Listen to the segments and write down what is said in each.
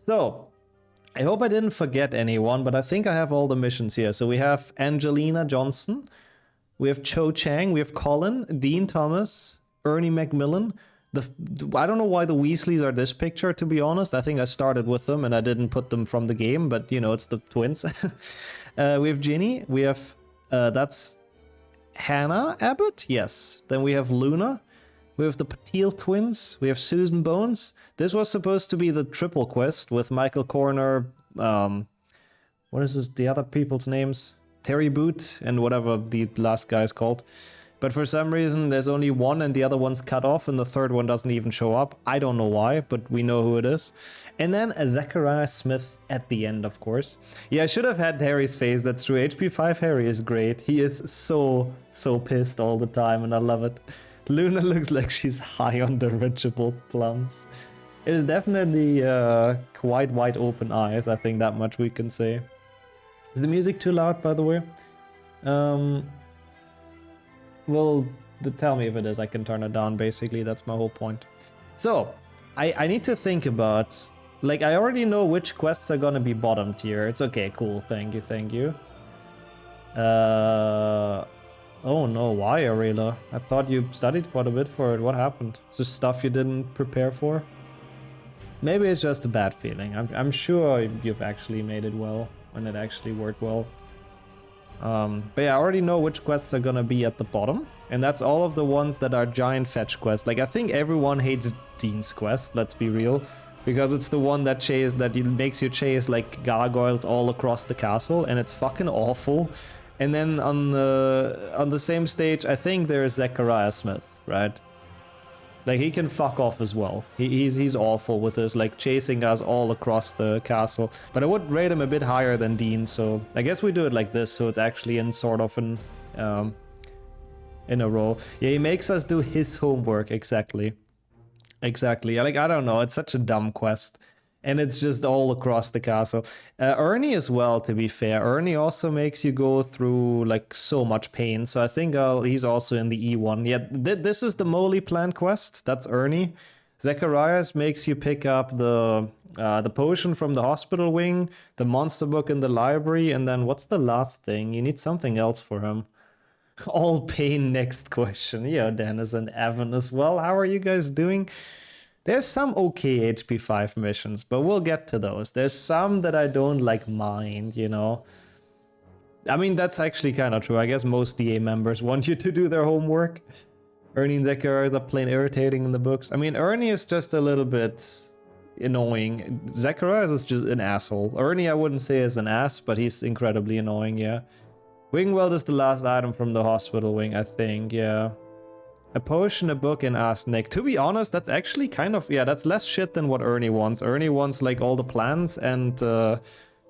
So, I hope I didn't forget anyone, but I think I have all the missions here. So we have Angelina Johnson, we have Cho Chang, we have Colin, Dean Thomas, Ernie Macmillan. I don't know why the Weasleys are this picture, to be honest. I think I started with them and I didn't put them from the game, but you know, it's the twins. We have Ginny, we have, that's Hannah Abbott? Yes. Then we have Luna. We have the Patil twins. We have Susan Bones. This was supposed to be the triple quest with Michael Corner, what is this, the other people's names? Terry Boot and whatever the last guy is called. But for some reason, there's only one and the other one's cut off and the third one doesn't even show up. I don't know why, but we know who it is. And then a Zachariah Smith at the end, of course. Yeah, I should have had Harry's face, that's true. HP5 Harry is great. He is so pissed all the time and I love it. Luna looks like she's high on dirigible plums. It is definitely quite wide open eyes, I think that much we can say. Is the music too loud, by the way? Well, tell me if it is, I can turn it down, basically, that's my whole point. So, I need to think about, like, I already know which quests are gonna be bottom tier. It's okay, cool, thank you. Oh no, why, Arela? I thought you studied quite a bit for it, what happened? Is this stuff you didn't prepare for? Maybe it's just a bad feeling. I'm sure you've actually made it well, when it actually worked well. But yeah, I already know which quests are gonna be at the bottom, and that's all of the ones that are giant fetch quests. Like, I think everyone hates Dean's quest, let's be real, because it's the one that makes you chase like gargoyles all across the castle, and it's fucking awful. And then on the same stage, I think there's Zachariah Smith, right? Like, he can fuck off as well. He's awful with this, like, chasing us all across the castle. But I would rate him a bit higher than Dean, so I guess we do it like this, so it's actually in sort of in a row. Yeah, he makes us do his homework, exactly. Exactly. Like, I don't know, it's such a dumb quest. And it's just all across the castle. Ernie as well, to be fair. Ernie also makes you go through like so much pain. So I think he's also in the E1. Yeah, this is the Moley Plant quest. That's Ernie. Zacharias makes you pick up the potion from the hospital wing, the monster book in the library, and then what's the last thing? You need something else for him. All pain next question. Yeah, Dennis and Evan as well. How are you guys doing? There's some okay HP5 missions, but we'll get to those. There's some that I don't like mind, you know. I mean, that's actually kind of true. I guess most DA members want you to do their homework. Ernie and Zacharias are plain irritating in the books. I mean, Ernie is just a little bit annoying. Zacharias is just an asshole. Ernie, I wouldn't say is an ass, but he's incredibly annoying, yeah. Wingweld is the last item from the hospital wing, I think, yeah. A potion, a book, and arsenic. To be honest, that's actually kind of, yeah, that's less shit than what Ernie wants. Ernie wants like all the plants and the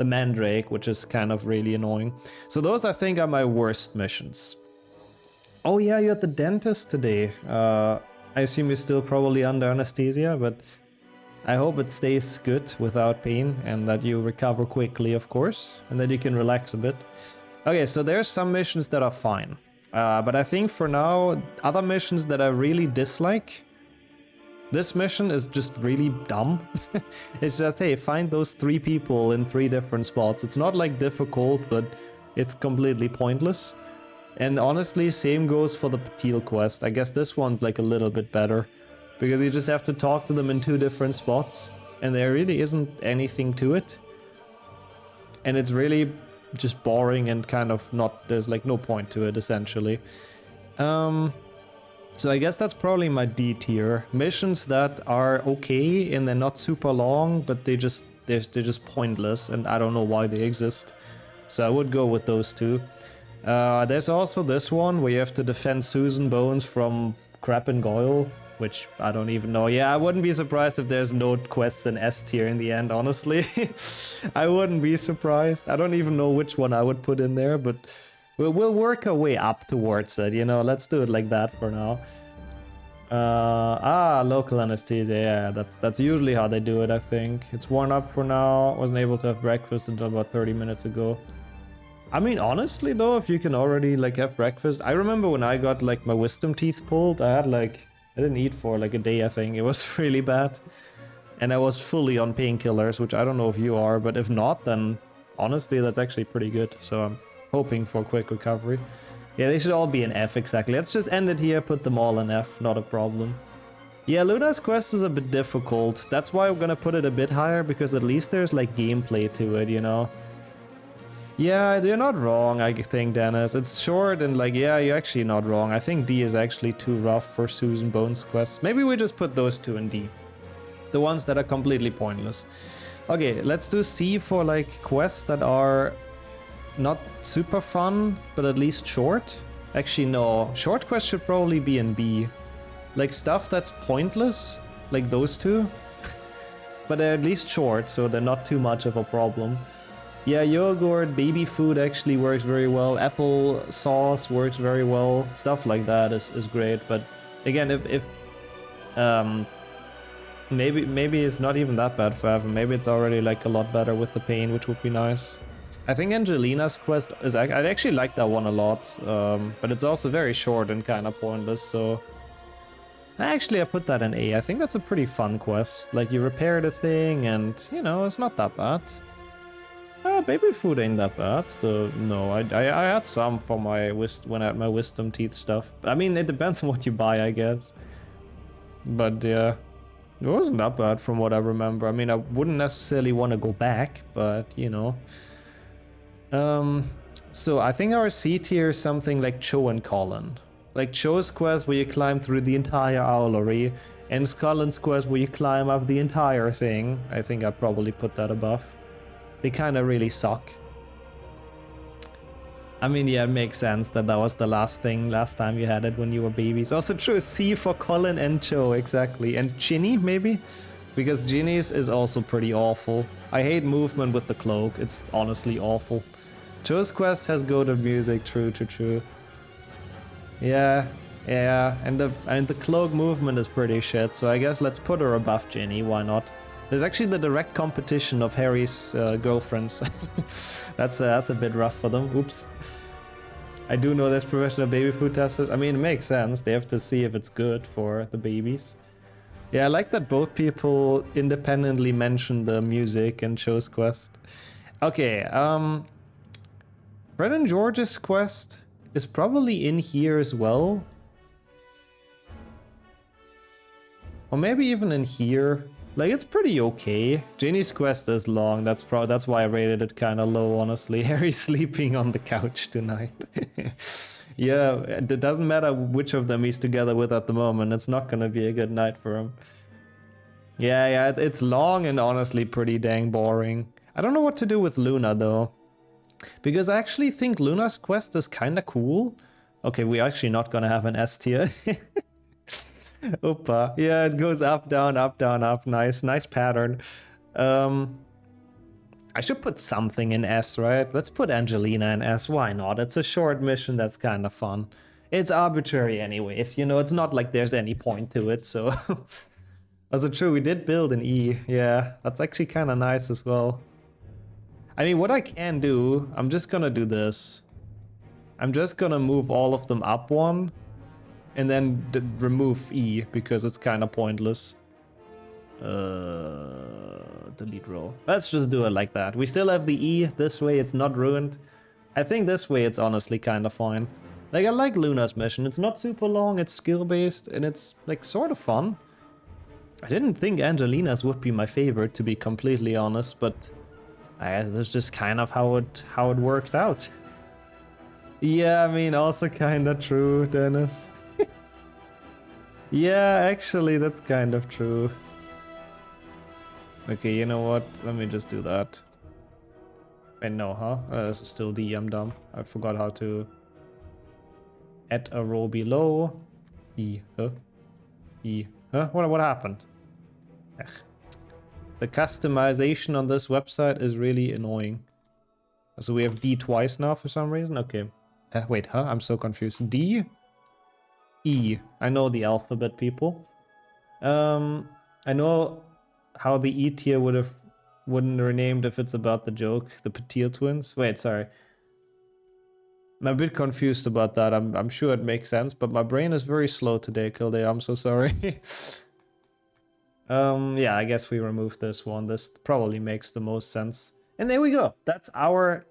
mandrake, which is kind of really annoying. So those, I think, are my worst missions. Oh yeah, you're at the dentist today. I assume you're still probably under anesthesia, but I hope it stays good without pain and that you recover quickly, of course, and that you can relax a bit. Okay, so there's some missions that are fine. But I think for now, other missions that I really dislike, this mission is just really dumb. It's just, hey, find those 3 people in 3 different spots. It's not like difficult, but it's completely pointless. And honestly, same goes for the Patil quest. I guess this one's like a little bit better, because you just have to talk to them in 2 different spots, and there really isn't anything to it. And it's really just boring and kind of not, there's like no point to it essentially. So I guess that's probably my D tier. Missions that are okay and they're not super long, but they're just pointless and I don't know why they exist. So I would go with those 2. There's also this one where you have to defend Susan Bones from Crap and Goyle, which I don't even know. Yeah, I wouldn't be surprised if there's no quests in S tier in the end, honestly. I wouldn't be surprised. I don't even know which one I would put in there, but we'll work our way up towards it, you know. Let's do it like that for now. Local anesthesia, yeah, that's usually how they do it, I think. It's worn up for now. Wasn't able to have breakfast until about 30 minutes ago. I mean, honestly though, if you can already like have breakfast, I remember when I got like my wisdom teeth pulled, I didn't eat for like a day, I think. It was really bad. And I was fully on painkillers, which I don't know if you are, but if not, then honestly, that's actually pretty good. So I'm hoping for quick recovery. Yeah, they should all be in F, exactly. Let's just end it here, put them all in F, not a problem. Yeah, Luna's quest is a bit difficult. That's why I'm gonna put it a bit higher, because at least there's like gameplay to it, you know? Yeah, you're not wrong, I think, Dennis. It's short and like, yeah, you're actually not wrong. I think D is actually too rough for Susan Bones' quest. Maybe we just put those two in D. The ones that are completely pointless. Okay, let's do C for like quests that are not super fun, but at least short. Actually, no. Short quests should probably be in B. Like stuff that's pointless, like those two. But they're at least short, so they're not too much of a problem. Yeah, yogurt, baby food actually works very well. Apple sauce works very well. Stuff like that is great. But again, if maybe it's not even that bad for Evan. Maybe it's already like a lot better with the pain, which would be nice. I think Angelina's quest is, I actually like that one a lot, but it's also very short and kind of pointless, so... Actually, I put that in A. I think that's a pretty fun quest. Like, you repair the thing and, you know, it's not that bad. Baby food ain't that bad. No, I had some for my when I had my wisdom teeth stuff. I mean, it depends on what you buy, I guess. But yeah, it wasn't that bad from what I remember. I mean, I wouldn't necessarily want to go back, but you know. So I think our C tier is something like Cho and Colin. Like Cho's quest where you climb through the entire owlery, and Colin's quest where you climb up the entire thing. I think I'd probably put that above. They kind of really suck. I mean, yeah, it makes sense that was the last time you had it when you were babies. Also true, C for Colin and Cho, exactly. And Ginny, maybe? Because Ginny's is also pretty awful. I hate movement with the cloak, it's honestly awful. Cho's quest has goated music, true. Yeah, and the cloak movement is pretty shit, so I guess let's put her above Ginny, why not? There's actually the direct competition of Harry's girlfriends. That's a bit rough for them. Oops. I do know there's professional baby food testers. I mean, it makes sense. They have to see if it's good for the babies. Yeah, I like that both people independently mention the music and Cho's quest. Okay, Fred and George's quest is probably in here as well. Or maybe even in here. Like, it's pretty okay. Ginny's quest is long, that's why I rated it kind of low, honestly. Harry's sleeping on the couch tonight. Yeah, it doesn't matter which of them he's together with at the moment, it's not gonna be a good night for him. Yeah, it's long and honestly pretty dang boring. I don't know what to do with Luna, though. Because I actually think Luna's quest is kind of cool. Okay, we're actually not gonna have an S tier. Opa. Yeah, it goes up, down, up, down, up. Nice pattern. I should put something in S, right? Let's put Angelina in S. Why not? It's a short mission that's kind of fun. It's arbitrary anyways, you know, it's not like there's any point to it, so... Also true, we did build an E. Yeah, that's actually kind of nice as well. I mean, what I can do, I'm just gonna do this. I'm just gonna move all of them up one. And then remove E, because it's kind of pointless. Delete row. Let's just do it like that. We still have the E, this way it's not ruined. I think this way it's honestly kind of fine. Like, I like Luna's mission. It's not super long, it's skill-based, and it's, like, sort of fun. I didn't think Angelina's would be my favorite, to be completely honest, but... that's just kind of how it worked out. Yeah, I mean, also kind of true, Dennis. Yeah, actually, that's kind of true. Okay, you know what? Let me just do that. Wait, no, huh? This is still D, I'm dumb. I forgot how to... Add a row below. E, huh? E, huh? What happened? Ugh. The customization on this website is really annoying. So we have D twice now for some reason? Okay. Wait, huh? I'm so confused. D? E. I know the alphabet, people. I know how the E tier wouldn't renamed if it's about the joke, the Petil twins. Wait, sorry. I'm a bit confused about that. I'm sure it makes sense, but my brain is very slow today, Kilday. I'm so sorry. Yeah, I guess we remove this one. This probably makes the most sense. And there we go. That's our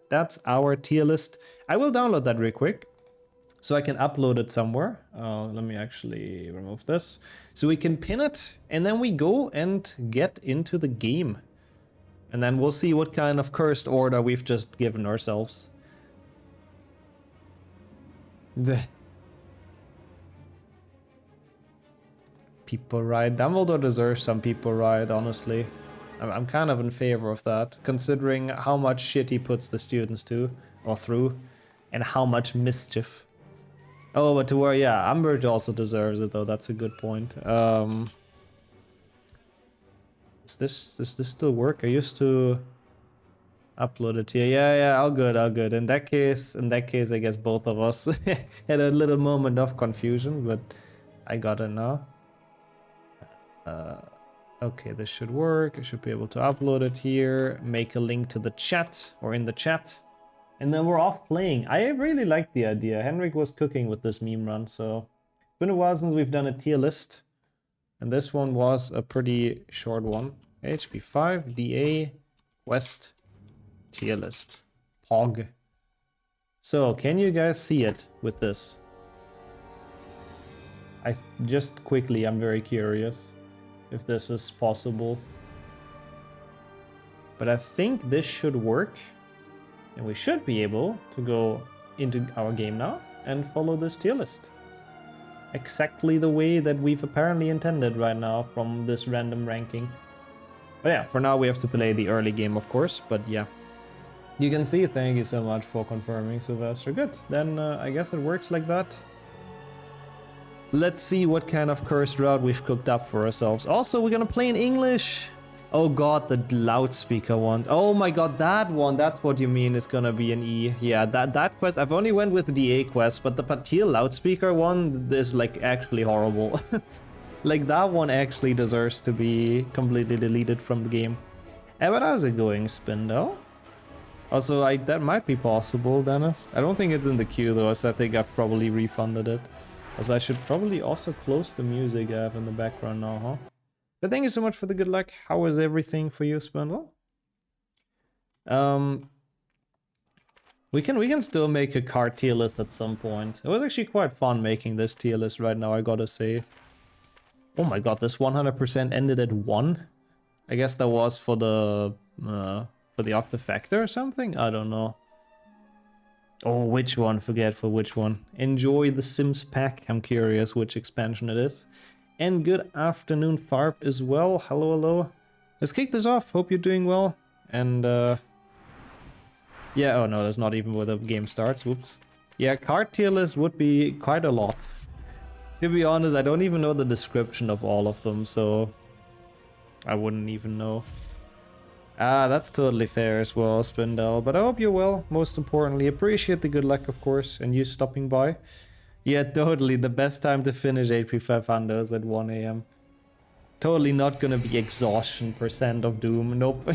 tier list. I will download that real quick so I can upload it somewhere. Let me actually remove this. So we can pin it and then we go and get into the game. And then we'll see what kind of cursed order we've just given ourselves. People ride. Dumbledore deserves some people ride, honestly. I'm kind of in favor of that, considering how much shit he puts the students to, or through, and how much mischief. Oh, but to where, yeah, Umbridge also deserves it, though. That's a good point. Does this still work? I used to upload it here. Yeah, all good. In that case, I guess both of us had a little moment of confusion, but I got it now. Okay, this should work. I should be able to upload it here, make a link to the chat or in the chat, and then we're off playing. I really like the idea. Henrik was cooking with this meme run, so it's been a while since we've done a tier list, and this one was a pretty short one. HP5 DA West tier list. Pog. So, can you guys see it with this? Just quickly, I'm very curious if this is possible. But I think this should work. And we should be able to go into our game now and follow this tier list. Exactly the way that we've apparently intended right now from this random ranking. But yeah, for now we have to play the early game, of course. But yeah, you can see. Thank you so much for confirming, Sylvester. Good. Then I guess it works like that. Let's see what kind of cursed route we've cooked up for ourselves. Also, we're gonna play in English. Oh god, the loudspeaker one. Oh my god, that one. That's what you mean is gonna be an E. Yeah, that quest. I've only went with the A quest, but the Patil loudspeaker one is like actually horrible. Like that one actually deserves to be completely deleted from the game. But how's it going, Spindle? Also, that might be possible, Dennis. I don't think it's in the queue though, so I think I've probably refunded it. As I should probably also close the music I have in the background now, huh? But thank you so much for the good luck. How is everything for you, Spindle? We can still make a card tier list at some point. It was actually quite fun making this tier list right now, I gotta say. Oh my god, this 100% ended at 1? I guess that was for the Octafactor or something? I don't know. Oh, which one? Forget for which one. Enjoy the Sims pack. I'm curious which expansion it is. And good afternoon, Farp, as well. Hello. Let's kick this off. Hope you're doing well. And, yeah, oh no, that's not even where the game starts. Whoops. Yeah, card tier list would be quite a lot. To be honest, I don't even know the description of all of them, so I wouldn't even know. Ah, that's totally fair as well, Spindle. But I hope you're well, most importantly. Appreciate the good luck, of course, and you stopping by. Yeah, totally. The best time to finish HP 500 is at 1 AM. Totally not gonna be exhaustion % of Doom. Nope.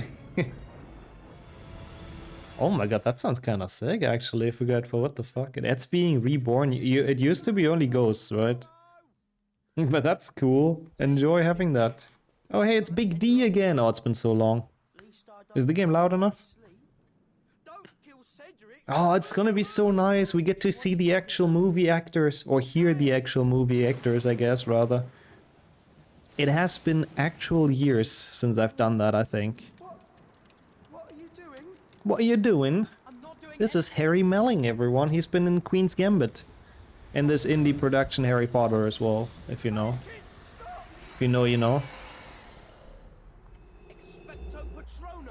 Oh my god, that sounds kind of sick, actually. I forgot for what the fuck. It's being reborn. It used to be only ghosts, right? But that's cool. Enjoy having that. Oh, hey, it's Big D again. Oh, it's been so long. Is the game loud enough? Oh, it's gonna be so nice. We get to see the actual movie actors, or hear the actual movie actors, I guess, rather. It has been actual years since I've done that, I think. What are you doing? What are you doing? I'm not doing This is Harry Melling, everyone. He's been in Queen's Gambit. And this indie production Harry Potter as well, if you know. If you know, you know.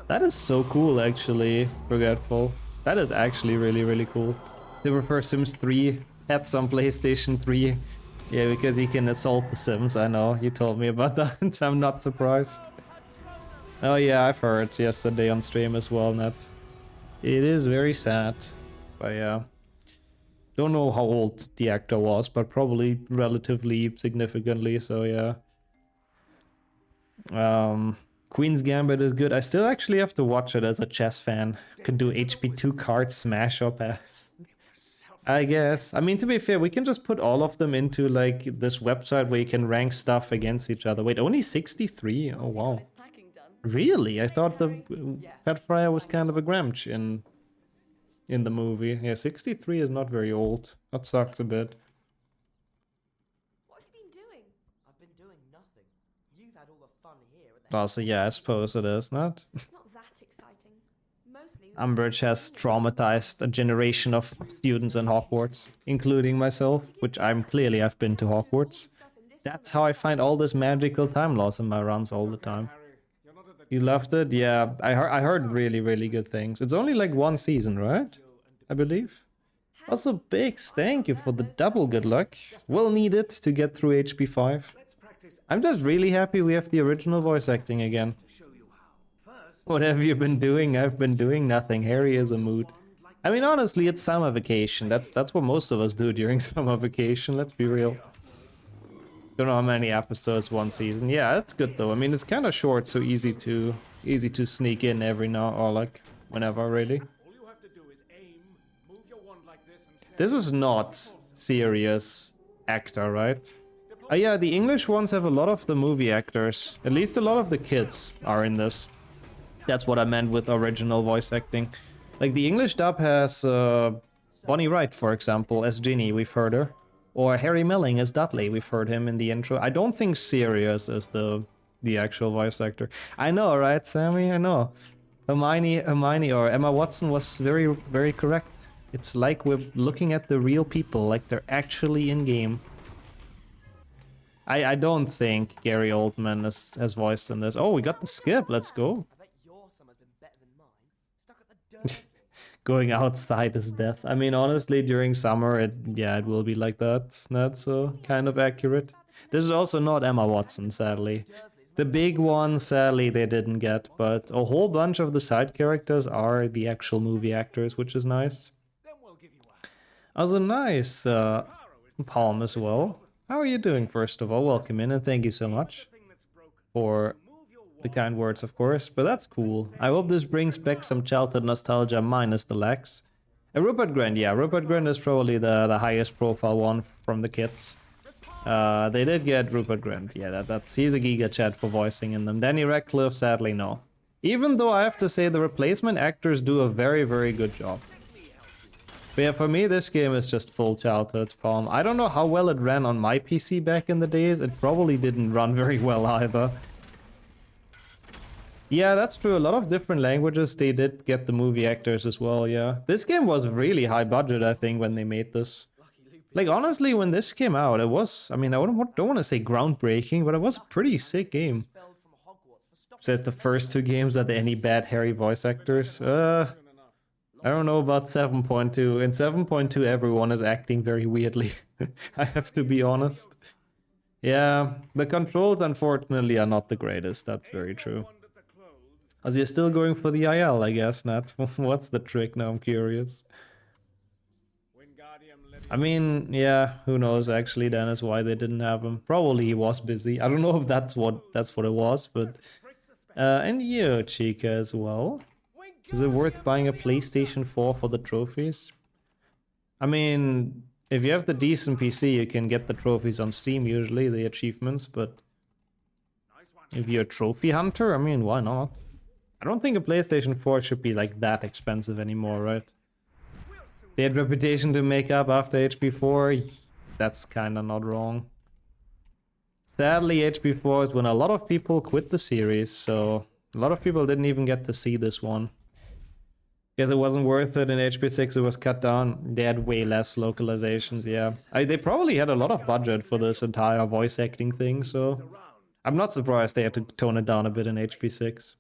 That is so cool, actually. Forgetful. That is actually really, really cool. They prefer Sims 3. Had some PlayStation 3. Yeah, because he can assault the Sims. I know, you told me about that. I'm not surprised. Oh yeah, I've heard yesterday on stream as well, Nat. It is very sad. But yeah. Don't know how old the actor was, but probably relatively significantly, so yeah. Queen's Gambit is good. I still actually have to watch it as a chess fan. Could do HP2 card smash or pass. I guess. I mean, to be fair, we can just put all of them into like this website where you can rank stuff against each other. Wait, only 63? Oh wow. Really? I thought the Fat Friar was kind of a Gramch in the movie. Yeah, 63 is not very old. That sucks a bit. What have you been doing? I've been doing nothing. You've had all the fun here at Oh, so yeah, I suppose it is not. It's not that exciting. Mostly. Umbridge has traumatized a generation of students in Hogwarts, including myself, which I've been to Hogwarts. That's how I find all this magical time loss in my runs all the time. You loved it? Yeah, I heard really, really good things. It's only like one season, right? I believe. Also, Biggs, thank you for the double good luck. We'll need it to get through HP 5. I'm just really happy we have the original voice acting again. What have you been doing? I've been doing nothing. Harry is a mood. I mean, honestly, it's summer vacation. That's what most of us do during summer vacation, let's be real. Don't know how many episodes one season. Yeah, that's good though. I mean, it's kind of short, so easy to sneak in every now or like whenever, really. This is not serious actor, right? Oh yeah, the English ones have a lot of the movie actors. At least a lot of the kids are in this. That's what I meant with original voice acting. Like the English dub has Bonnie Wright, for example, as Ginny, we've heard her. Or Harry Melling as Dudley, we've heard him in the intro. I don't think Sirius is the actual voice actor. I know, right, Sammy? I know. Hermione or Emma Watson was very, very correct. It's like we're looking at the real people, like they're actually in game. I don't think Gary Oldman has voiced in this. Oh, we got the skip. Let's go. I bet your summer's been better than mine. Stuck at the dirtiest. Going outside is death. I mean, honestly, during summer, it will be like that. That's kind of accurate. This is also not Emma Watson, sadly. The big one, sadly, they didn't get, but a whole bunch of the side characters are the actual movie actors, which is nice. Also nice, Palm as well. How are you doing, first of all? Welcome in, and thank you so much for the kind words, of course, but that's cool. I hope this brings back some childhood nostalgia minus the lags. Rupert Grint, yeah, Rupert Grint is probably the highest profile one from the kids. They did get Rupert Grint, yeah, he's a Giga Chat for voicing in them. Danny Radcliffe, sadly, no. Even though I have to say the replacement actors do a very, very good job. But yeah, for me, this game is just full childhood, Palm. I don't know how well it ran on my PC back in the days. It probably didn't run very well either. Yeah, that's true. A lot of different languages, they did get the movie actors as well, yeah. This game was really high budget, I think, when they made this. Like, honestly, when this came out, it was... I mean, I don't want to say groundbreaking, but it was a pretty sick game. Says the first two games are any bad Harry voice actors. I don't know about 7.2. In 7.2, everyone is acting very weirdly. I have to be honest. Yeah, the controls, unfortunately, are not the greatest. That's very true. As you're still going for the IL, I guess, Nat. What's the trick now? I'm curious. I mean, yeah, who knows actually, Dennis, why they didn't have him. Probably he was busy. I don't know if that's what it was, but... and you, Chica, as well. Is it worth buying a PlayStation 4 for the trophies? I mean, if you have the decent PC, you can get the trophies on Steam usually, the achievements, but... If you're a trophy hunter, I mean, why not? I don't think a PlayStation 4 should be like that expensive anymore, right? They had reputation to make up after HP4. That's kinda not wrong. Sadly, HP4 is when a lot of people quit the series, so a lot of people didn't even get to see this one. Guess it wasn't worth it. In HP6 it was cut down. They had way less localizations, yeah. They probably had a lot of budget for this entire voice acting thing, so... I'm not surprised they had to tone it down a bit in HP6.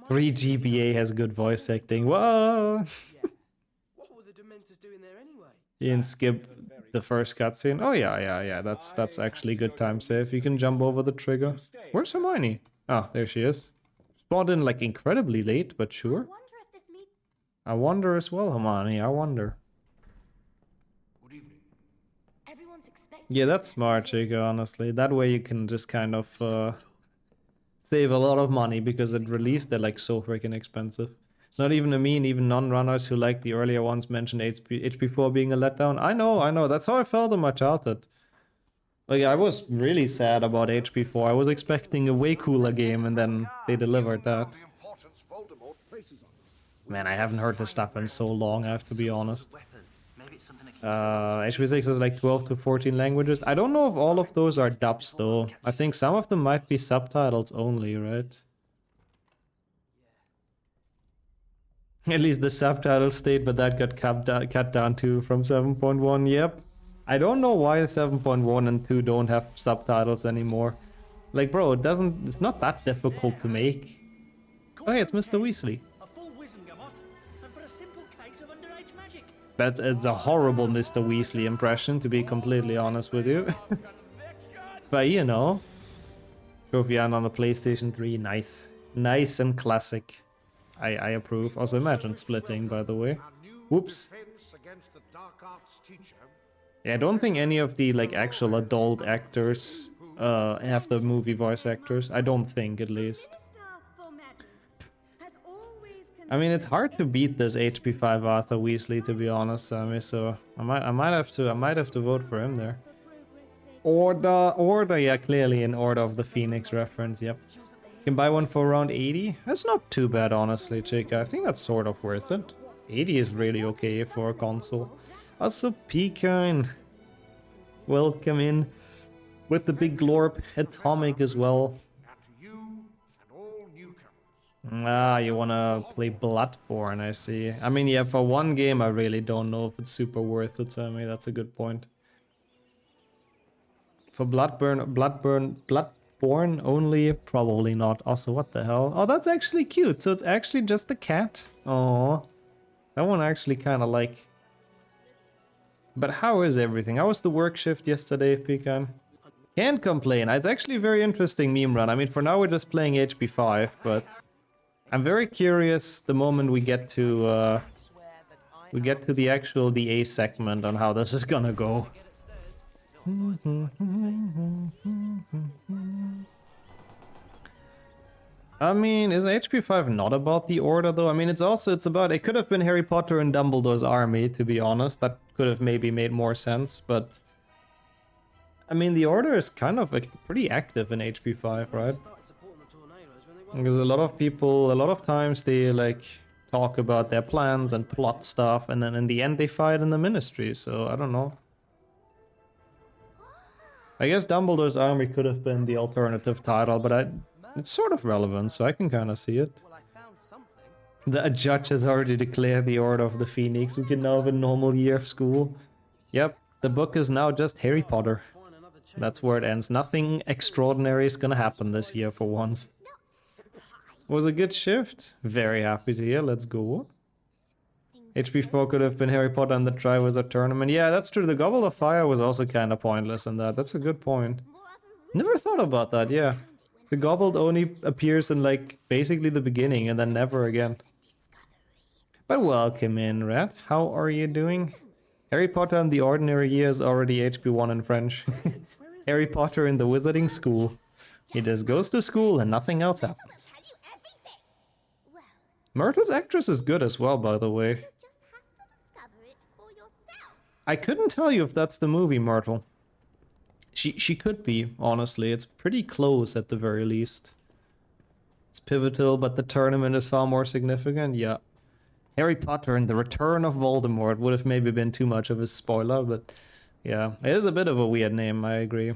3 GBA has good voice acting. Whoa! What were the Dementors doing there anyway? You can skip the first cutscene. Oh yeah. That's actually good time save. You can jump over the trigger. Where's Hermione? Oh, there she is. Spawned in like incredibly late, but sure. I wonder as well, Hermione. I wonder. Yeah, that's smart, Chica, honestly. That way you can just kind of save a lot of money because at release they're like so freaking expensive. It's not even a meme. Even non-runners who like the earlier ones mentioned HP4 being a letdown. I know. That's how I felt in my childhood. Like, I was really sad about HP4. I was expecting a way cooler game, and then they delivered that. Man, I haven't heard this stuff in so long, I have to be honest. HP6 is like 12 to 14 languages. I don't know if all of those are dubs, though. I think some of them might be subtitles only, right? At least the subtitle stayed, but that got cut down too from 7.1. Yep. I don't know why 7.1 and 2 don't have subtitles anymore. Like, bro, it's not that difficult to make. Oh, hey, it's Mr. Weasley. It's a horrible Mr. Weasley impression, to be completely honest with you. But, you know. Trophy on the PlayStation 3, nice. Nice and classic. I approve. Also, imagine splitting, by the way. Whoops. Yeah, I don't think any of the, like, actual adult actors have the movie voice actors. I don't think, at least. I mean, it's hard to beat this HP5 Arthur Weasley, to be honest, Sammy. So I might have to vote for him there. Order, yeah, clearly an Order of the Phoenix reference. Yep. You can buy one for around 80. That's not too bad, honestly, Chica. I think that's sort of worth it. 80 is really okay for a console. Also, Pecan, welcome in with the big glorp. Atomic as well. Ah, you wanna play Bloodborne, I see. I mean, yeah, for one game, I really don't know if it's super worth it, Sammy. That's a good point. For Bloodborne only, probably not. Also, what the hell? Oh, that's actually cute. So it's actually just the cat. Oh, that one I actually kind of like. But how is everything? How was the work shift yesterday, Pecan? Can't complain. It's actually a very interesting meme run. I mean, for now we're just playing HP5, but I'm very curious the moment we get to the actual DA segment on how this is gonna go. I mean, is HP5 not about the Order though? I mean, it could have been Harry Potter and Dumbledore's army, to be honest. That could have maybe made more sense, but I mean, the Order is kind of like pretty active in HP5, right? Because a lot of times they like talk about their plans and plot stuff, and then in the end they fight in the Ministry, so I don't know. I guess Dumbledore's army could have been the alternative title, but it's sort of relevant, so I can kind of see it. The judge has already declared the Order of the Phoenix. We can now have a normal year of school. Yep, the book is now just Harry Potter. That's where it ends. Nothing extraordinary is gonna happen this year for once. Was a good shift. Very happy to hear. Let's go. HP4 could have been Harry Potter and the Triwizard Tournament. Yeah, that's true. The Goblet of Fire was also kind of pointless in that. That's a good point. Never thought about that, yeah. The Goblet only appears in, like, basically the beginning and then never again. But welcome in, Red. How are you doing? Harry Potter and the Ordinary Year is already HP1 in French. Harry Potter in the Wizarding School. He just goes to school and nothing else happens. Myrtle's actress is good as well, by the way. I couldn't tell you if that's the movie, Myrtle. She could be, honestly. It's pretty close at the very least. It's pivotal, but the tournament is far more significant. Yeah. Harry Potter and the Return of Voldemort would have maybe been too much of a spoiler, but yeah. It is a bit of a weird name, I agree.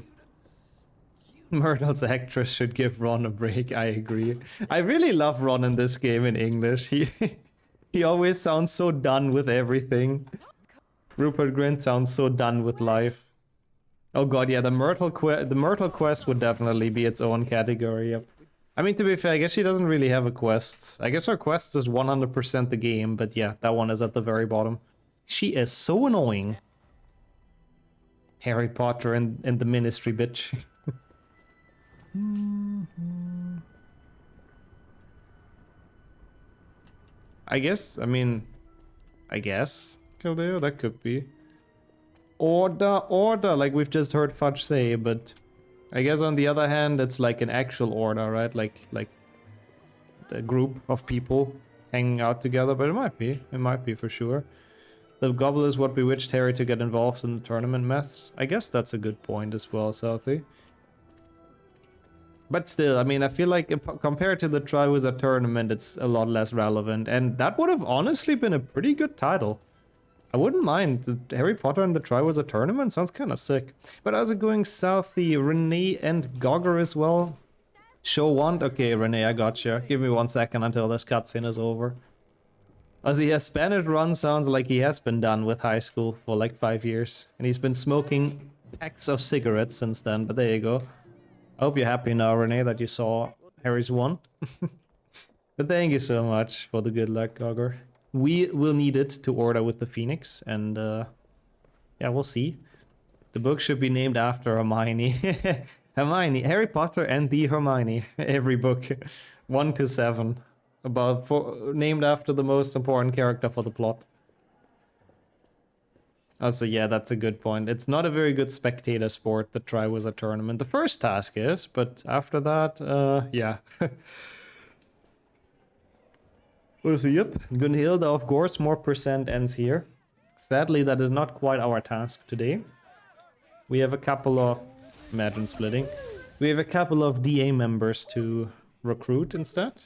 Myrtle's actress should give Ron a break, I agree. I really love Ron in this game in English. He always sounds so done with everything. Rupert Grint sounds so done with life. Oh god, yeah, the Myrtle quest would definitely be its own category, yep. I mean, to be fair, I guess she doesn't really have a quest. I guess her quest is 100% the game, but yeah, that one is at the very bottom. She is so annoying. Harry Potter and the Ministry, bitch. I guess, Kildeo, that could be. Order, like we've just heard Fudge say, but I guess on the other hand, it's like an actual order, right? Like the group of people. hanging out together, but it might be. It might be for sure. The gobble is what bewitched Harry to get involved in the tournament mess. I guess that's a good point as well, Southie. But still, I mean, I feel like compared to the Triwizard Tournament, it's a lot less relevant. And that would have honestly been a pretty good title. I wouldn't mind. The Harry Potter and the Triwizard Tournament sounds kind of sick. But how's it going, Southie? Renee and Gogger as well? Show want? Okay, Renee, I gotcha. Give me 1 second until this cutscene is over. As the Spanish run sounds like he has been done with high school for like 5 years. And he's been smoking packs of cigarettes since then, but there you go. I hope you're happy now, Renee, that you saw Harry's one. But thank you so much for the good luck, Gogger. We will need it to order with the Phoenix, and yeah, we'll see. The book should be named after Hermione. Hermione, Harry Potter and the Hermione. Every book, 1 to 7. Named after the most important character for the plot. Also, yeah, that's a good point. It's not a very good spectator sport, the Triwizard Tournament. The first task is, but after that, yeah. Also, yep, Gunhilda, of course, more percent ends here. Sadly, that is not quite our task today. We have a couple of... Imagine splitting. We have a couple of DA members to recruit instead.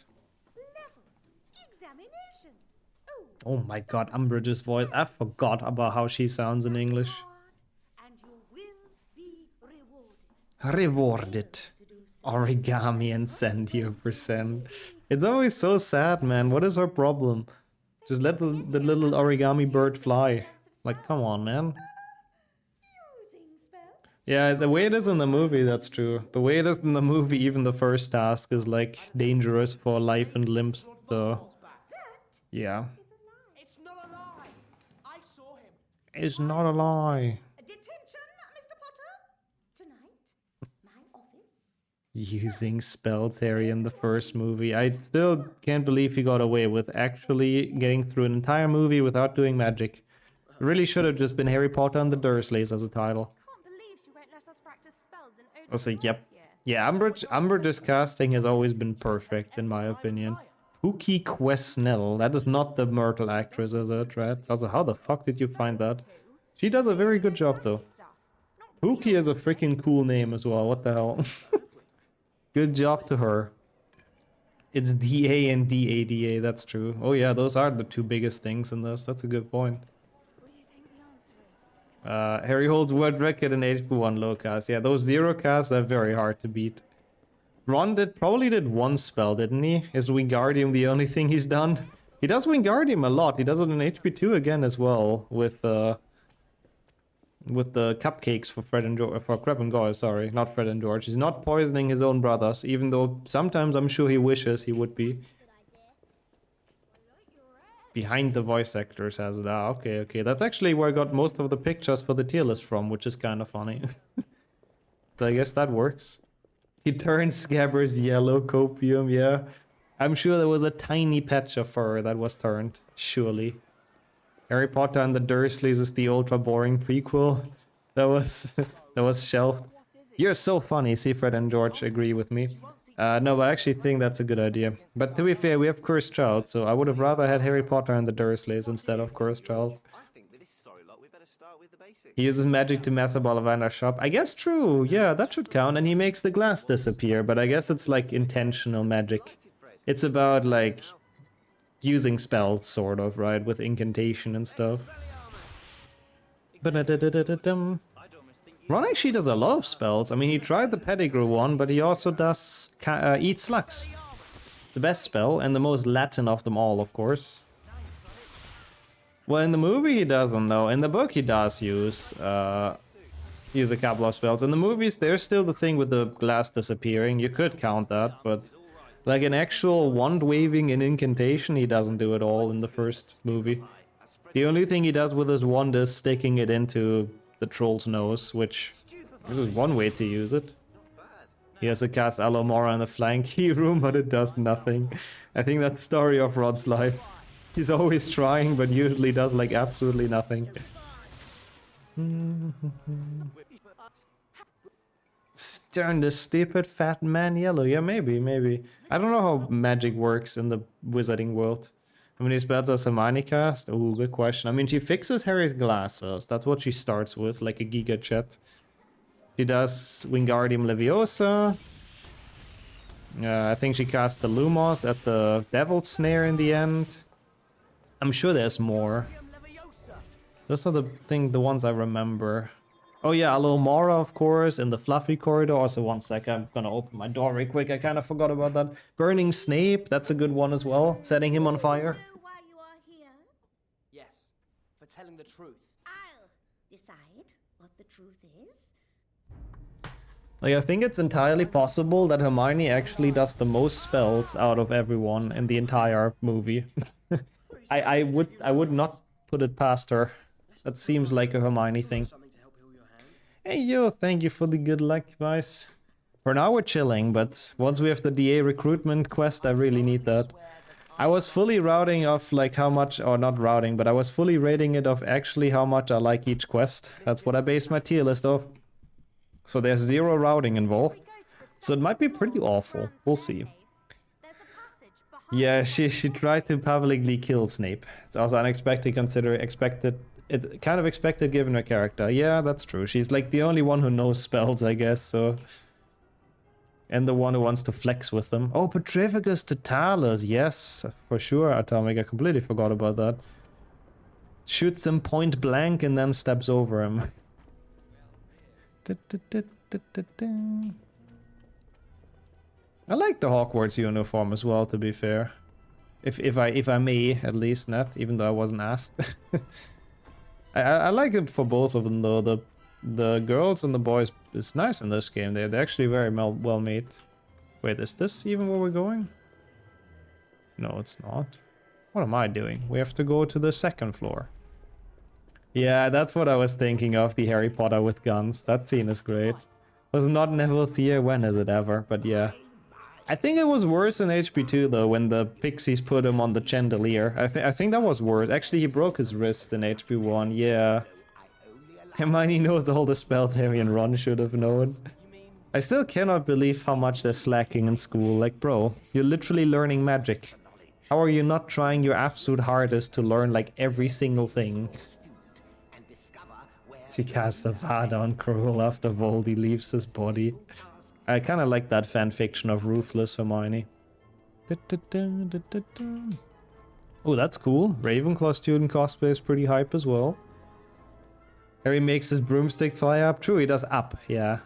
Oh my god, Umbridge's voice. I forgot about how she sounds in English. And you will be Rewarded. Origami and send you percent. It's always so sad, man. What is her problem? Just let the little origami bird fly. Like, come on, man. Yeah, the way it is in the movie, that's true. The way it is in the movie, even the first task is like dangerous for life and limbs, so... Yeah. It's not a lie. I saw him. It's not a lie. Detention, Mr. Potter. Tonight, my office. Using spells, Harry, in the first movie. I still can't believe he got away with actually getting through an entire movie without doing magic. It really should have just been Harry Potter and the Dursleys as a title. Can't believe she won't let us practice spells in Odin's Also, yep. year. Yeah, Umbridge's casting has always been perfect, in my opinion. Pookie Quesnell. That is not the Myrtle actress, is it, right? Also, how the fuck did you find that? She does a very good job, though. Pookie is a freaking cool name as well. What the hell? Good job to her. It's DA and DADA, that's true. Oh yeah, those are the two biggest things in this. That's a good point. What do you think the answer is? Harry holds world record in HP1 low cast. Yeah, those 0 casts are very hard to beat. Ron probably did one spell, didn't he? Is Wingardium the only thing he's done? He does Wingardium a lot. He does it in HP2 again as well with the cupcakes for Fred and George, for Crab and Goyle. Sorry, not Fred and George. He's not poisoning his own brothers, even though sometimes I'm sure he wishes he would be. Behind the voice actors has it. Ah, okay. That's actually where I got most of the pictures for the tier list from, which is kind of funny. So I guess that works. He turns Scabbers yellow, copium, yeah. I'm sure there was a tiny patch of fur that was turned, surely. Harry Potter and the Dursleys is the ultra boring prequel. That was shelved. You're so funny, see, Fred and George agree with me. No, but I actually think that's a good idea. But to be fair, we have Cursed Child, so I would have rather had Harry Potter and the Dursleys instead of Cursed Child. He uses magic to mess up Ollivander's shop. I guess true, yeah, that should count. And he makes the glass disappear, but I guess it's like intentional magic. It's about like using spells, sort of, right? With incantation and stuff. Ron actually does a lot of spells. I mean, he tried the Pettigrew one, but he also does Eat Slugs. The best spell, and the most Latin of them all, of course. Well, in the movie he doesn't, though. In the book he does use a couple of spells. In the movies, there's still the thing with the glass disappearing. You could count that, but like an actual wand waving and incantation, he doesn't do it all in the first movie. The only thing he does with his wand is sticking it into the troll's nose, which is one way to use it. He has to cast Alomora in the flank key room, but it does nothing. I think that's the story of Rod's life. He's always trying, but usually does like absolutely nothing. Turn the stupid fat man yellow. Yeah, maybe. I don't know how magic works in the wizarding world. How many spells does Hermione cast? Oh, good question. I mean, she fixes Harry's glasses. That's what she starts with, like a Giga Jet. She does Wingardium Leviosa. I think she cast the Lumos at the Devil's Snare in the end. I'm sure there's more. Those are the ones I remember. Oh yeah, Alomora, of course, in the Fluffy Corridor. Also, one sec, I'm gonna open my door real quick. I kind of forgot about that. Burning Snape, that's a good one as well. Setting him on fire. Know why you are here? Yes, for telling the truth. I'll decide what the truth is. Like, I think it's entirely possible that Hermione actually does the most spells out of everyone in the entire movie. I would not put it past her. That seems like a Hermione thing. Something to help heal your hand. Hey yo, thank you for the good luck, guys. For now we're chilling, but once we have the DA recruitment quest, I really need that. I was fully routing off like how much, or not routing, but I was fully rating it of actually how much I like each quest. That's what I based my tier list off. So there's 0 routing involved. So it might be pretty awful. We'll see. Yeah, she tried to publicly kill Snape. It's also unexpected, it's kind of expected given her character. Yeah, that's true. She's like the only one who knows spells, I guess, so... And the one who wants to flex with them. Oh, Petrificus to Talos, yes, for sure, Atomic. I completely forgot about that. Shoots him point blank and then steps over him. I like the Hogwarts uniform as well, to be fair. If I may, at least, not even though I wasn't asked. I like it for both of them though. The girls and the boys is nice in this game. They're actually very well made. Wait, is this even where we're going? No, it's not. What am I doing? We have to go to the 2nd floor. Yeah, that's what I was thinking of, the Harry Potter with guns. That scene is great. Was not Neville's year, when is it ever? But yeah. I think it was worse in HP2 though, when the pixies put him on the chandelier. I think that was worse. Actually, he broke his wrist in HP1, yeah. Hermione knows all the spells Harry and Ron should have known. I still cannot believe how much they're slacking in school. Like, bro, you're literally learning magic. How are you not trying your absolute hardest to learn like every single thing? She casts a Vada on Quirrell after Voldy leaves his body. I kind of like that fanfiction of Ruthless Hermione. Oh, that's cool. Ravenclaw student cosplay is pretty hype as well. Harry makes his broomstick fly up. True, he does up, yeah.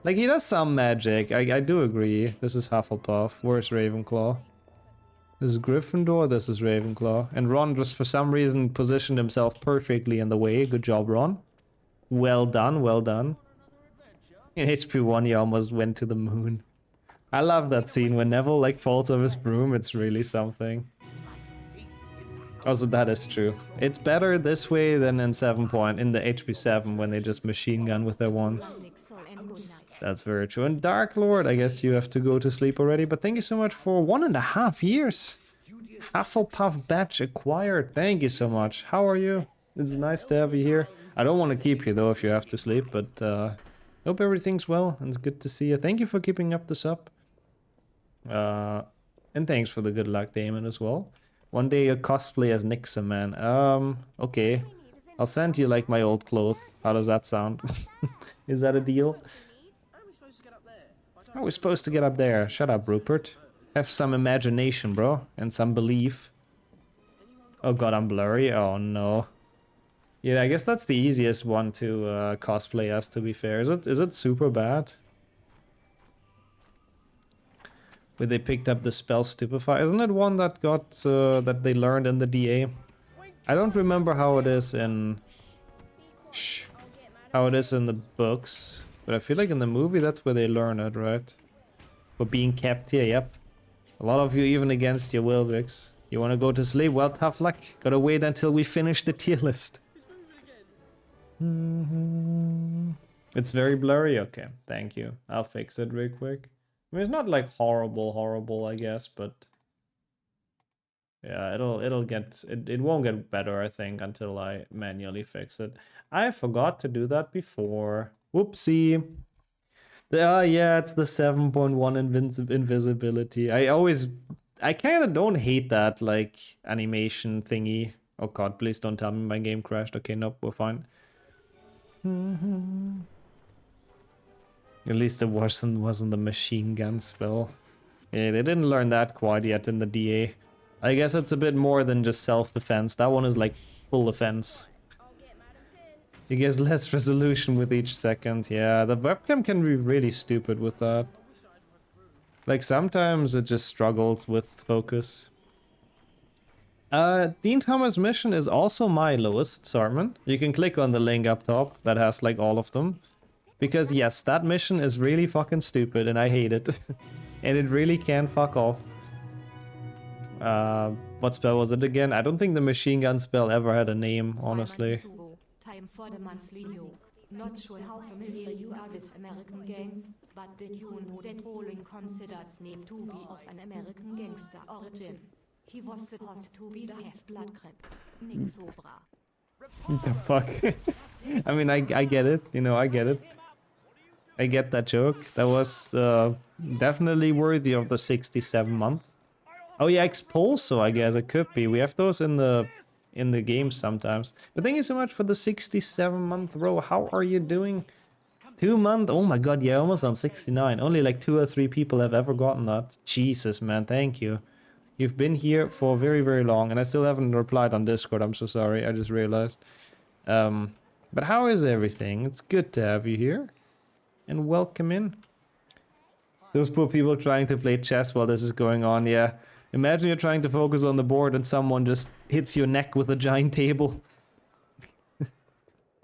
Like, he does some magic. I do agree. This is Hufflepuff. Where's Ravenclaw? This is Gryffindor, this is Ravenclaw. And Ron just for some reason positioned himself perfectly in the way. Good job, Ron. Well done, well done. In HP1 he almost went to the moon. I love that scene when Neville like falls off his broom. It's really something. Also, that is true. It's better this way than in 7 point, in the HP7 when they just machine gun with their wands. That's very true. And Dark Lord, I guess you have to go to sleep already, but thank you so much for 1.5 years. Hufflepuff badge acquired. Thank you so much. How are you? It's nice to have you here. I don't want to keep you though if you have to sleep, but hope everything's well and it's good to see you. Thank you for keeping up the sub. And thanks for the good luck, Damon, as well. One day you cosplay as Nixon, man. Okay. I'll send you like my old clothes. How does that sound? Is that a deal? How are we supposed to get up there? Shut up, Rupert. Have some imagination, bro. And some belief. Oh god, I'm blurry. Oh no. Yeah, I guess that's the easiest one to cosplay as, to be fair. Is it super bad? Where they picked up the spell Stupefy. Isn't it one that got that they learned in the DA? I don't remember how it is in how it is in the books, but I feel like in the movie that's where they learn it, right? For being kept here, yep. A lot of you even against your will, Vix. You want to go to sleep? Well, tough luck. Gotta wait until we finish the tier list. It's very blurry? Okay, thank you. I'll fix it real quick. I mean, it's not like horrible, I guess, but yeah, it won't get better, I think, until I manually fix it. I forgot to do that before. Whoopsie. Yeah, it's the 7.1 invisibility. I always I kind of don't hate that, like, animation thingy. Oh god, please don't tell me my game crashed. Okay, nope, we're fine. At least it wasn't the machine gun spell. Yeah, they didn't learn that quite yet in the DA. I guess it's a bit more than just self-defense. That one is like full defense. It gets less resolution with each second. Yeah, the webcam can be really stupid with that. Like sometimes it just struggles with focus. Dean Thomas' mission is also my lowest, Sarman. You can click on the link up top that has like all of them. Because yes, that mission is really fucking stupid and I hate it. And it really can fuck off. What spell was it again? I don't think the machine gun spell ever had a name, honestly. Time for the monthly joke. Not sure how familiar you are with American gangs, but did you know that Rowling considered Snape to be of an American gangster origin? He was supposed to be the half-blood crab, Nick Sobra. What the fuck? I mean, I get it, you know, I get it. I get that joke. That was definitely worthy of the 67 month. Oh yeah, Expulso, I guess it could be. We have those in the games sometimes. But thank you so much for the 67-month row. How are you doing? 2 months? Oh my god, yeah, almost on 69. Only like 2 or 3 people have ever gotten that. Jesus, man, thank you. You've been here for very, very long, and I still haven't replied on Discord. I'm so sorry, I just realized. But how is everything? It's good to have you here. And welcome in. Those poor people trying to play chess while this is going on, yeah. Imagine you're trying to focus on the board and someone just hits your neck with a giant table.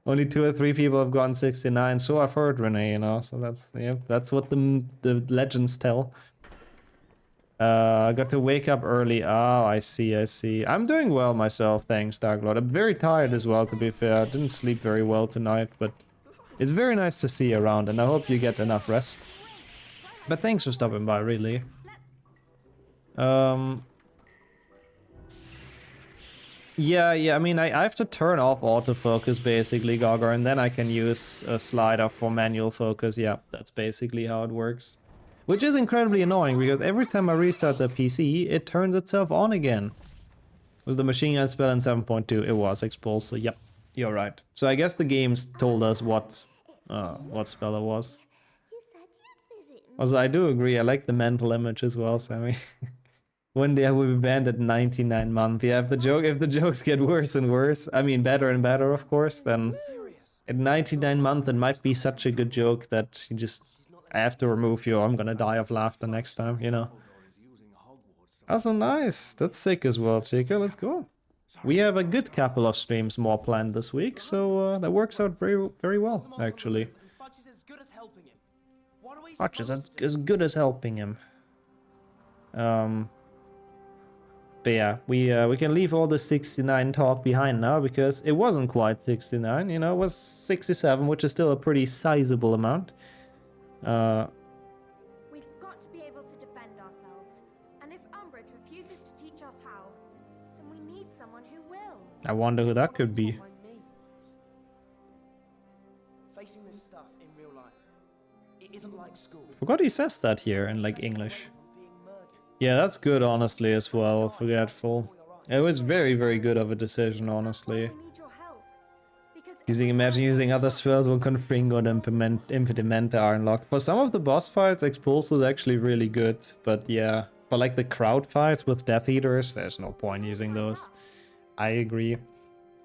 Only 2 or 3 people have gotten 69, so I've heard, Renee, you know, so that's, yeah, that's what the legends tell. I got to wake up early. Oh, I see, I see. I'm doing well myself, thanks, Darklord. I'm very tired as well, to be fair. I didn't sleep very well tonight, but it's very nice to see you around, and I hope you get enough rest. But thanks for stopping by, really. Yeah, I mean, I have to turn off autofocus, basically, Gogger, and then I can use a slider for manual focus. Yeah, that's basically how it works. Which is incredibly annoying, because every time I restart the PC, it turns itself on again. Was the machine gun spell in 7.2? It was Expulso, yep, you're right. So I guess the games told us what spell it was. You said you'd visit me. Also, I do agree, I like the mental image as well, Sammy. One day I will be banned at 99 month. Yeah, if the jokes get worse and worse, I mean better and better, of course, then at 99 month it might be such a good joke that you just, I have to remove you or I'm gonna die of laughter next time, you know. Also nice, that's sick as well, Chica, let's go. We have a good couple of streams more planned this week, so that works out very, very well, actually. Fudge is as good as helping him. What are we Fudge is supposed to as good as helping him. But yeah, we can leave all the 69 talk behind now, because it wasn't quite 69, you know, it was 67, which is still a pretty sizable amount. We've got to be able to defend ourselves. And if Umbridge refuses to teach us how, then we need someone who will. I wonder who that could be. find me? Facing this stuff in real life, it isn't like school. Forgot he says that here in like English. From being murdered. Yeah, that's good, honestly, as well, Forgetful. It was very, very good of a decision, honestly. We need your help. Because Imagine using other spells when Confringo and Impedimenta are unlocked. For some of the boss fights, Expulso is actually really good, but yeah, for like the crowd fights with Death Eaters, there's no point using those. I agree.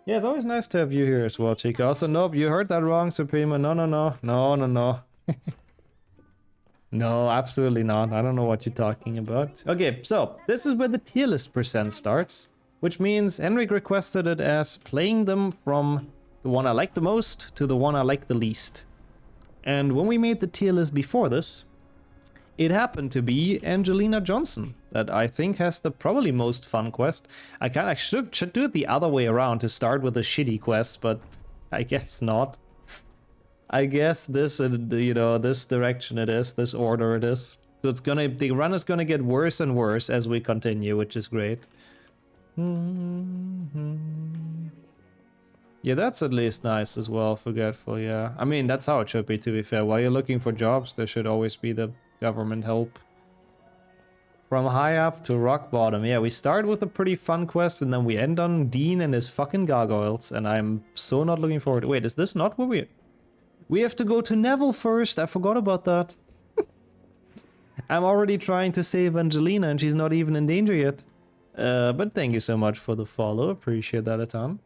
Yeah, it's always nice to have you here as well, Chica. Also, nope, you heard that wrong, Suprema. No. No, absolutely not. I don't know what you're talking about. Okay, so this is where the tier list percent starts, which means Henrik requested it as playing them from the one I like the most to the one I like the least. And when we made the tier list before this, it happened to be Angelina Johnson that I think has the probably most fun quest. I should do it the other way around to start with a shitty quest, but I guess not. I guess this, you know, this direction it is, this order it is. So it's gonna, the run is gonna get worse and worse as we continue, which is great. Yeah, that's at least nice as well, Forgetful, yeah. I mean, that's how it should be, to be fair. While you're looking for jobs, there should always be the government help From high up to rock bottom. Yeah, we start with a pretty fun quest and then we end on Dean and his fucking gargoyles. And I'm so not looking forward. Wait, is this not where we... We have to go to Neville first. I forgot about that. I'm already trying to save Angelina and she's not even in danger yet. But thank you so much for the follow. Appreciate that a ton.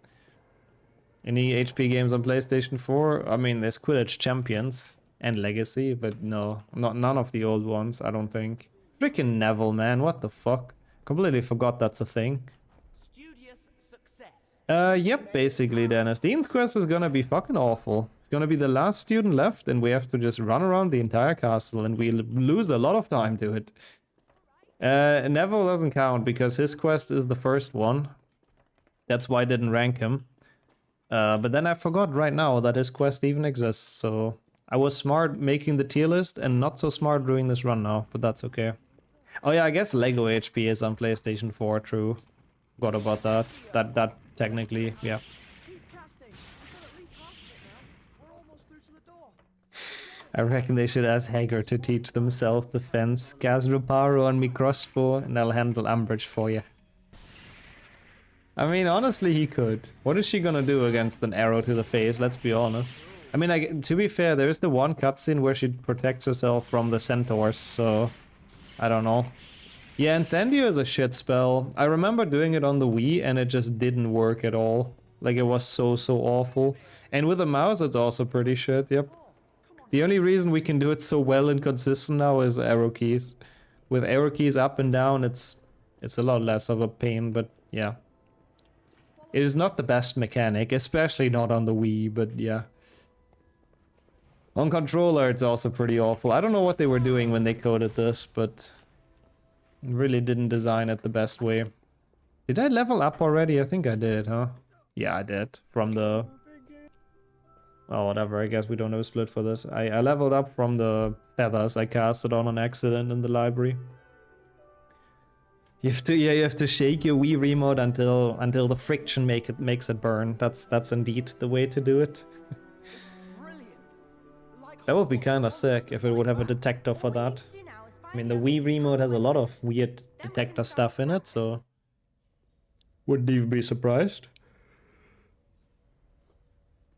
Any HP games on PlayStation 4? I mean, there's Quidditch Champions and Legacy, but no, none of the old ones, I don't think. Freaking Neville, man, what the fuck? Completely forgot that's a thing. Studious success. Yep, basically, Dennis. Dean's quest is gonna be fucking awful. It's gonna be the last student left, and we have to just run around the entire castle, and we lose a lot of time to it. Neville doesn't count, because his quest is the first one. That's why I didn't rank him. But then I forgot right now that his quest even exists, so... I was smart making the tier list, and not so smart doing this run now, but that's okay. Oh yeah, I guess Lego HP is on PlayStation 4, true. Forgot about that. That technically, yeah. I reckon they should ask Hager to teach them self-defense. Cast Reparo on me crossbow, and I'll handle Umbridge for you. I mean, honestly, he could. What is she gonna do against an arrow to the face? Let's be honest. I mean, to be fair, there is the one cutscene where she protects herself from the centaurs, so... I don't know. Yeah, Incendio is a shit spell. I remember doing it on the Wii, and it just didn't work at all. Like, it was so awful. And with a mouse, it's also pretty shit, yep. The only reason we can do it so well and consistent now is arrow keys. With arrow keys up and down, it's a lot less of a pain, but yeah. It is not the best mechanic, especially not on the Wii, but yeah. On controller, it's also pretty awful. I don't know what they were doing when they coded this, but really didn't design it the best way. Did I level up already? I think I did, huh? Yeah, I did. From the... Oh, whatever. I guess we don't have a split for this. I leveled up from the feathers I casted on an accident in the library. You have to shake your Wii remote until the friction makes it burn. That's indeed the way to do it. That would be kinda sick if it would have a detector for that. I mean, the Wii remote has a lot of weird detector stuff in it, so... Wouldn't even be surprised.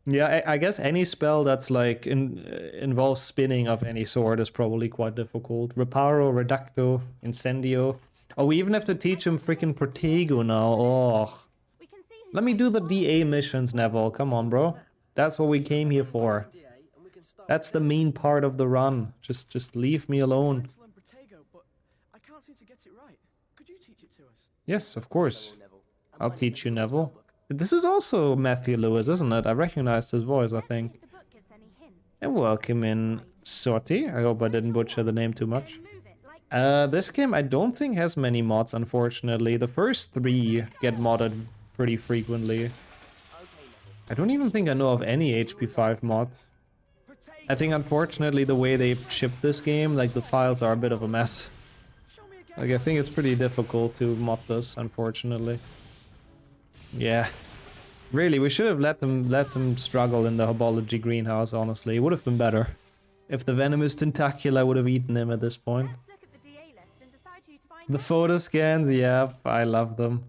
Yeah, I guess any spell that's like involves spinning of any sort is probably quite difficult. Reparo, Reducto, Incendio. Oh, we even have to teach him freaking Protego now. Oh. Let me do the DA missions, Neville. Come on, bro. That's what we came here for. That's the main part of the run. Just leave me alone. Yes, of course. I'll teach you, Neville. This is also Matthew Lewis, isn't it? I recognized his voice, I think. And welcome in, Sorty. I hope I didn't butcher the name too much. This game I don't think has many mods, unfortunately. The first 3 get modded pretty frequently. I don't even think I know of any HP 5 mod. I think unfortunately the way they ship this game, like the files are a bit of a mess. Like I think it's pretty difficult to mod this, unfortunately. Yeah. Really, we should have let them struggle in the Herbology greenhouse, honestly. It would have been better. If the venomous tentacula would have eaten him at this point. The photo scans, yeah, I love them.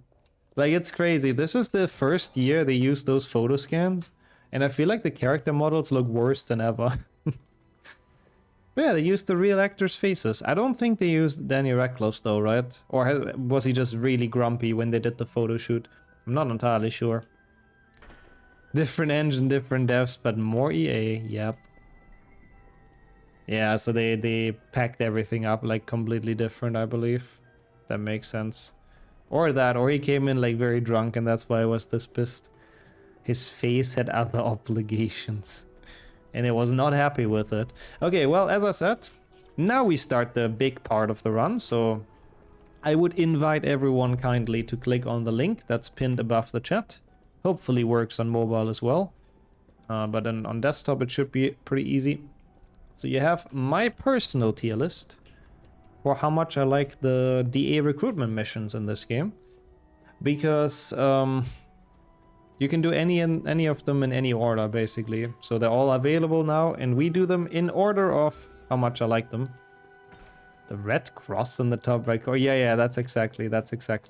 Like, it's crazy. This is the first year they used those photo scans. And I feel like the character models look worse than ever. But yeah, they used the real actors' faces. I don't think they used Danny Radcliffe though, right? Or was he just really grumpy when they did the photo shoot? I'm not entirely sure. Different engine, different devs, but more EA, yep. Yeah, so they packed everything up like completely different, I believe. That makes sense. Or that, or he came in like very drunk and that's why I was this pissed. His face had other obligations. And it was not happy with it. Okay, well, as I said, now we start the big part of the run, so I would invite everyone kindly to click on the link that's pinned above the chat. Hopefully works on mobile as well. But then on desktop it should be pretty easy. So you have my personal tier list for how much I like the DA recruitment missions in this game. Because you can do any of them in any order, basically. So they're all available now, and we do them in order of how much I like them. The red cross in the top right corner. Yeah, that's exactly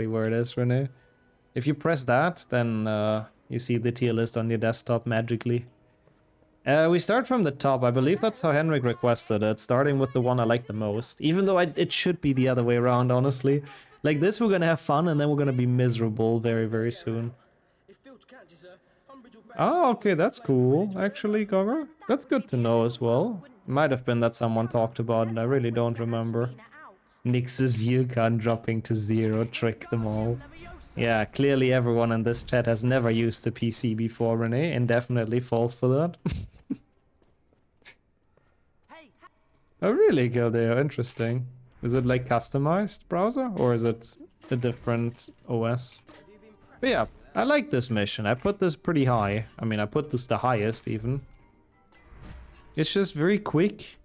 where it is, Renee. If you press that, then you see the tier list on your desktop magically. We start from the top. I believe that's how Henrik requested it, starting with the one I like the most. Even though it should be the other way around, honestly. Like this, we're gonna have fun, and then we're gonna be miserable very, very soon. Oh, okay, that's cool, actually, Gogger. That's good to know as well. Might have been that someone talked about it, I really don't remember. Nix's view count dropping to 0, trick them all. Yeah, clearly everyone in this chat has never used a PC before, Renee, and definitely falls for that. Oh really, Gildeo, interesting. Is it like customized browser, or is it a different OS? But yeah, I like this mission. I put this pretty high. I mean, I put this the highest even. It's just very quick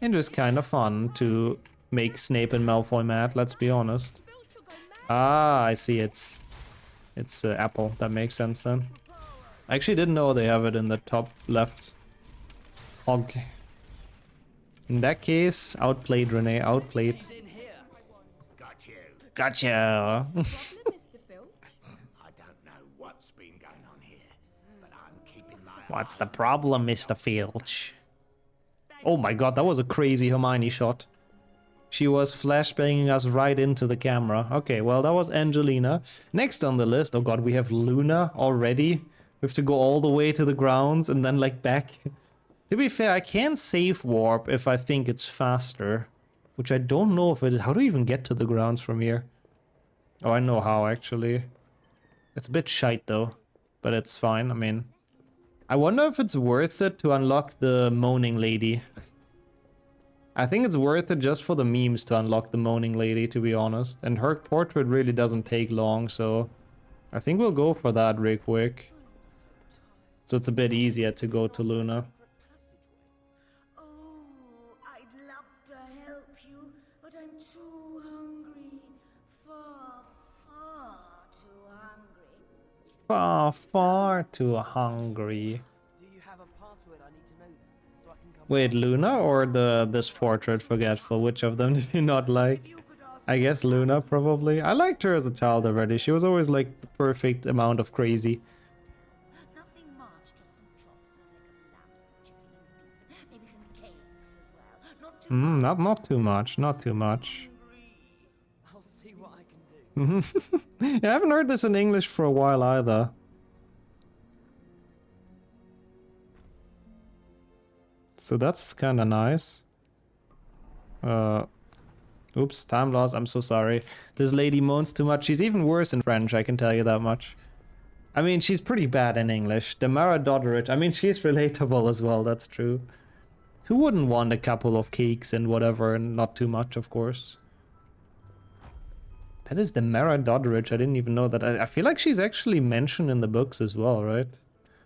and just kind of fun to make Snape and Malfoy mad, let's be honest. Ah, I see, it's Apple. That makes sense then. I actually didn't know they have it in the top left. Okay. In that case, outplayed, Renee, outplayed. Gotcha. What's the problem, Mr. Filch? Oh my god, that was a crazy Hermione shot. She was flashbanging us right into the camera. Okay, well, that was Angelina. Next on the list, oh god, we have Luna already. We have to go all the way to the grounds and then, like, back. To be fair, I can save warp if I think it's faster. Which I don't know if it is. How do you even get to the grounds from here? Oh, I know how, actually. It's a bit shite, though. But it's fine, I mean... I wonder if it's worth it to unlock the Moaning Lady. I think it's worth it just for the memes to unlock the Moaning Lady, to be honest. And her portrait really doesn't take long, so... I think we'll go for that real quick. So it's a bit easier to go to Luna. Oh, I'd love to help you, but I'm too hungry. Far, far too hungry. Far too hungry. Do you have a password I need to know then, so I can come Wait, Luna or this portrait forgetful? Which of them did you not like? I guess Luna, probably. I liked her as a child already. She was always like the perfect amount of crazy. Nothing much, just some chops and a leg of lamb, some chicken and beef, maybe some cakes as well. Not too Not too much, not too much. I'll see what I can do. Yeah, I haven't heard this in English for a while either. So that's kind of nice. Oops, time loss, I'm so sorry. This lady moans too much. She's even worse in French, I can tell you that much. I mean, she's pretty bad in English. Damara Dodderich, I mean, she's relatable as well, that's true. Who wouldn't want a couple of cakes and whatever, and not too much, of course. That is Damara Dodderich, I didn't even know that. I feel like she's actually mentioned in the books as well, right?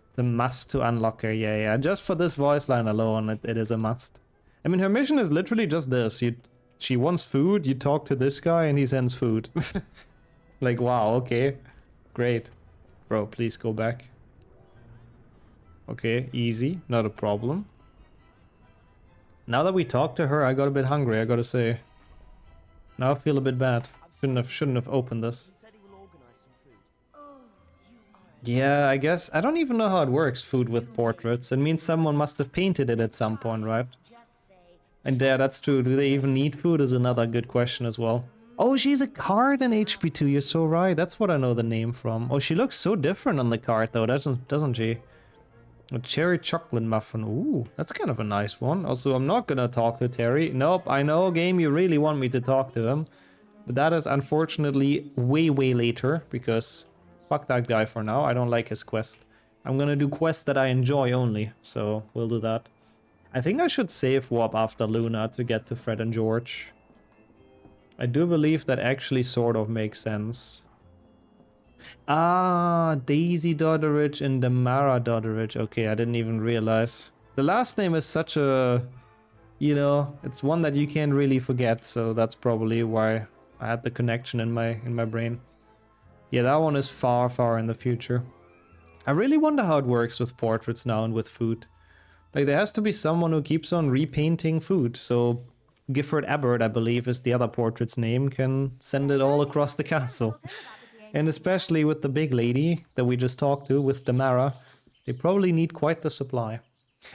It's a must to unlock her, yeah. Just for this voice line alone, it is a must. I mean, her mission is literally just this. She wants food, you talk to this guy, and he sends food. Like, wow, okay. Great. Bro, please go back. Okay, easy, not a problem. Now that we talked to her, I got a bit hungry, I gotta say. Now I feel a bit bad. Shouldn't have opened this. He said he will organize some food. Oh, you are Yeah, I guess. I don't even know how it works, food with portraits. It means someone must have painted it at some point, right? just say And yeah, that's true. Do they even need food is another good question as well. Oh, she's a card in HP2, you're so right. That's what I know the name from. Oh, she looks so different on the card though, doesn't she? A cherry chocolate muffin. Ooh, that's kind of a nice one. Also, I'm not gonna talk to Terry. Nope, I know, game, you really want me to talk to him. But that is unfortunately way later, because fuck that guy for now. I don't like his quest. I'm gonna do quests that I enjoy only, so we'll do that. I think I should save warp after Luna to get to Fred and George. I do believe that actually sort of makes sense. Ah, Daisy Dodderich and Damara Dodderich. Okay, I didn't even realize. The last name is such a... You know, it's one that you can't really forget, so that's probably why I had the connection in my brain. Yeah, that one is far in the future. I really wonder how it works with portraits now and with food. Like, there has to be someone who keeps on repainting food, so Gifford Abbott, I believe, is the other portrait's name, can send it all across the castle. And especially with the big lady that we just talked to, with Damara, they probably need quite the supply.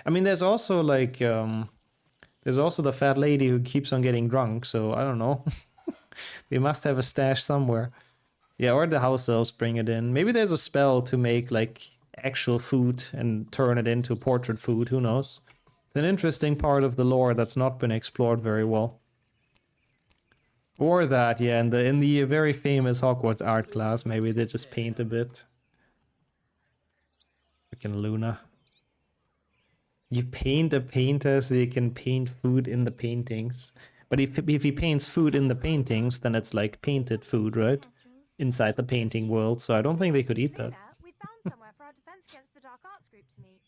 I mean, there's also like, there's also the fat lady who keeps on getting drunk, so I don't know. They must have a stash somewhere. Yeah, or the house elves bring it in. Maybe there's a spell to make like actual food and turn it into portrait food, who knows? It's an interesting part of the lore that's not been explored very well. Or that, yeah, in the very famous Hogwarts art class, maybe they just paint a bit. Freaking Luna. You paint a painter so you can paint food in the paintings. But if he paints food in the paintings, then it's like painted food, right? Inside the painting world, so I don't think they could eat that. We found somewhere for our defense against the dark arts group to meet.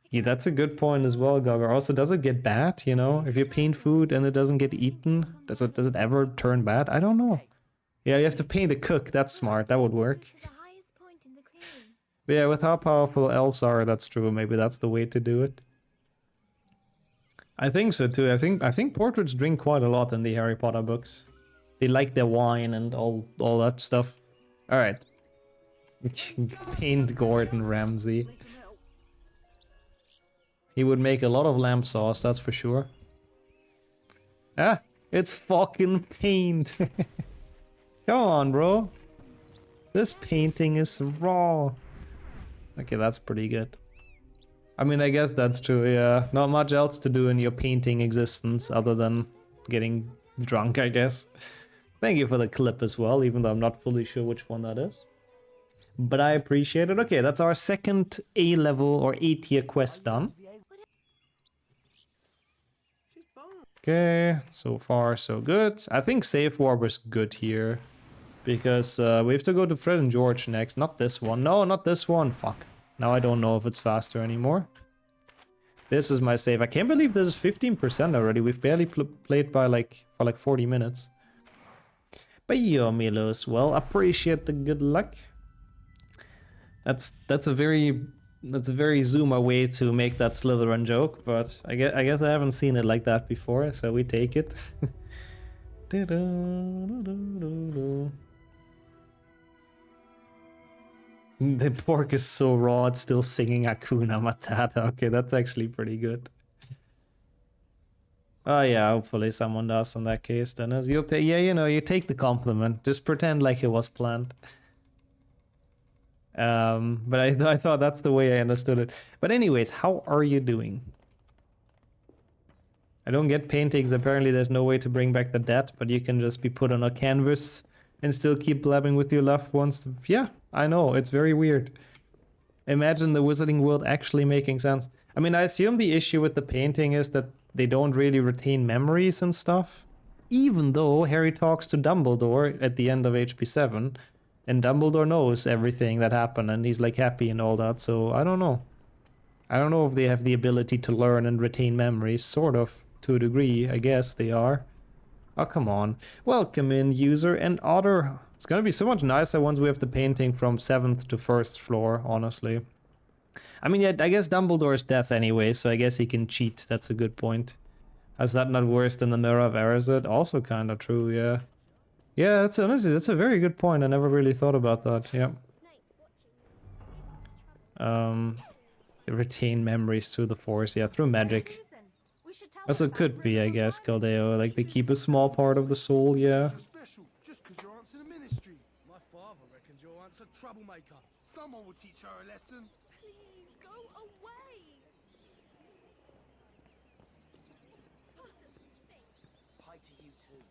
Yeah, that's a good point as well, Gaga. Also, does it get bad, you know? If you paint food and it doesn't get eaten, does it ever turn bad? I don't know. Yeah, you have to paint a cook. That's smart. That would work. But yeah, with how powerful elves are, that's true. Maybe that's the way to do it. I think so too. I think portraits drink quite a lot in the Harry Potter books. They like their wine and all that stuff. All right. Paint Gordon Ramsay. He would make a lot of lamb sauce, that's for sure. Ah, it's fucking paint. Come on, bro. This painting is raw. Okay, that's pretty good. I mean, I guess that's true, yeah. Not much else to do in your painting existence other than getting drunk, I guess. Thank you for the clip as well, even though I'm not fully sure which one that is. But I appreciate it. Okay, that's our second A-level or A-tier quest done. Okay, so far so good. I think Safe Warp is good here. Because we have to go to Fred and George next. Not this one. No, not this one. Fuck. Now I don't know if it's faster anymore. This is my save. I can't believe this is 15% already. We've barely played by for 40 minutes. But yo, Milos, well, appreciate the good luck. That's a very Zoomer way to make that Slytherin joke, but I guess I haven't seen it like that before, so we take it. The pork is so raw, it's still singing Hakuna Matata. Okay, that's actually pretty good. Oh yeah, hopefully someone does in that case. Then yeah, you know, you take the compliment. Just pretend like it was planned. But I thought that's the way I understood it. But anyways, how are you doing? I don't get paintings. Apparently there's no way to bring back the dead, but you can just be put on a canvas and still keep blabbing with your loved ones. Yeah, I know, it's very weird. Imagine the wizarding world actually making sense. I mean, I assume the issue with the painting is that they don't really retain memories and stuff. Even though Harry talks to Dumbledore at the end of HP7, and Dumbledore knows everything that happened and he's like happy and all that, so I don't know. I don't know if they have the ability to learn and retain memories, sort of, to a degree, I guess they are. Oh, come on. Welcome in, user and Otter. It's gonna be so much nicer once we have the painting from 7th to 1st floor, honestly. I mean, yeah, I guess Dumbledore's deaf anyway, so I guess he can cheat. That's a good point. Is that not worse than the Mirror of Erised? Also kind of true, yeah. Yeah, that's honestly, that's a very good point. I never really thought about that, yeah. Retain memories through the Force, yeah, through magic. As it could be, I guess, Caldeo. Like, they keep a small part of the soul, yeah. My father reckons your aunt's a troublemaker. Someone will teach her a lesson. Please go away. Potter stinks. Hi to you too.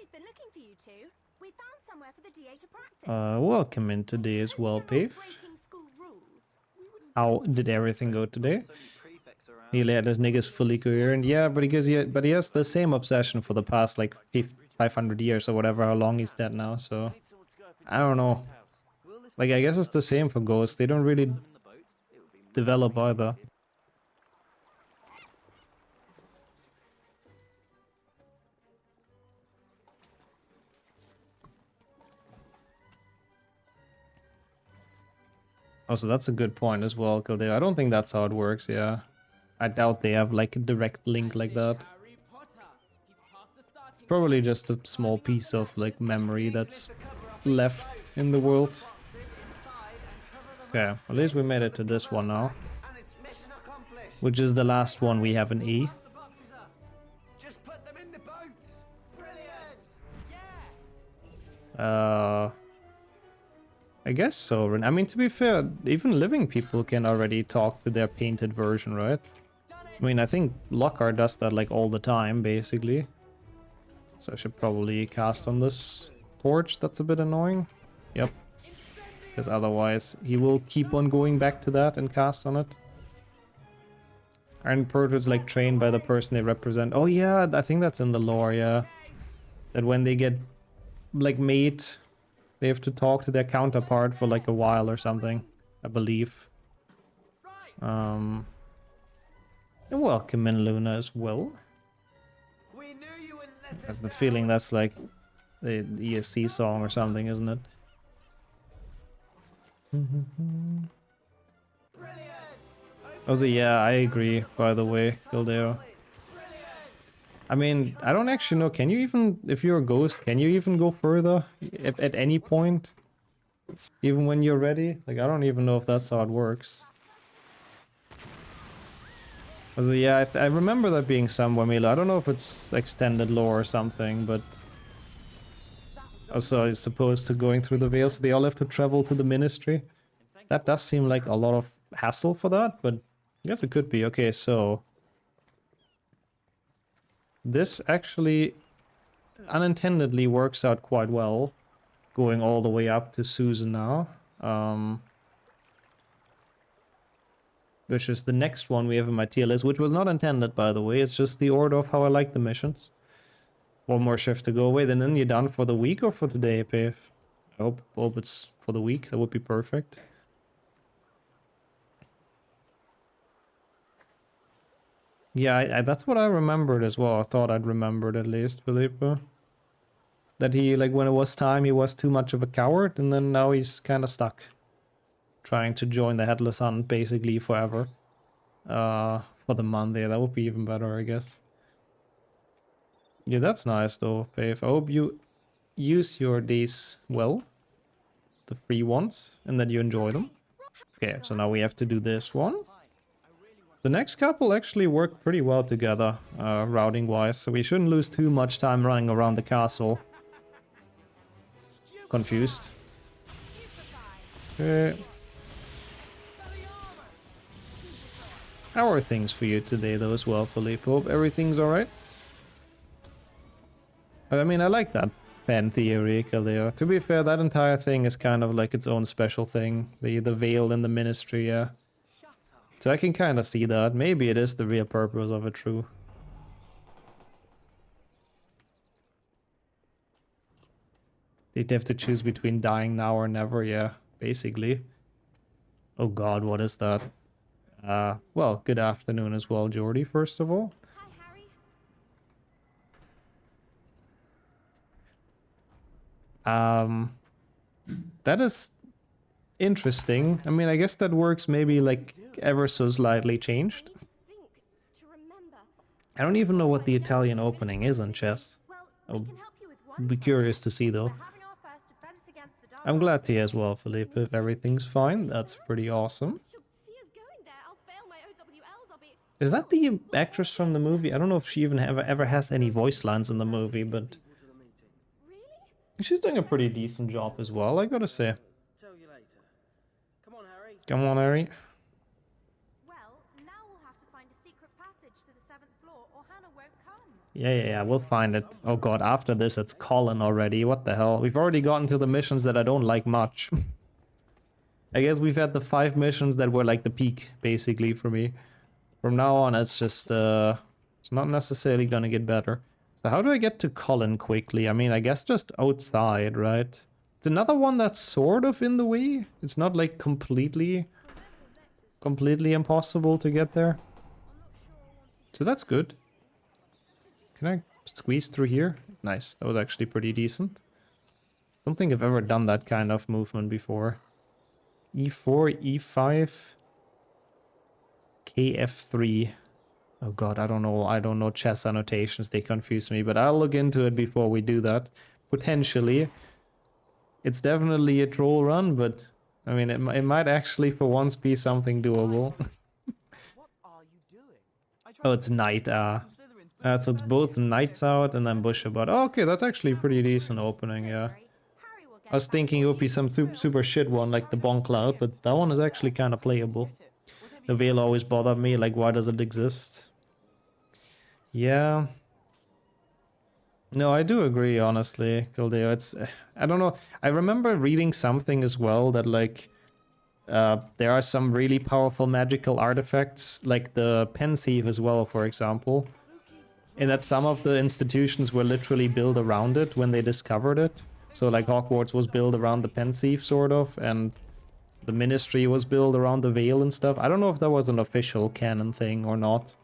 We've been looking for you two. We found somewhere for the DA to practice. Welcome in today as well, Pave. Breaking school rules. How did everything go today? Nearly had his niggas fully coherent. Yeah, but he has the same obsession for the past like 500 years or whatever, how long he's dead now, so I don't know. Like, I guess it's the same for ghosts. They don't really develop either. Also, that's a good point as well, Kildare. I don't think that's how it works, yeah. I doubt they have like a direct link like that. It's probably just a small piece of like memory that's left in the world. Okay, at least we made it to this one now. Which is the last one we have an E. Just put them in the boat. Brilliant. I guess so. I mean, to be fair, even living people can already talk to their painted version, right? I mean, I think Lockhart does that like all the time, basically. So I should probably cast on this torch. That's a bit annoying. Yep. Because otherwise he will keep on going back to that and cast on it. Iron Portrait's like trained by the person they represent. Oh yeah, I think that's in the lore, yeah. That when they get like mate, they have to talk to their counterpart for like a while or something, I believe. And welcome in, Luna, as well. We knew you wouldn't let I us have the down. feeling that's like the ESC song or something, isn't it? Also, yeah, I agree, by the way, Gildeo. I mean, I don't actually know, can you even, if you're a ghost, can you even go further at any point? Even when you're ready? Like, I don't even know if that's how it works. Also, yeah, I remember that being somewhere, Mila. I don't know if it's extended lore or something, but... Also, I suppose to going through the veil, so they all have to travel to the ministry. That does seem like a lot of hassle for that, but I guess it could be. Okay, so... This actually unintendedly works out quite well, going all the way up to Susan now. Which is the next one we have in my tier list, which was not intended, by the way. It's just the order of how I like the missions. One more shift to go away, then you're done for the week or for today, Pave? I hope it's for the week. That would be perfect. Yeah, that's what I remembered as well. I thought I'd remembered at least, Felipe. That he, like, when it was time, he was too much of a coward, and then now he's kind of stuck. Trying to join the Headless Hunt, basically, forever. For the month, yeah, that would be even better, I guess. Yeah, that's nice, though, Pave. I hope you use your days well. The free ones, and that you enjoy them. Okay, so now we have to do this one. The next couple actually work pretty well together, routing-wise, so we shouldn't lose too much time running around the castle. Confused. Okay. How are things for you today, though, as well, Felipe? Hope everything's alright? I mean, I like that fan theory, Kaleo. To be fair, that entire thing is kind of like its own special thing. The veil in the ministry, yeah. So I can kind of see that. Maybe it is the real purpose of it, true. They'd have to choose between dying now or never, yeah, basically. Oh god, what is that? Well, good afternoon as well, Jordy, first of all. Hi, Harry. That is interesting. I mean, I guess that works maybe like ever so slightly changed. Think to remember. I don't even know what the Italian opening is in chess. Well, I'll we can help you with one. be curious to see though. We're having our first defense against the dark I'm glad arts. to hear as well, Felipe. If everything's fine, that's pretty awesome. She'll see us going there. I'll fail my OWLs. I'll be Is that the actress from the movie? I don't know if she even ever has any voice lines in the movie, but really? she's doing a pretty decent job as well, I gotta say. Tell you later. Come on, Harry. Come on, Harry. Well, now we'll have to find a secret passage passage to the 7th floor or Hannah won't come. Yeah, we'll find it. Oh god, after this it's Colin already. What the hell? We've already gotten to the missions that I don't like much. I guess we've had the 5 missions that were like the peak, basically, for me. From now on, it's just, it's not necessarily gonna get better. So how do I get to Colin quickly? I mean, I guess just outside, right? It's another one that's sort of in the way. It's not like completely impossible to get there. So that's good. Can I squeeze through here? Nice, that was actually pretty decent. Don't think I've ever done that kind of movement before. E4, E5, KF3. Oh god, I don't know chess annotations, they confuse me, but I'll look into it before we do that. Potentially. It's definitely a troll run, but I mean, it might actually for once be something doable. What are you doing? Oh, it's night, so it's both Nights Out and then Bush About. Oh, okay, that's actually a pretty decent opening, yeah. Harry will get I was thinking it would be some super shit one like the Bonk Cloud, but that one is actually kind of playable. The Veil always bothered me, like why does it exist? Yeah. No, I do agree, honestly, Kildeo. It's, I don't know, I remember reading something as well that like, there are some really powerful magical artifacts, like the pensieve as well, for example. And that some of the institutions were literally built around it when they discovered it. So like Hogwarts was built around the pensieve, sort of, and the Ministry was built around the Veil and stuff. I don't know if that was an official canon thing or not.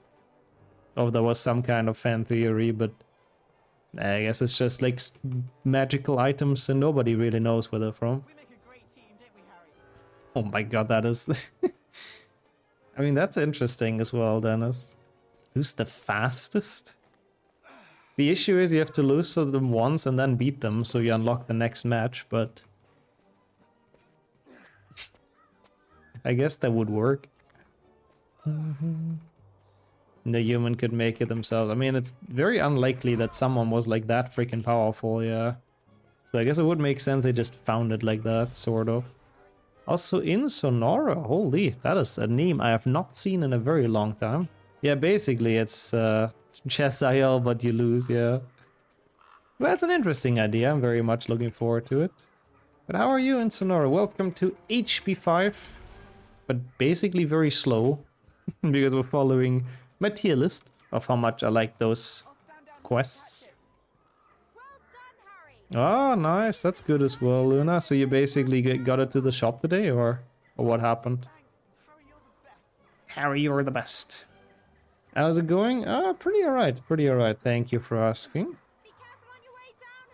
Or if there was some kind of fan theory, but I guess it's just like magical items and nobody really knows where they're from. We make a great team, don't we, Harry? Oh my god, that is... I mean, that's interesting as well, Dennis. Who's the fastest? The issue is you have to lose to them once and then beat them, so you unlock the next match, but... I guess that would work. The human could make it themselves. I mean, it's very unlikely that someone was like that freaking powerful, yeah. So I guess it would make sense they just found it like that, sort of. Also in Sonora, holy, that is a name I have not seen in a very long time. Yeah, basically it's Chess IL, but you lose, yeah. Well, that's an interesting idea, I'm very much looking forward to it. But how are you in Sonora? Welcome to HP5, but basically very slow, because we're following my tier list of how much I like those quests. Well done, Harry. Oh, nice. That's good as well, Luna. So you basically got it to the shop today, or what happened? Harry, you're the best. How's it going? Pretty alright. Pretty alright. Thank you for asking. Be careful on your way down,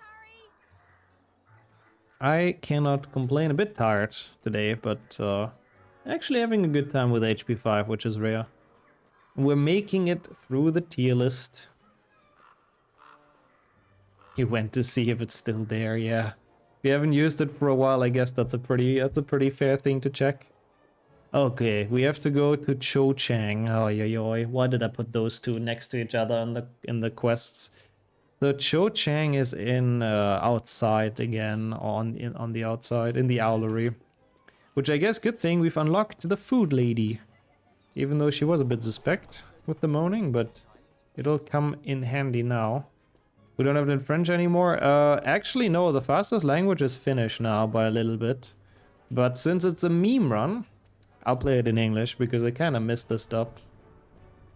Harry. I cannot complain. A bit tired today, but actually having a good time with HP5, which is rare. We're making it through the tier list. You went to see if it's still there, yeah. If you haven't used it for a while, I guess that's a pretty fair thing to check. Okay, we have to go to Cho Chang. Oh, why did I put those two next to each other in the quests? The Cho Chang is in outside again, on the outside in the owlery, which I guess good thing we've unlocked the food lady. Even though she was a bit suspect with the moaning, but it'll come in handy now. We don't have it in French anymore. Actually, no, the fastest language is Finnish now by a little bit. But since it's a meme run, I'll play it in English because I kind of missed this stuff.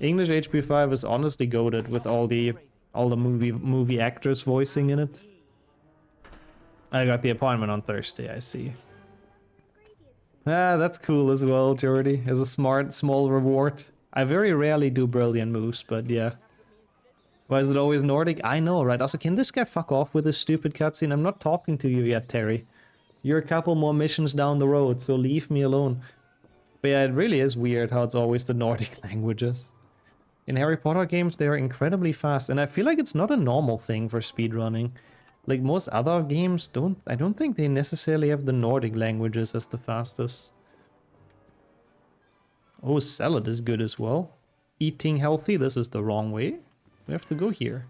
English HP5 is honestly goated with all the movie actors voicing in it. I got the appointment on Thursday, I see. Ah, that's cool as well, Jordy. As a small reward. I very rarely do brilliant moves, but yeah. Why is it always Nordic? I know, right? Also, can this guy fuck off with this stupid cutscene? I'm not talking to you yet, Terry. You're a couple more missions down the road, so leave me alone. But yeah, it really is weird how it's always the Nordic languages. In Harry Potter games, they are incredibly fast, and I feel like it's not a normal thing for speedrunning. Like most other games I don't think they necessarily have the Nordic languages as the fastest. Oh, salad is good as well. Eating healthy, this is the wrong way. We have to go here.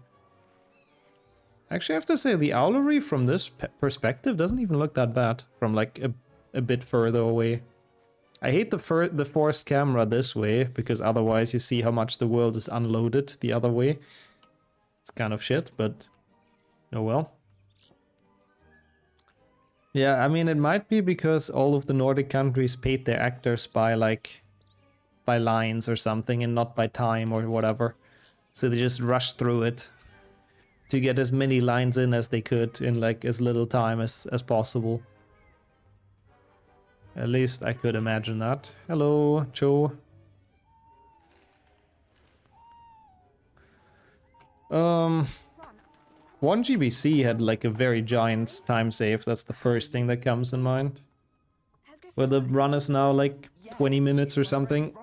Actually, I have to say, the owlery from this perspective doesn't even look that bad. From like a bit further away. I hate the forced camera this way, because otherwise you see how much the world is unloaded the other way. It's kind of shit, but oh well. Yeah, I mean, it might be because all of the Nordic countries paid their actors by, like, by lines or something and not by time or whatever. So they just rushed through it to get as many lines in as they could in, like, as little time as possible. At least I could imagine that. Hello, Joe. 1GBC had like a very giant time save. That's the first thing that comes in mind. Where the run is now like 20 minutes or something.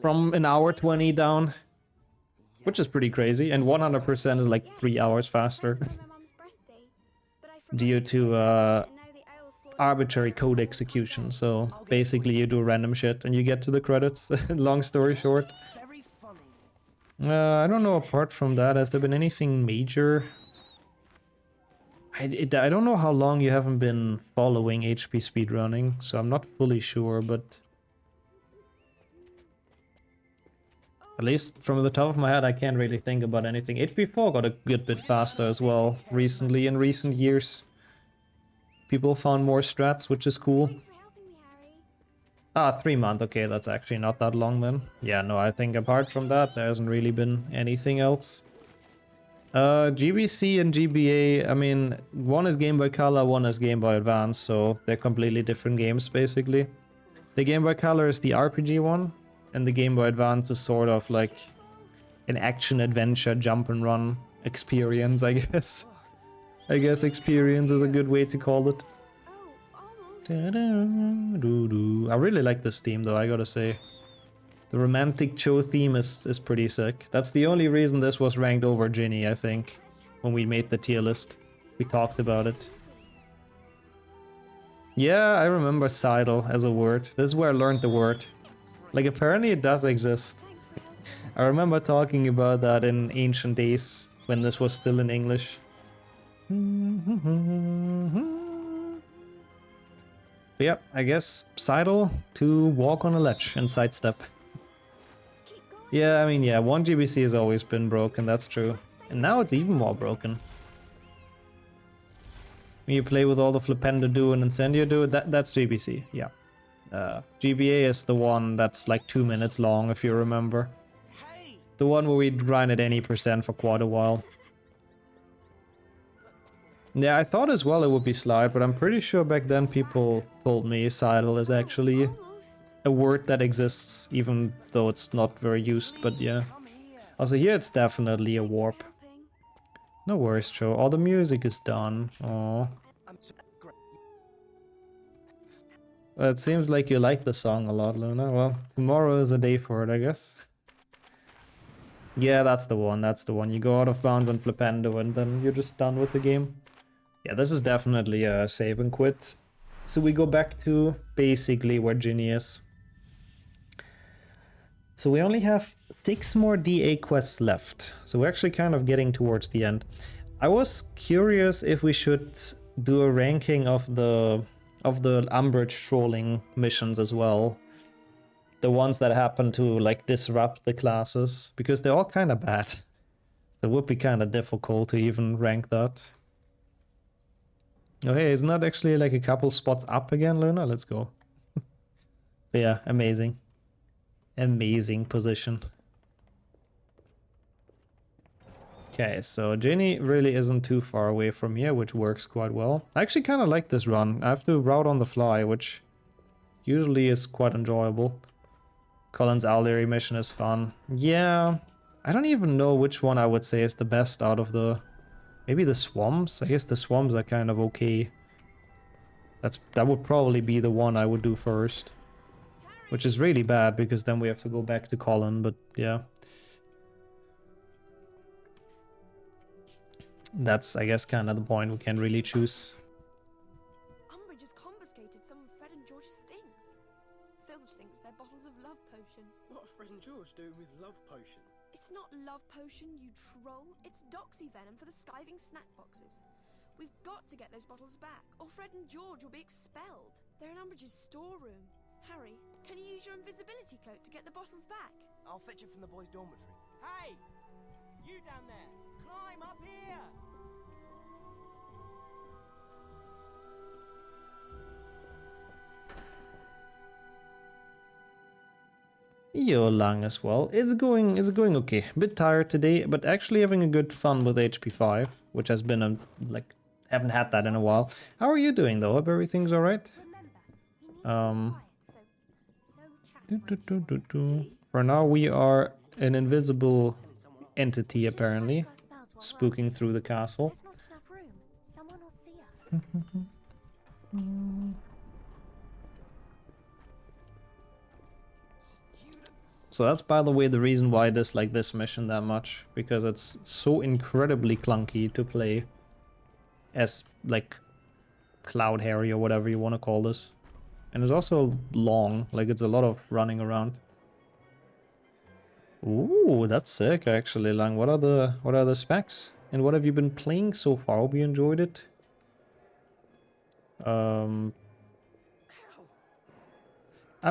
From an hour 20 down. Which is pretty crazy. And 100% is like 3 hours faster. Due to arbitrary code execution. So basically you do random shit and you get to the credits. Long story short. I don't know, apart from that, has there been anything major? I don't know how long you haven't been following HP speedrunning, so I'm not fully sure, but... At least from the top of my head, I can't really think about anything. HP4 got a good bit faster as well, recently, in recent years. People found more strats, which is cool. Ah, 3 months, okay, that's actually not that long then. Yeah, no, I think apart from that, there hasn't really been anything else. GBC and GBA, I mean, one is Game Boy Color, one is Game Boy Advance, so they're completely different games, basically. The Game Boy Color is the RPG one, and the Game Boy Advance is sort of like an action-adventure jump and run experience, I guess. I guess experience is a good way to call it. I really like this theme though, I gotta say. The romantic Cho theme is pretty sick. That's the only reason this was ranked over Ginny, I think. When we made the tier list. We talked about it. Yeah, I remember sidle as a word. This is where I learned the word. Like, apparently it does exist. I remember talking about that in ancient days, when this was still in English. But yeah, I guess sidle to walk on a ledge and sidestep. Yeah, I mean, yeah, 1GBC has always been broken, that's true. And now it's even more broken. When you play with all the Flipendo do and Incendio do, that's GBC, yeah. GBA is the one that's like 2 minutes long, if you remember. The one where we grind at any percent for quite a while. Yeah, I thought as well it would be slide, but I'm pretty sure back then people told me sidle is actually a word that exists, even though it's not very used, but yeah. Also here it's definitely a warp. No worries, Joe. All the music is done. Aww. Well, it seems like you like the song a lot, Luna. Well, tomorrow is a day for it, I guess. Yeah, that's the one, that's the one. You go out of bounds on Flipendo and then you're just done with the game. Yeah, this is definitely a save and quit. So we go back to basically where Ginny is. So we only have 6 more DA quests left. So we're actually kind of getting towards the end. I was curious if we should do a ranking of the Umbrage trolling missions as well. The ones that happen to like disrupt the classes, because they're all kind of bad. So it would be kind of difficult to even rank that. Oh hey, isn't that actually like a couple spots up again, Luna? Let's go. But yeah, amazing. Amazing position. Okay, so Ginny really isn't too far away from here, which works quite well. I actually kind of like this run. I have to route on the fly, which usually is quite enjoyable. Colin's Owlery mission is fun. Yeah, I don't even know which one I would say is the best out of the... Maybe the swamps? I guess the swamps are kind of okay. That would probably be the one I would do first. Which is really bad, because then we have to go back to Colin, but yeah. That's, I guess, kind of the point. We can't really choose. Umbridge has confiscated some of Fred and George's things. Filch thinks they're bottles of love potion. What are Fred and George doing with love potion? It's not love potion, you troll. It's doxy venom for the skiving snack boxes. We've got to get those bottles back, or Fred and George will be expelled. They're in Umbridge's storeroom. Harry, can you use your invisibility cloak to get the bottles back? I'll fetch it from the boys' dormitory. Hey! You down there! Climb up here! You're long as well. It's going okay. A bit tired today, but actually having a good fun with HP 5, which has been a like haven't had that in a while. How are you doing though? Hope everything's alright. For now we are an invisible entity apparently, spooking through the castle. There's not enough room. Someone will see us. So that's, by the way, the reason why I dislike this mission that much, because it's so incredibly clunky to play as, like, Cloud Harry or whatever you want to call this. And it's also long, like it's a lot of running around. Ooh, that's sick actually, Lang. What are the specs? And what have you been playing so far? Hope you enjoyed it. I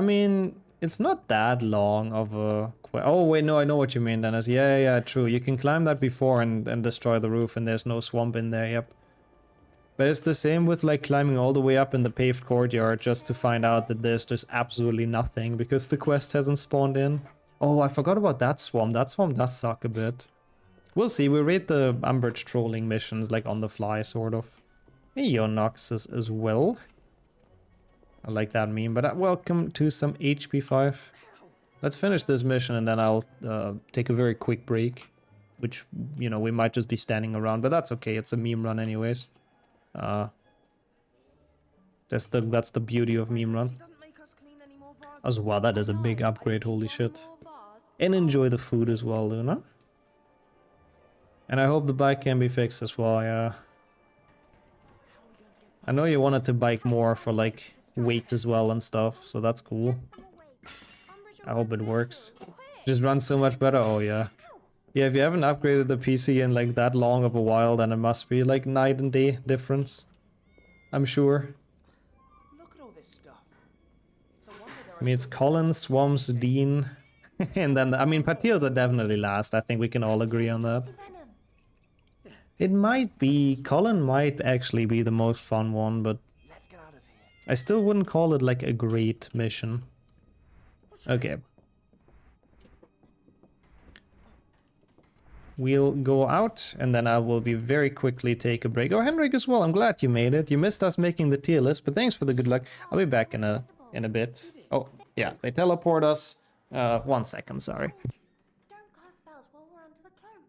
mean, it's not that long of a... Oh, wait, no, I know what you mean, Dennis. Yeah, true. You can climb that before and destroy the roof and there's no swamp in there, yep. But it's the same with, like, climbing all the way up in the paved courtyard just to find out that there's just absolutely nothing because the quest hasn't spawned in. Oh, I forgot about that swamp. That swamp does suck a bit. We'll see. We rate the Umbridge trolling missions, like, on the fly, sort of. Hey, yo, Nox as well. I like that meme, but welcome to some HP 5. Let's finish this mission and then I'll take a very quick break. Which, you know, we might just be standing around, but that's okay. It's a meme run anyways. That's the beauty of meme run. As well, that is a big upgrade, holy shit. And enjoy the food as well, Luna. And I hope the bike can be fixed as well, yeah. I know you wanted to bike more for, like, weight as well and stuff, so that's cool. I hope it works. Just runs so much better, oh yeah. Yeah, if you haven't upgraded the PC in, like, that long of a while, then it must be, like, night and day difference. I'm sure. Look at all this stuff. It's a wonder there I mean, it's Colin, Swamps, Dean, and then, I mean, Patils are definitely last. I think we can all agree on that. It might be, Colin might actually be the most fun one, but Let's get out of here. I still wouldn't call it, like, a great mission. Okay. We'll go out, and then I will be very quickly take a break. Oh, Henrik as well, I'm glad you made it. You missed us making the tier list, but thanks for the good luck. I'll be back in a bit. Oh, yeah, they teleport us. 1 second, sorry. Don't cast spells while we're under the cloak.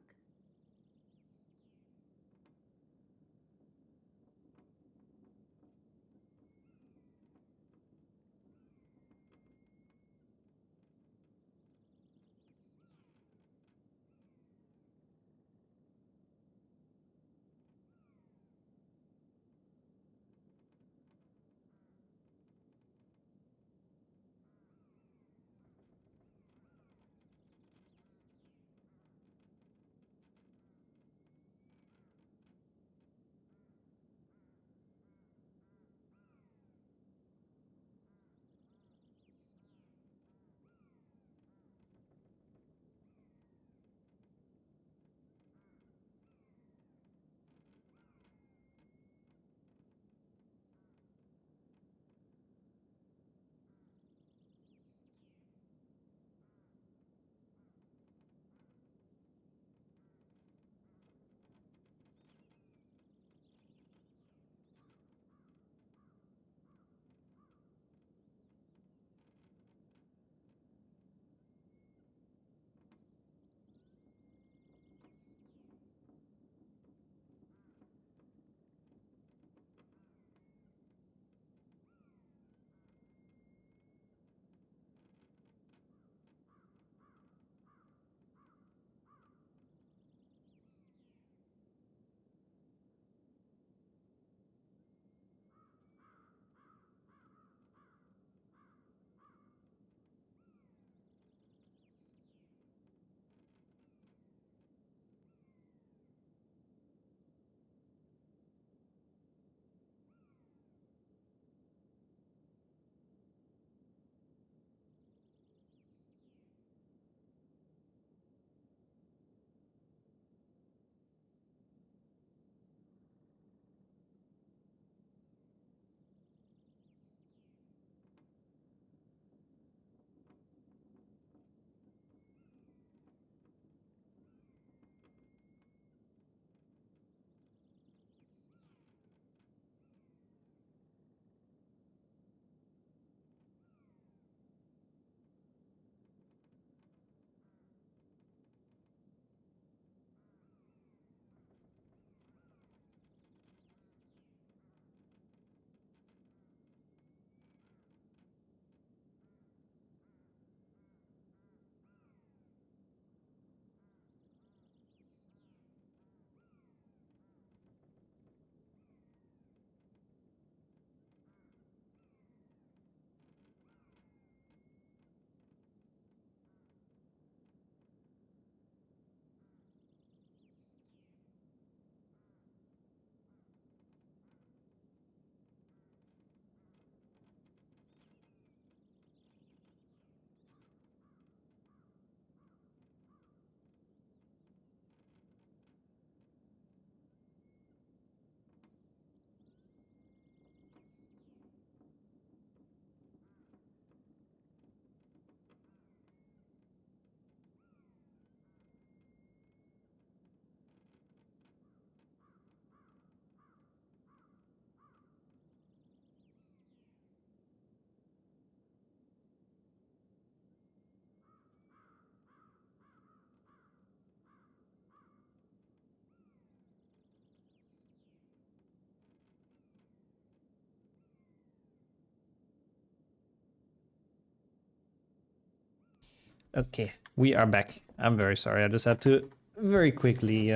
Okay, we are back. I'm very sorry. I just had to very quickly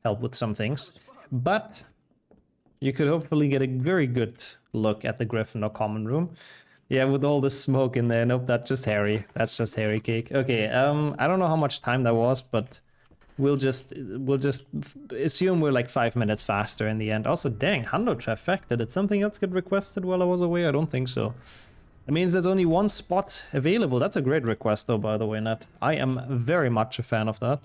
help with some things. But you could hopefully get a very good look at the Gryffindor common room. Yeah, with all the smoke in there. Nope, that's just Harry. That's just Harry cake. Okay, I don't know how much time that was, but we'll just assume we're like 5 minutes faster in the end. Also, dang, Hundo trifecta. Did something else get requested while I was away? I don't think so. That means there's only one spot available. That's a great request though, by the way, Nat. I am very much a fan of that.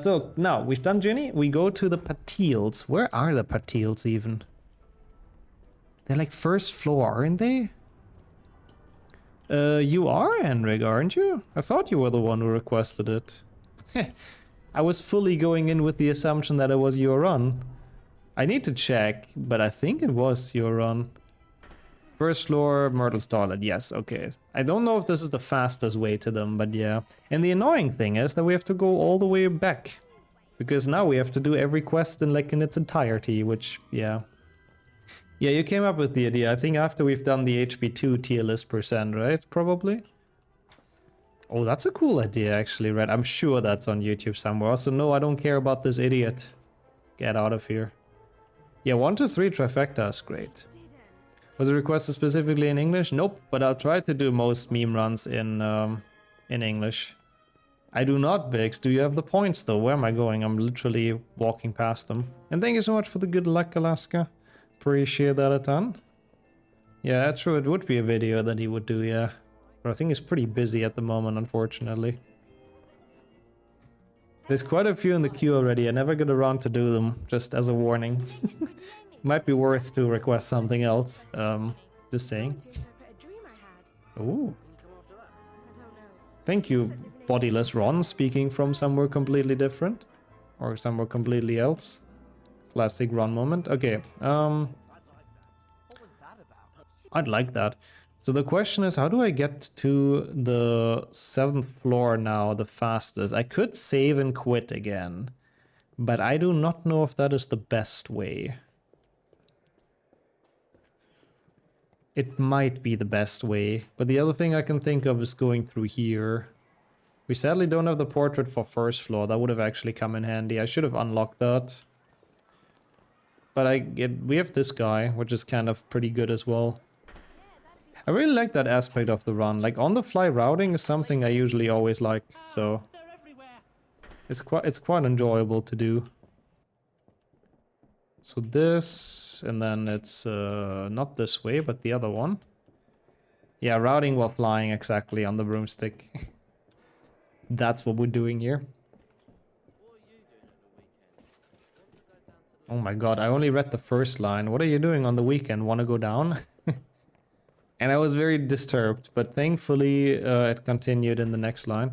So now we've done Ginny. We go to the Patils. Where are the Patils even? They're like first floor, aren't they? You are, Henrik, aren't you? I thought you were the one who requested it. I was fully going in with the assumption that it was your run. I need to check, but I think it was your run. First floor, Myrtle's toilet. Yes, okay. I don't know if this is the fastest way to them, but yeah. And the annoying thing is that we have to go all the way back. Because now we have to do every quest in like in its entirety, which, yeah. Yeah, you came up with the idea. I think after we've done the HP2 tier list %, right? Probably. Oh, that's a cool idea, actually, Red. I'm sure that's on YouTube somewhere. Also, no, I don't care about this idiot. Get out of here. Yeah, 1 to 3 trifectas, great. Was it requested specifically in English? Nope, but I'll try to do most meme runs in English. I do not, Bix. Do you have the points, though? Where am I going? I'm literally walking past them. And thank you so much for the good luck, Alaska. Appreciate that a ton. Yeah, that's true. It would be a video that he would do, yeah. But I think he's pretty busy at the moment, unfortunately. There's quite a few in the queue already. I never get around to do them, just as a warning. Might be worth to request something else. Just saying. Ooh. Thank you, Bodiless Ron, speaking from somewhere completely different. Or somewhere completely else. Classic Ron moment. Okay, I'd like that. So the question is, how do I get to the 7th floor now the fastest? I could save and quit again. But I do not know if that is the best way. It might be the best way, but the other thing I can think of is going through here. We sadly don't have the portrait for first floor. That would have actually come in handy. I should have unlocked that. But we have this guy, which is kind of pretty good as well. I really like that aspect of the run. Like on-the-fly routing is something I usually always like, so it's quite enjoyable to do. So this, and then it's not this way, but the other one. Yeah, routing while flying exactly on the broomstick. That's what we're doing here. Oh my god, I only read the first line. What are you doing on the weekend? Wanna go down? And I was very disturbed, but thankfully it continued in the next line.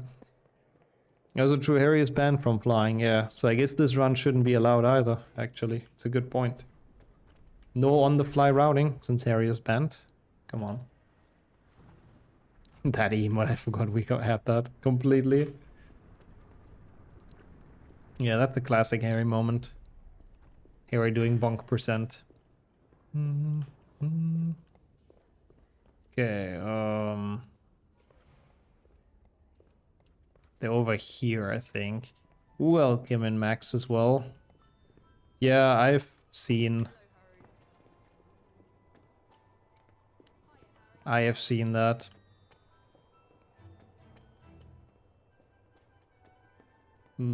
Also true, Harry is banned from flying, yeah. So I guess this run shouldn't be allowed either, actually. It's a good point. No on-the-fly routing, since Harry is banned. Come on. That emote, I forgot we had that completely. Yeah, that's a classic Harry moment. Harry doing bonk %. Okay, they're over here, I think. Welcome in, Max, as well. Yeah, I've seen... I have seen that.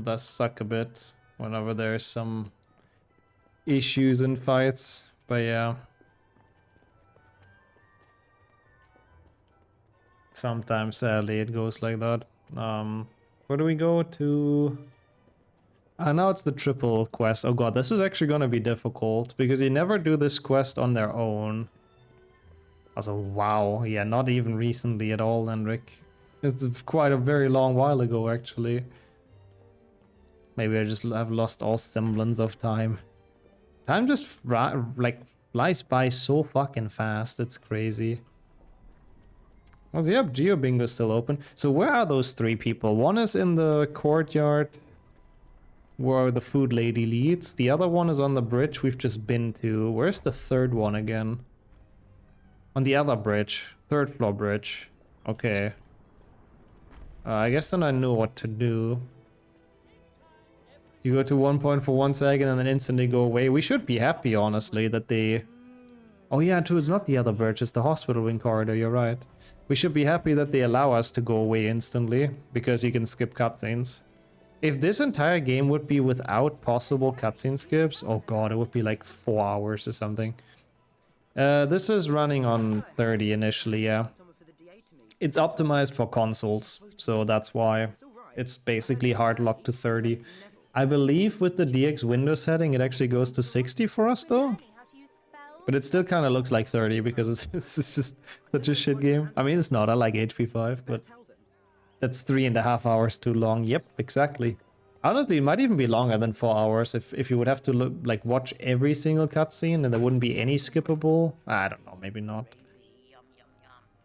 Does suck a bit whenever there's some issues in fights, but yeah. Sometimes, sadly, it goes like that. Where do we go to? Now it's the triple quest. Oh god, this is actually gonna be difficult because you never do this quest on their own. Also, wow, yeah, not even recently at all, Henrik. It's quite a very long while ago, actually. Maybe I just have lost all semblance of time. Time just like flies by so fucking fast. It's crazy. Oh, yep, Geo Bingo is still open. So where are those 3 people? One is in the courtyard where the food lady leads. The other one is on the bridge we've just been to. Where's the third one again? On the other bridge. 3rd floor bridge. Okay. I guess then I know what to do. You go to 1 point for 1 second and then instantly go away. We should be happy, honestly, that they... Oh yeah, true, it's not the other bridge, it's the hospital wing corridor, you're right. We should be happy that they allow us to go away instantly, because you can skip cutscenes. If this entire game would be without possible cutscene skips, oh god, it would be like 4 hours or something. This is running on 30 initially, yeah. It's optimized for consoles, so that's why it's basically hard locked to 30. I believe with the DX window setting it actually goes to 60 for us though. But it still kind of looks like 30 because it's just such a shit game. I mean, it's not, I like HV5, but that's 3.5 hours too long. Yep, exactly. Honestly, it might even be longer than 4 hours if you would have to look, like watch every single cutscene and there wouldn't be any skippable. I don't know, maybe not.